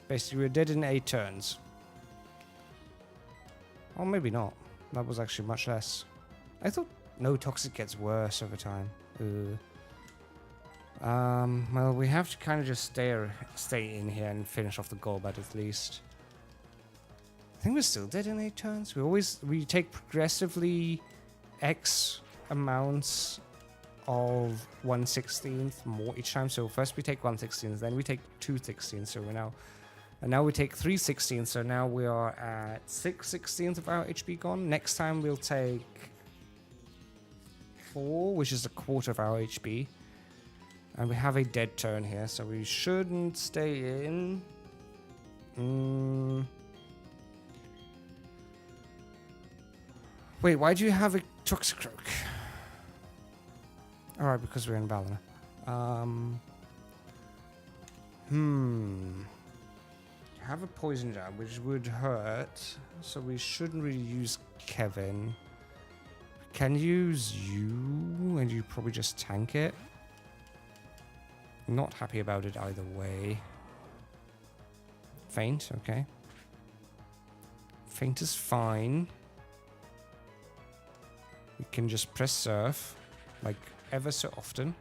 S1: Basically, we're dead in 8 turns. Or maybe not. That was actually much less. I thought no, Toxic gets worse over time. Well, we have to kind of just stay in here and finish off the Golbat at least. I think we're still dead in 8 turns. We take progressively X amounts of 1/16 more each time. So first we take 1/16, then we take 2/16. So now we take 3/16. So now we are at 6/16 of our HP gone. Next time we'll take 4, which is a quarter of our HP. And we have a dead turn here, so we shouldn't stay in. Wait, why do you have a Toxicroak? Alright, because we're in Valor. Have a Poison Jab, which would hurt, so we shouldn't really use Kevin. We can use you, and you probably just tank it. Not happy about it either way. Faint, okay. Faint is fine. We can just press Surf, like ever so often.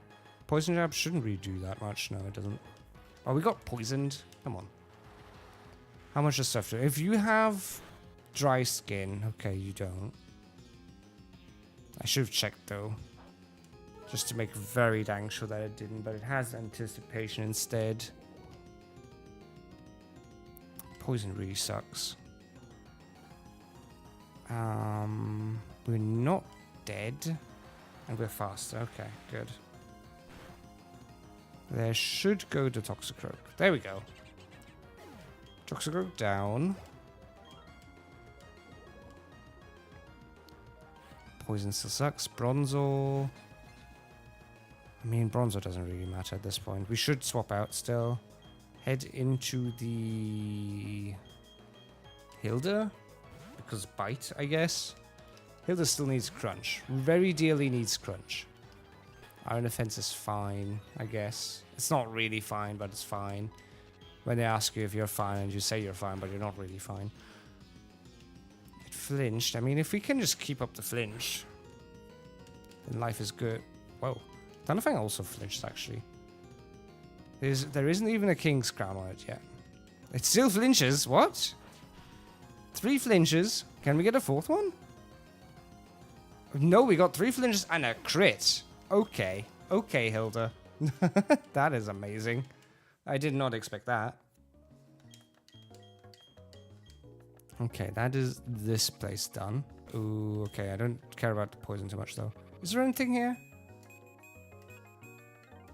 S1: Poison Jab shouldn't really do that much. No, it doesn't. Oh, we got poisoned. Come on. How much does Surf do? If you have dry skin, okay, you don't. I should have checked though. Just to make very dang sure that it didn't, but it has Anticipation instead. Poison really sucks. We're not dead. And we're faster. Okay, good. There should go to Toxicroak. There we go. Toxicroak down. Poison still sucks. Bronzor. I mean, Bronzor doesn't really matter at this point. We should swap out still. Head into the Hilda. Because Bite, I guess. Hilda still needs Crunch. Very dearly needs Crunch. Iron Defense is fine, I guess. It's not really fine, but it's fine. When they ask you if you're fine and you say you're fine, but you're not really fine. It flinched. I mean, if we can just keep up the flinch, then life is good. Whoa. Thunderfang also flinched, actually. There isn't even a King's Crown on it yet. It still flinches. What? 3 flinches. Can we get a 4th one? No, we got 3 flinches and a crit. Okay. Okay, Hilda. That is amazing. I did not expect that. Okay, that is this place done. Ooh, okay, I don't care about the poison too much, though. Is there anything here?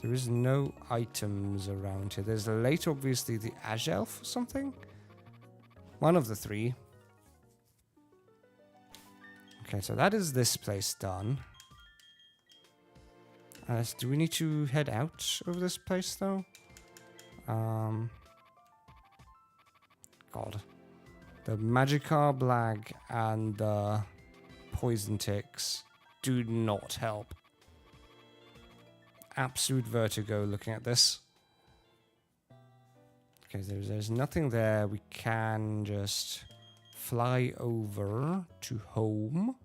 S1: There is no items around here. There's late, obviously, the Ash Elf or something. One of the 3. Okay, so that is this place done. Do we need to head out of this place, though? God. The Magikarp lag and the poison ticks do not help. Absolute vertigo looking at this. Okay, there's nothing there. We can just fly over to home.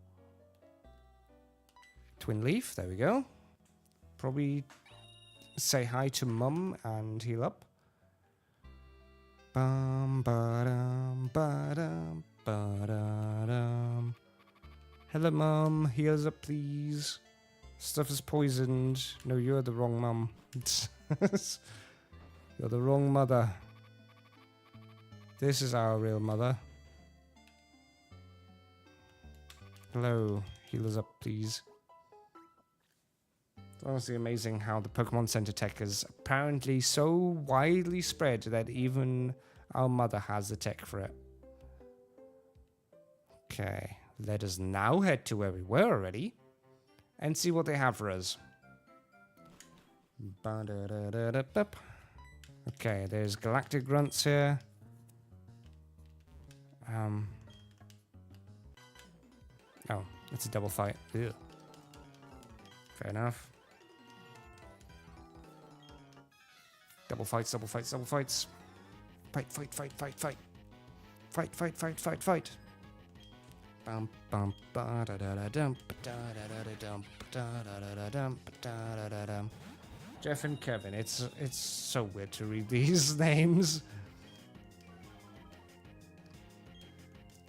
S1: Twin Leaf, there we go. Probably say hi to Mum and heal up. Bum, ba-dum, ba-dum, ba-da-dum. Hello, Mum. Heals up, please. Stuff is poisoned. No, you're the wrong Mum. You're the wrong mother. This is our real mother. Hello. Heal us up, please. It's honestly amazing how the Pokemon Center tech is apparently so widely spread that even our mother has the tech for it. Okay, let us now head to where we were already and see what they have for us. Okay, there's Galactic Grunts here. Oh, it's a double fight. Ew. Fair enough. Double fights, double fights, double fights. Fight, fight, fight, fight, fight. Fight, fight, fight, fight, fight. Bum bum ba da da da dum da da da dum da da da dum da da dum. Jeff and Kevin, it's so weird to read these names.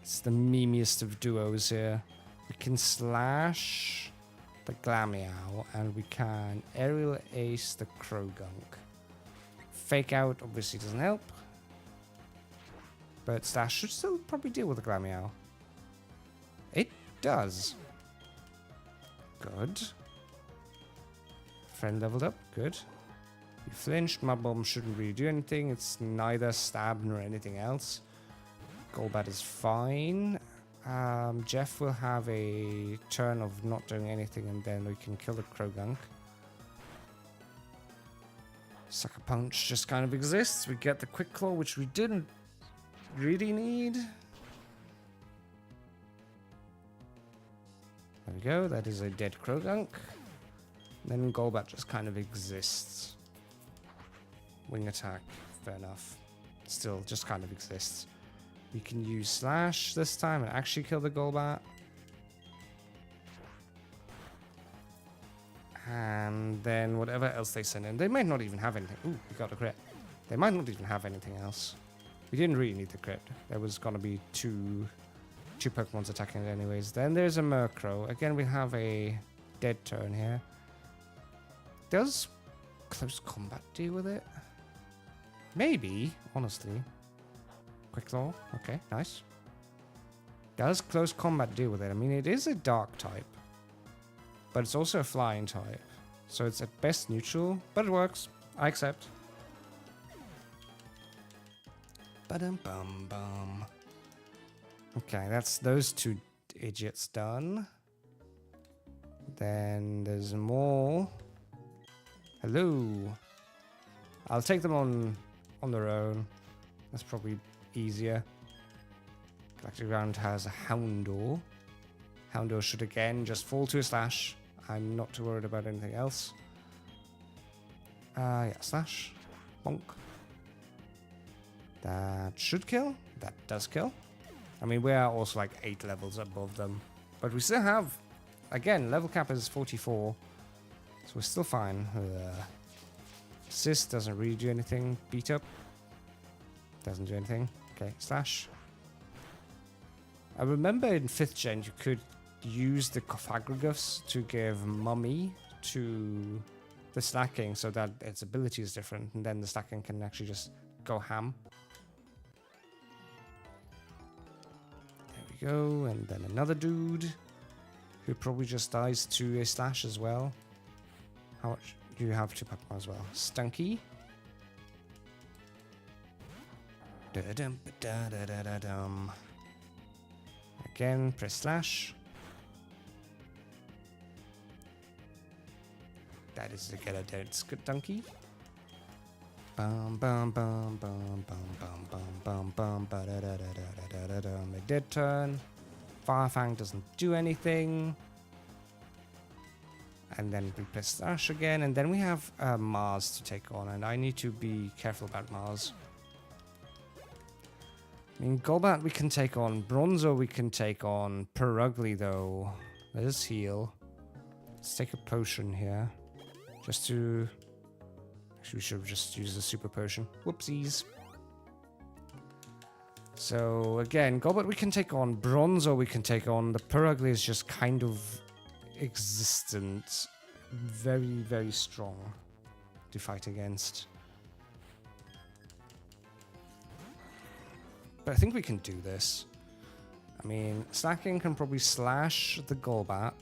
S1: It's the memeiest of duos here. We can slash the Glameow and we can aerial ace the Krogunk. Fake out obviously doesn't help, but slash should still probably deal with the Glameow. It does. Good. Friend leveled up. Good. You flinched. My bomb shouldn't really do anything. It's neither stab nor anything else. Golbat is fine. Jeff will have a turn of not doing anything and then we can kill the Krogunk. Sucker Punch just kind of exists. We get the Quick Claw, which we didn't really need. There we go. That is a dead Krogunk. Then Golbat just kind of exists. Wing attack. Fair enough. Still just kind of exists. We can use Slash this time and actually kill the Golbat. And then whatever else they send in. They might not even have anything. Ooh, we got a crit. They might not even have anything else. We didn't really need the crit. There was going to be two Pokemons attacking it anyways. Then there's a Murkrow. Again, we have a dead turn here. Does close combat deal with it? Maybe, honestly. Quick Claw. Okay, nice. Does close combat deal with it? I mean, it is a dark type. But it's also a flying type. So it's at best neutral, but it works. I accept. Ba-dum-bum-bum. Okay, that's those two idiots done. Then there's more. Hello. I'll take them on their own. That's probably easier. Galactic Ground has a Houndour. Houndour should again just fall to a slash. I'm not too worried about anything else. Yeah, slash. Bonk. That should kill. That does kill. I mean, we are also like 8 levels above them. But we still have, again, level cap is 44. So we're still fine. Assist doesn't really do anything. Beat up. Doesn't do anything. Okay, slash. I remember in 5th gen you could use the Cophagragus to give Mummy to the Slacking so that its ability is different. And then the Slacking can actually just go ham. There we go. And then another dude who probably just dies to a slash as well. How much do you have to Pokemon as well? Stunky. Again, press slash. That is to get a dead Skunky. Bum bum bum bum bum bum bum bum bum a dead turn. Firefang doesn't do anything. And then we press slash again, and then we have Mars to take on, and I need to be careful about Mars. I mean, Golbat we can take on, Bronzo we can take on, Perugly though. Let us heal. Let's take a potion here. Just to... Actually, we should just use the super potion. Whoopsies. So, again, Golbat we can take on, Bronzo we can take on. The Perugly is just kind of existent. Very, very strong to fight against. But I think we can do this. I mean, Slacking can probably slash the Golbat.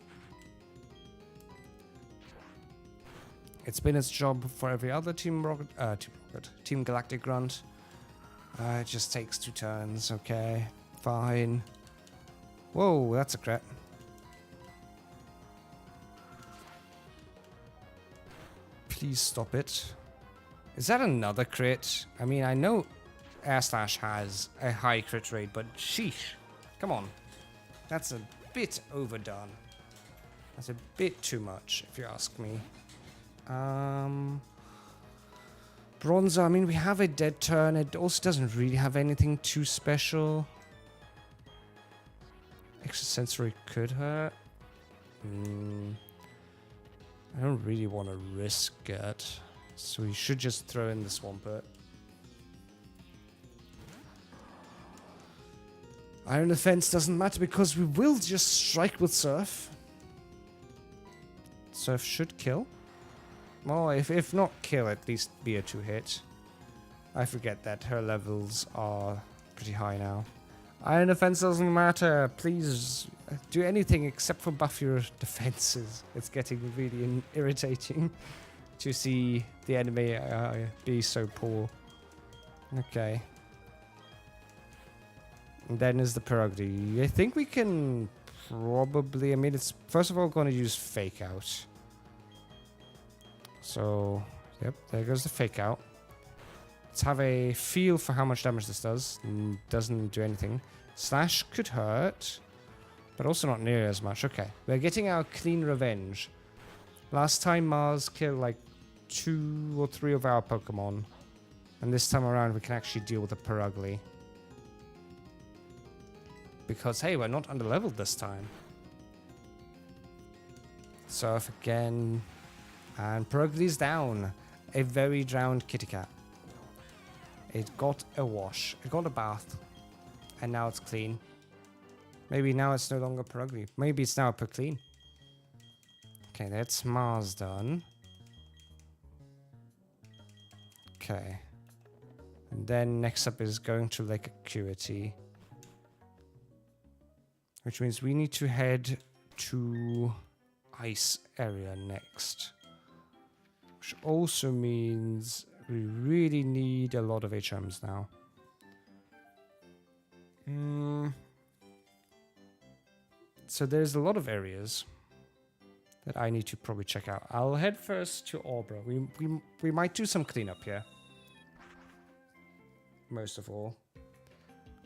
S1: It's been its job for every other Team Galactic Grunt. It just takes 2 turns, okay. Fine. Whoa, that's a crit. Please stop it. Is that another crit? I mean, I know Air Slash has a high crit rate, but sheesh. Come on. That's a bit overdone. That's a bit too much, if you ask me. Bronzer, I mean, we have a dead turn. It also doesn't really have anything too special. Extrasensory could hurt. I don't really want to risk it. So we should just throw in the Swampert. Iron Defense doesn't matter because we will just strike with Surf. Surf should kill. Well, if not kill, at least be a 2-hit. I forget that her levels are pretty high now. Iron Defense doesn't matter. Please do anything except for buff your defenses. It's getting really irritating to see the enemy be so poor. Okay. And then is the Perugly. I think we can probably... I mean, it's first of all going to use Fake Out. So, yep, there goes the Fake Out. Let's have a feel for how much damage this does. Doesn't do anything. Slash could hurt, but also not near as much. Okay, we're getting our clean revenge. Last time Mars killed like 2 or 3 of our Pokemon. And this time around we can actually deal with the Perugly. Because, hey, we're not under-leveled this time. Surf again. And Perugly's down. A very drowned kitty cat. It got a wash. It got a bath. And now it's clean. Maybe now it's no longer Perugly. Maybe it's now Perclean. Okay, that's Mars done. Okay. And then next up is going to Lake Acuity. Which means we need to head to Ice area next. Which also means we really need a lot of HMs now. So there's a lot of areas that I need to probably check out. I'll head first to Aubra. We might do some cleanup here. Most of all.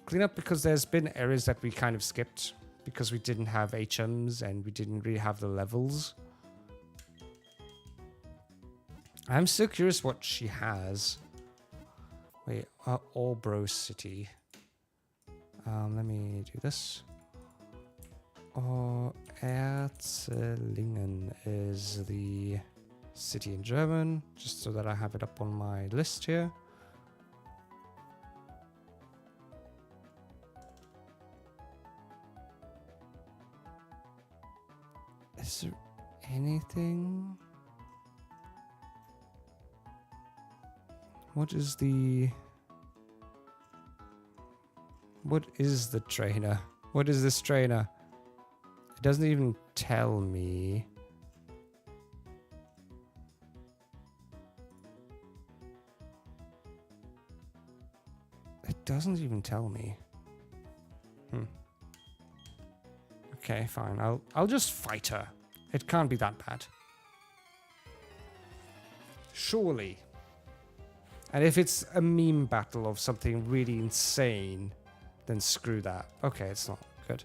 S1: Cleanup because there's been areas that we kind of skipped. Because we didn't have HMs and we didn't really have the levels. I'm still curious what she has. Wait, Orbro City. Let me do this. Erzlingen is the city in German, just so that I have it up on my list here. Is there anything? What is the trainer? What is this trainer? It doesn't even tell me. It doesn't even tell me. Okay, fine. I'll just fight her. It can't be that bad. Surely. And if it's a meme battle of something really insane, then screw that. Okay, it's not good.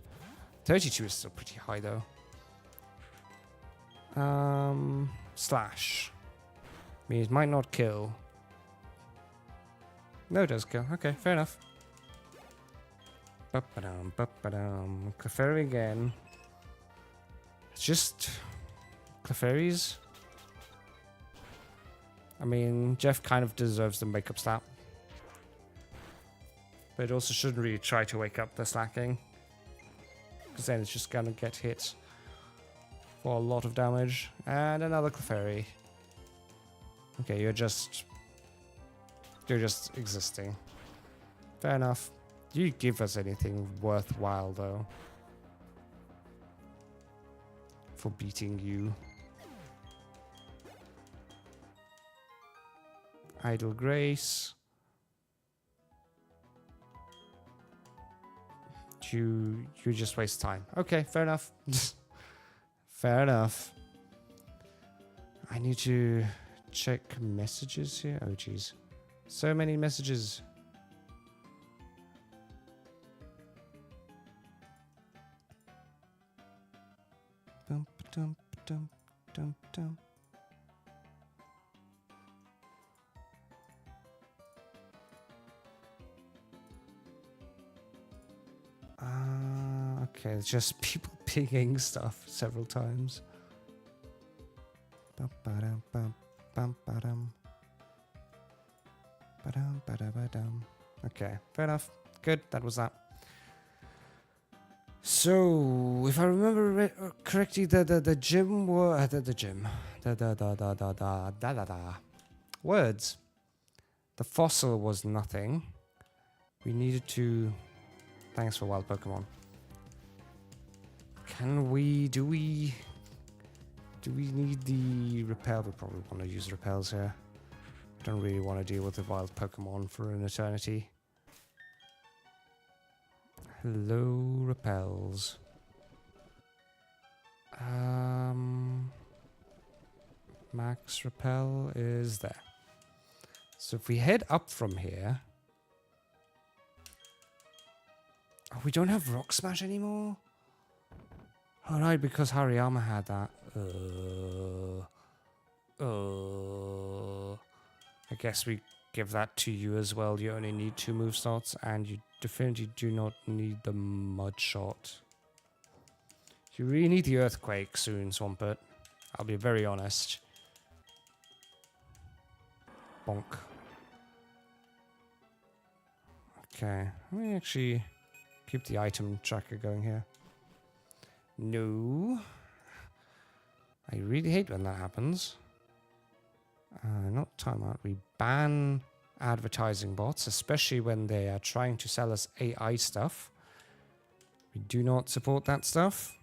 S1: 32 is still pretty high though. Slash. I mean, it might not kill. No, it does kill. Okay, fair enough. Ba-ba-dum, ba-ba-dum. Clefairy again. It's just Clefairies. I mean, Jeff kind of deserves the makeup slap. But it also shouldn't really try to wake up the slacking. Because then it's just gonna get hit for a lot of damage. And another Clefairy. Okay, you're just existing. Fair enough. You give us anything worthwhile though. For beating you. Idle Grace. You just waste time. Okay, fair enough. Fair enough. I need to check messages here. Oh jeez. So many messages. Dum dum dum dum dum. Okay, it's just people pinging stuff several times. Bum ba-dum bum bum ba-dum. Ba-dum ba-da-ba-dum. Okay, fair enough. Good, that was that. So, if I remember correctly, the gym were the gym. Words. The fossil was nothing. We needed to. Thanks for wild Pokemon. Do we need the repel? We probably want to use repels here. Don't really want to deal with the wild Pokemon for an eternity. Hello, repels. Max repel is there. So if we head up from here. Oh, we don't have Rock Smash anymore? Oh, right, because Hariyama had that. I guess we give that to you as well. You only need 2 move slots, and you definitely do not need the Mud Shot. You really need the Earthquake soon, Swampert. I'll be very honest. Bonk. Okay, let me actually keep the item tracker going here. No. I really hate when that happens. Not timeout. We ban advertising bots, especially when they are trying to sell us AI stuff. We do not support that stuff.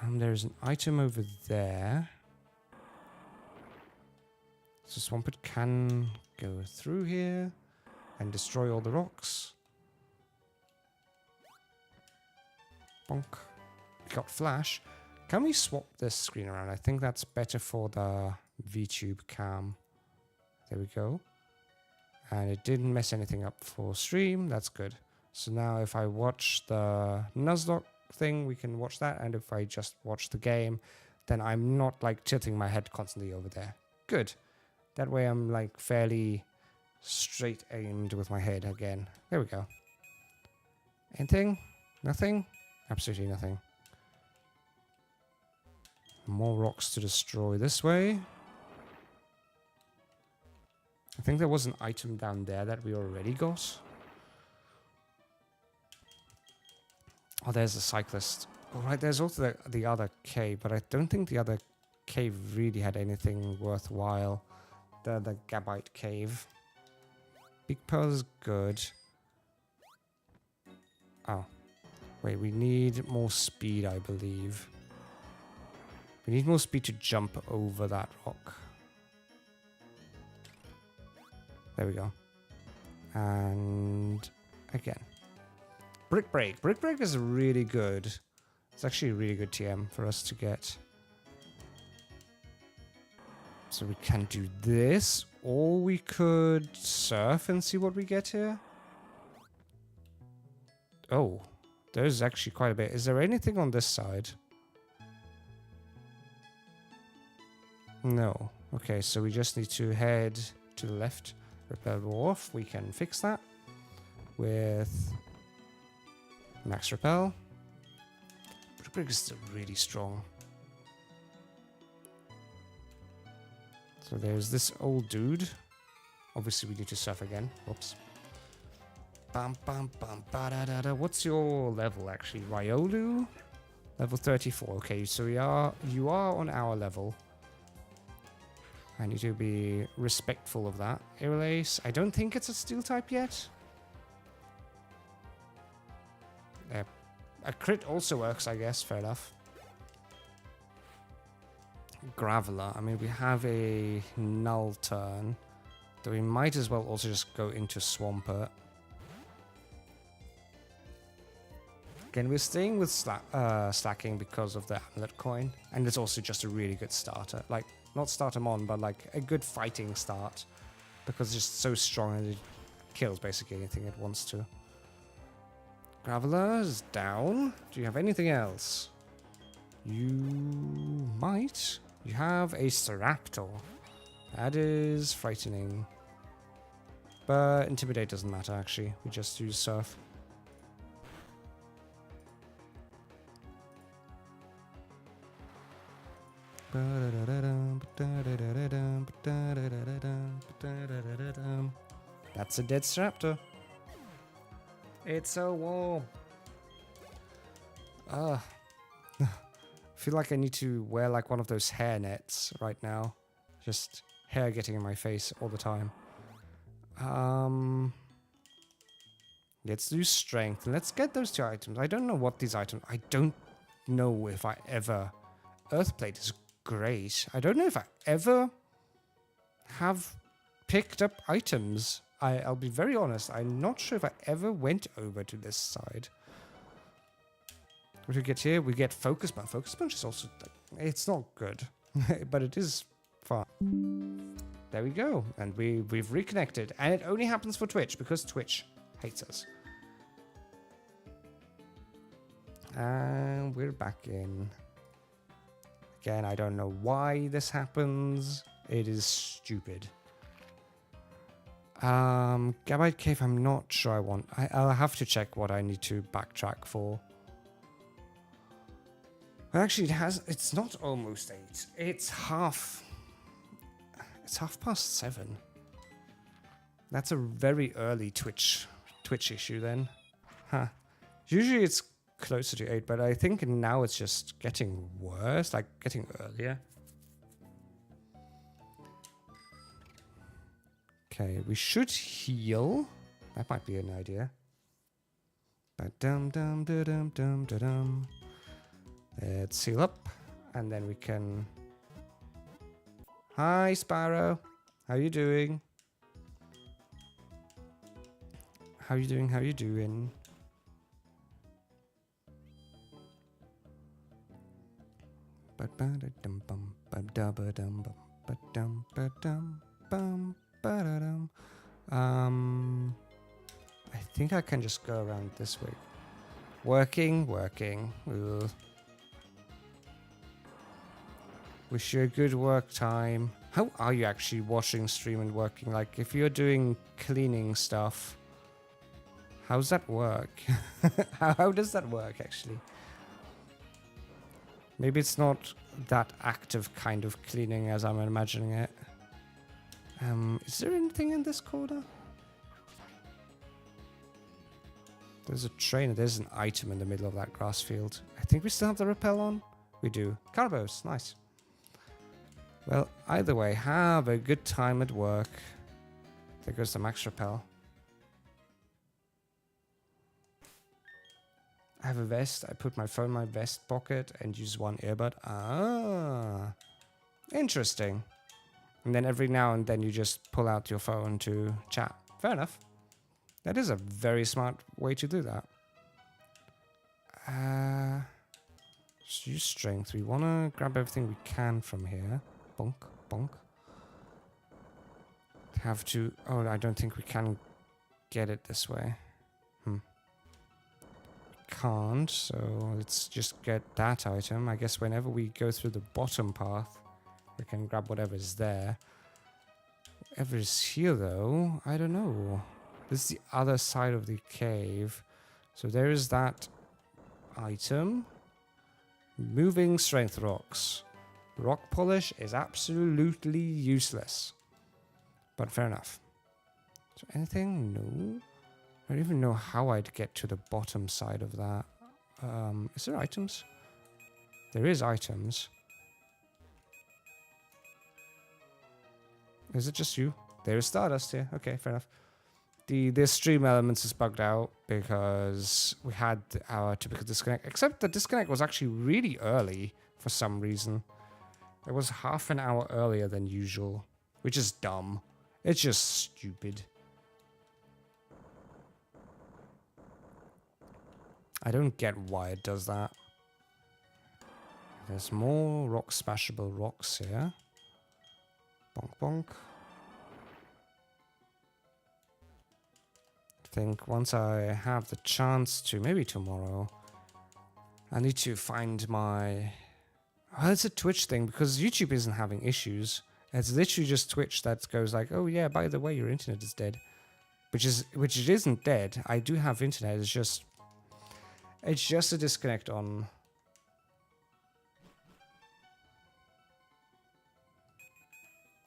S1: There's an item over there. So Swampert can go through here and destroy all the rocks. Bonk. We got Flash. Can we swap this screen around? I think that's better for the VTube cam. There we go. And it didn't mess anything up for stream. That's good. So now if I watch the Nuzlocke thing, we can watch that. And if I just watch the game, then I'm not like tilting my head constantly over there. Good. That way I'm like fairly straight aimed with my head again. There we go. Anything? Nothing? Absolutely nothing. More rocks to destroy this way. I think there was an item down there that we already got. Oh, there's a cyclist. Alright, there's also the other cave, but I don't think the other cave really had anything worthwhile. The Gabite cave. Big Pearl is good. Oh. Wait, we need more speed, I believe. We need more speed to jump over that rock. There we go. And again. Brick Break. Brick Break is really good. It's actually a really good TM for us to get. So we can do this, or we could surf and see what we get here. Oh, there's actually quite a bit. Is there anything on this side? No. Okay, so we just need to head to the left. Repair the wharf. We can fix that with max repel. Brick Break is still really strong. So there's this old dude. Obviously, we need to surf again. Whoops. Bam, bam, bam, ba da da da. What's your level actually? Ryolu? Level 34. Okay, so you are on our level. I need to be respectful of that. Ace. I don't think it's a steel type yet. A crit also works, I guess. Fair enough. Graveler. I mean, we have a null turn. So we might as well also just go into Swampert. Again, we're staying with stacking because of the Amulet coin. And it's also just a really good starter. Like, not start him on, but like a good fighting start. Because it's just so strong and it kills basically anything it wants to. Graveler is down. Do you have anything else? You might. You have a Staraptor. That is frightening. But Intimidate doesn't matter, actually. We just use Surf. That's a dead Staraptor. It's so warm. I feel like I need to wear like one of those hair nets right now. Just hair getting in my face all the time. Let's do strength. Let's get those two items. I don't know what these items... I don't know if I ever... Earthplate is great. I don't know if I ever have picked up items. I'll be very honest. I'm not sure if I ever went over to this side. What do we get here? We get Focus Punch. Focus Punch is also... It's not good. But it is fun. There we go. And we've reconnected. And it only happens for Twitch because Twitch hates us. And we're back in. Again, I don't know why this happens. It is stupid. Gabite Cave, I'm not sure I want. I'll have to check what I need to backtrack for. But actually, it's not almost 8. It's half. It's 7:30. That's a very early Twitch issue then. Huh. Usually it's closer to 8, but I think now it's just getting worse, like getting earlier. Okay, we should heal. That might be an idea. Ba-dum-dum-da-dum-dum-da-dum. Let's heal up, and then we can... Hi, Sparrow. How you doing? How you doing? How you doing? Ba-ba-da-dum-bum, ba-da-ba-dum-bum, ba-dum-ba-dum-bum. I think I can just go around this way. Working. Ugh. Wish you a good work time. How are you actually watching stream and working? Like, if you're doing cleaning stuff, how's that work? How does that work, actually? Maybe it's not that active kind of cleaning as I'm imagining it. Is there anything in this corner? There's a train. There's an item in the middle of that grass field. I think we still have the rappel on. We do. Carbos. Nice. Well, either way, have a good time at work. There goes the max rappel. I have a vest. I put my phone in my vest pocket and use one earbud. Ah. Interesting. And then every now and then you just pull out your phone to chat. Fair enough. That is a very smart way to do that. Just use strength. We want to grab everything we can from here. Bonk, bonk. Have to... Oh, I don't think we can get it this way. Can't, so let's just get that item. I guess whenever we go through the bottom path, we can grab whatever's there. Whatever's here, though, I don't know. This is the other side of the cave. So there is that item. Moving strength rocks. Rock polish is absolutely useless. But fair enough. So anything? No. I don't even know how I'd get to the bottom side of that. Is there items? There is items. Is it just you? There is Stardust here. Okay, fair enough. The stream elements is bugged out because we had our typical disconnect. Except the disconnect was actually really early for some reason. It was half an hour earlier than usual, which is dumb. It's just stupid. I don't get why it does that. There's more rock smashable rocks here. Bonk bonk. I think once I have the chance to, maybe tomorrow, I need to find my... Oh, it's a Twitch thing because YouTube isn't having issues. It's literally just Twitch that goes like, oh yeah, by the way, your internet is dead. Which it isn't dead. I do have internet, it's just a disconnect on...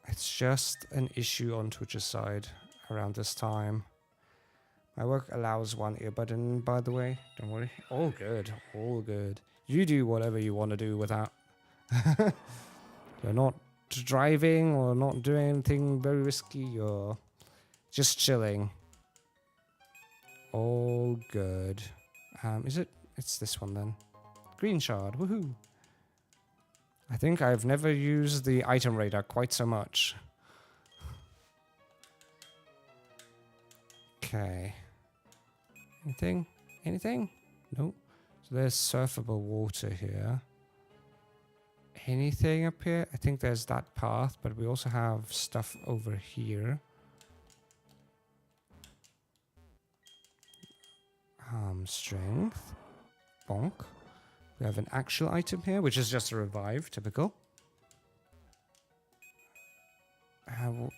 S1: It's just an issue on Twitch's side around this time. My work allows one earbud in, by the way. Don't worry. All good. All good. You do whatever you want to do with that. You're not driving or not doing anything very risky. You're just chilling. All good. Is it? It's this one then. Green shard. Woohoo. I think I've never used the item radar quite so much. Okay. Anything? Anything? Nope. So there's surfable water here. Anything up here? I think there's that path, but we also have stuff over here. Strength. Bonk. We have an actual item here, which is just a revive, typical.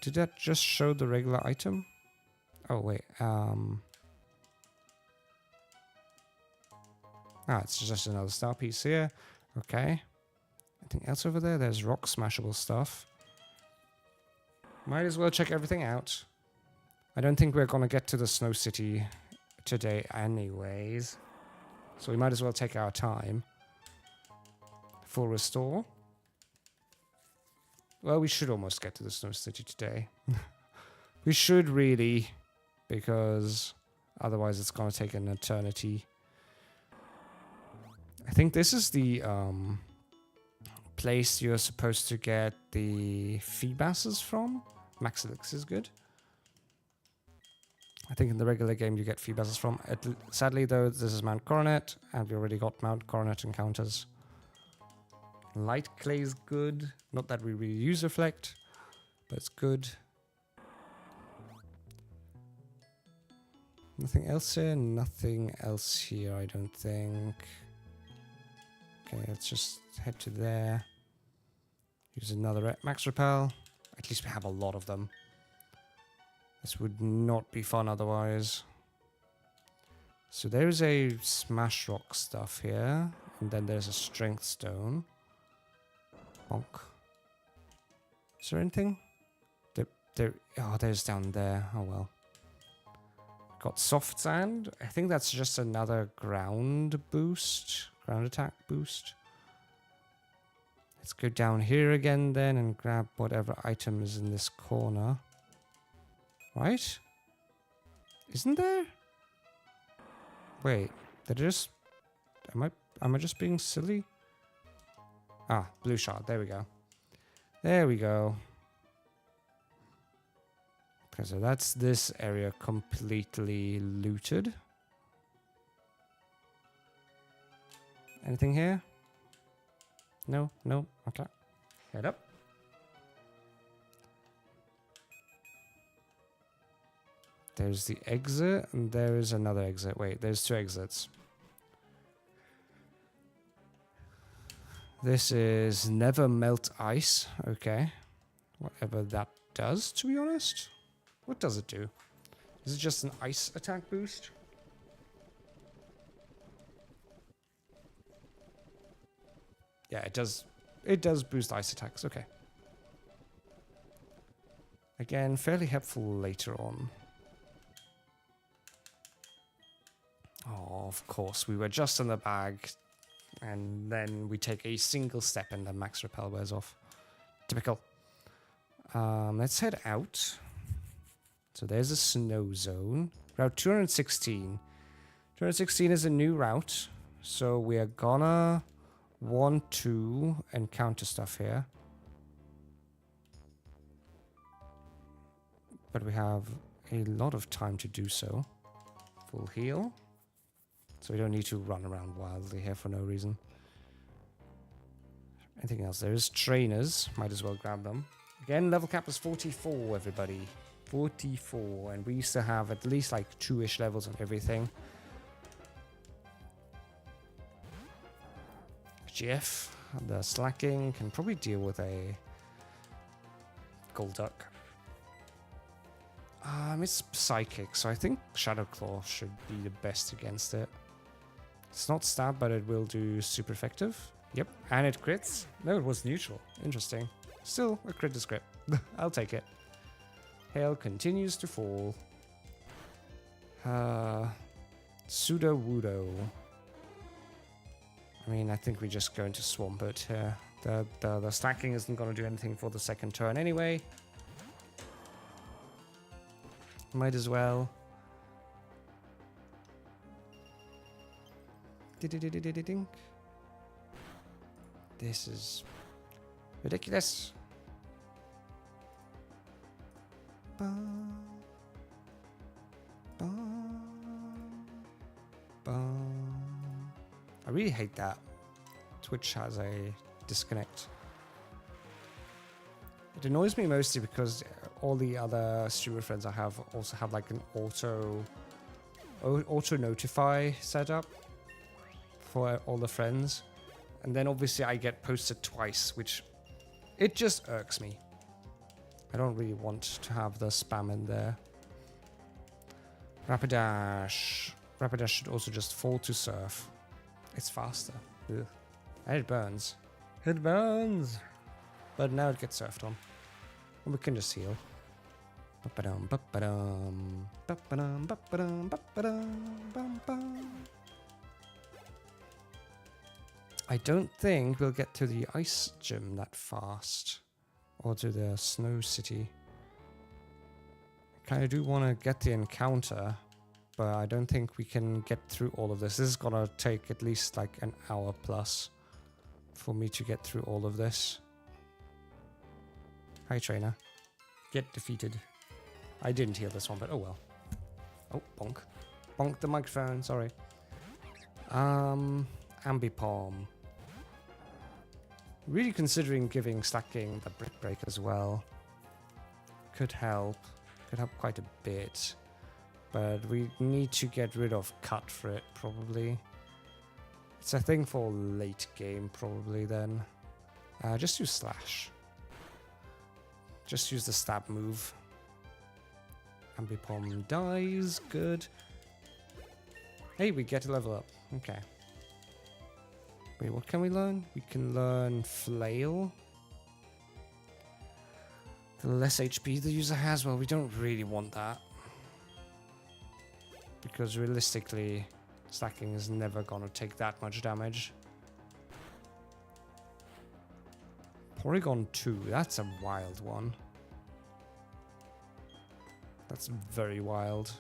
S1: Did that just show the regular item? Oh, wait. It's just another star piece here. Okay. Anything else over there? There's rock smashable stuff. Might as well check everything out. I don't think we're going to get to the Snow City today anyways. So we might as well take our time. Full restore. Well, we should almost get to the Snow City today. We should really, because otherwise it's going to take an eternity. I think this is the place you're supposed to get the feebasses from. Max Elixir is good. I think in the regular game you get feebasses from. Sadly though, this is Mount Coronet, and we already got Mount Coronet encounters. Light clay is good. Not that we really use Reflect, but it's good. Nothing else here? Nothing else here, I don't think. Okay, let's just head to there. Use another max repel. At least we have a lot of them. This would not be fun otherwise. So there's a smash rock stuff here. And then there's a strength stone. Bonk. Is there anything? Oh, there's down there. Oh well. Got soft sand. I think that's just another ground boost. Ground attack boost. Let's go down here again then and grab whatever item is in this corner. Right? Isn't there? Wait, did I just... Am I just being silly? Ah, blue shard. There we go. There we go. Okay, so that's this area completely looted. Anything here? No, no. Okay. Head up. There's the exit, and there is another exit. Wait, there's two exits. This is never melt ice. Okay. Whatever that does, to be honest. What does it do? Is it just an ice attack boost? Yeah, it does. It does boost ice attacks. Okay. Again, fairly helpful later on. Oh, of course, we were just in the bag, and then we take a single step and the max repel wears off. Typical. Let's head out. So there's a snow zone. Route 216. 216 is a new route, so we are gonna want to encounter stuff here. But we have a lot of time to do so. Full heal. So we don't need to run around wildly here for no reason. Anything else? There's trainers. Might as well grab them. Again, level cap is 44, everybody. 44. And we used to have at least like 2-ish levels on everything. GF, the slacking, can probably deal with a gold duck. It's psychic, so I think Shadow Claw should be the best against it. It's not stab, but it will do super effective. Yep, and it crits. No, it was neutral. Interesting. Still, a crit is crit. I'll take it. Hail continues to fall. Pseudo Wudo. I mean, I think we just go into Swamp it here. The stacking isn't going to do anything for the second turn anyway. Might as well. Ding. This is ridiculous. I really hate that. Twitch has a disconnect. It annoys me mostly because all the other streamer friends I have also have like an auto notify setup for all the friends, and then obviously I get posted twice, which it just irks me. I don't really want to have the spam in there. Rapidash. Rapidash should also just fall to surf. It's faster. Ugh. And it burns. It burns! But now it gets surfed on. And we can just heal. I don't think we'll get to the ice gym that fast. Or to the snow city. I kind of do want to get the encounter, but I don't think we can get through all of this. This is going to take at least like an hour plus for me to get through all of this. Hi, trainer. Get defeated. I didn't heal this one, but oh well. Oh, bonk. Bonk the microphone, sorry. Ambipalm. Really considering giving Slacking the Brick Break as well. Could help. Could help quite a bit. But we need to get rid of Cut for it, probably. It's a thing for late game, probably, then. Just do Slash. Just use the stab move. Ambipom dies. Good. Hey, we get a level up. Okay. Wait, what can we learn? We can learn Flail. The less HP the user has, well, we don't really want that. Because realistically, stacking is never gonna take that much damage. Porygon 2, that's a wild one. That's very wild.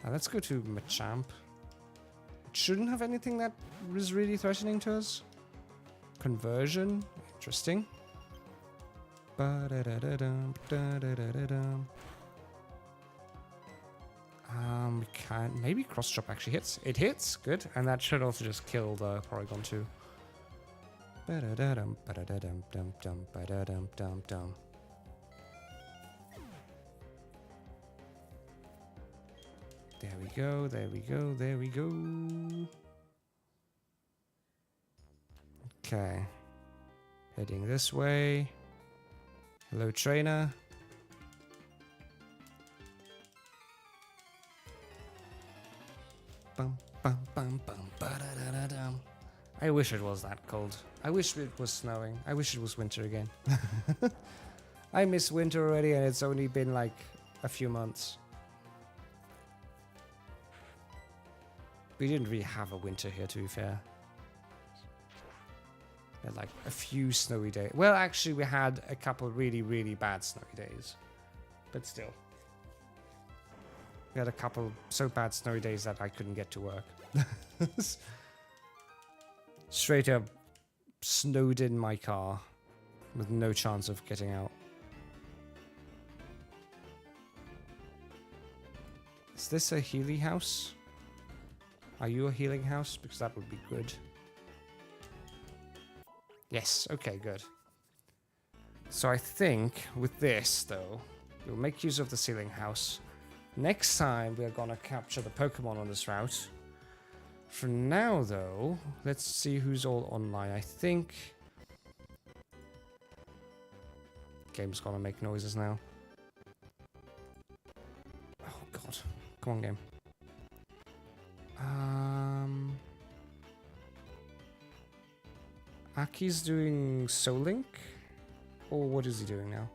S1: Now let's go to Machamp. It shouldn't have anything that is really threatening to us. Conversion, interesting. We can't. Maybe Cross Chop actually hits. It hits, good. And that should also just kill the Porygon 2. There we go, there we go, there we go. Okay. Heading this way. Hello, trainer. Bum, bum, bum, bum, ba-da-da-da-dum. I wish it was that cold. I wish it was snowing. I wish it was winter again. I miss winter already, and it's only been like a few months. We didn't really have a winter here, to be fair. We had like a few snowy days. Well, actually, we had a couple really, really bad snowy days. But still. We had a couple so bad snowy days that I couldn't get to work. Straight up snowed in my car with no chance of getting out. Is this a Healy house? Are you a healing house? Because that would be good. Yes, okay, good. So I think with this, though, we'll make use of the ceiling house. Next time, we're gonna capture the Pokemon on this route. For now, though, let's see who's all online. I think... Game's gonna make noises now. Oh, God. Come on, game. Aki's doing Soul Link? Or what is he doing now?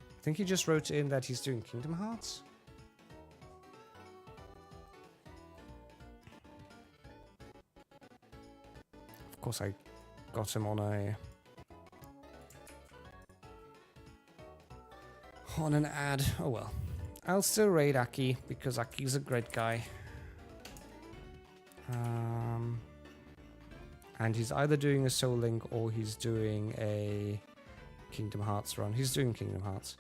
S1: I think he just wrote in that he's doing Kingdom Hearts. Of course I got him on an ad. Oh well. I'll still raid Aki because Aki's a great guy. And he's either doing a Soul Link or he's doing a Kingdom Hearts run. He's doing Kingdom Hearts.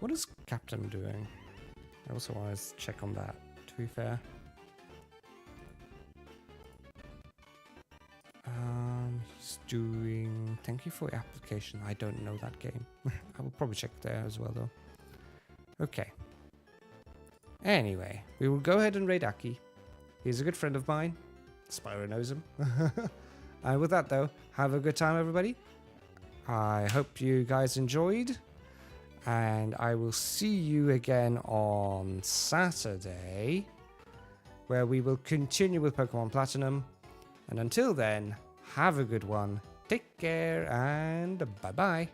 S1: What is Captain doing? I also want to check on that, to be fair. He's doing... Thank you for your application. I don't know that game. I will probably check there as well, though. Okay. Anyway, we will go ahead and raid Aki. He's a good friend of mine. Spyro knows him. And with that, though, have a good time, everybody. I hope you guys enjoyed. And I will see you again on Saturday, where we will continue with Pokemon Platinum. And until then, have a good one. Take care and bye-bye.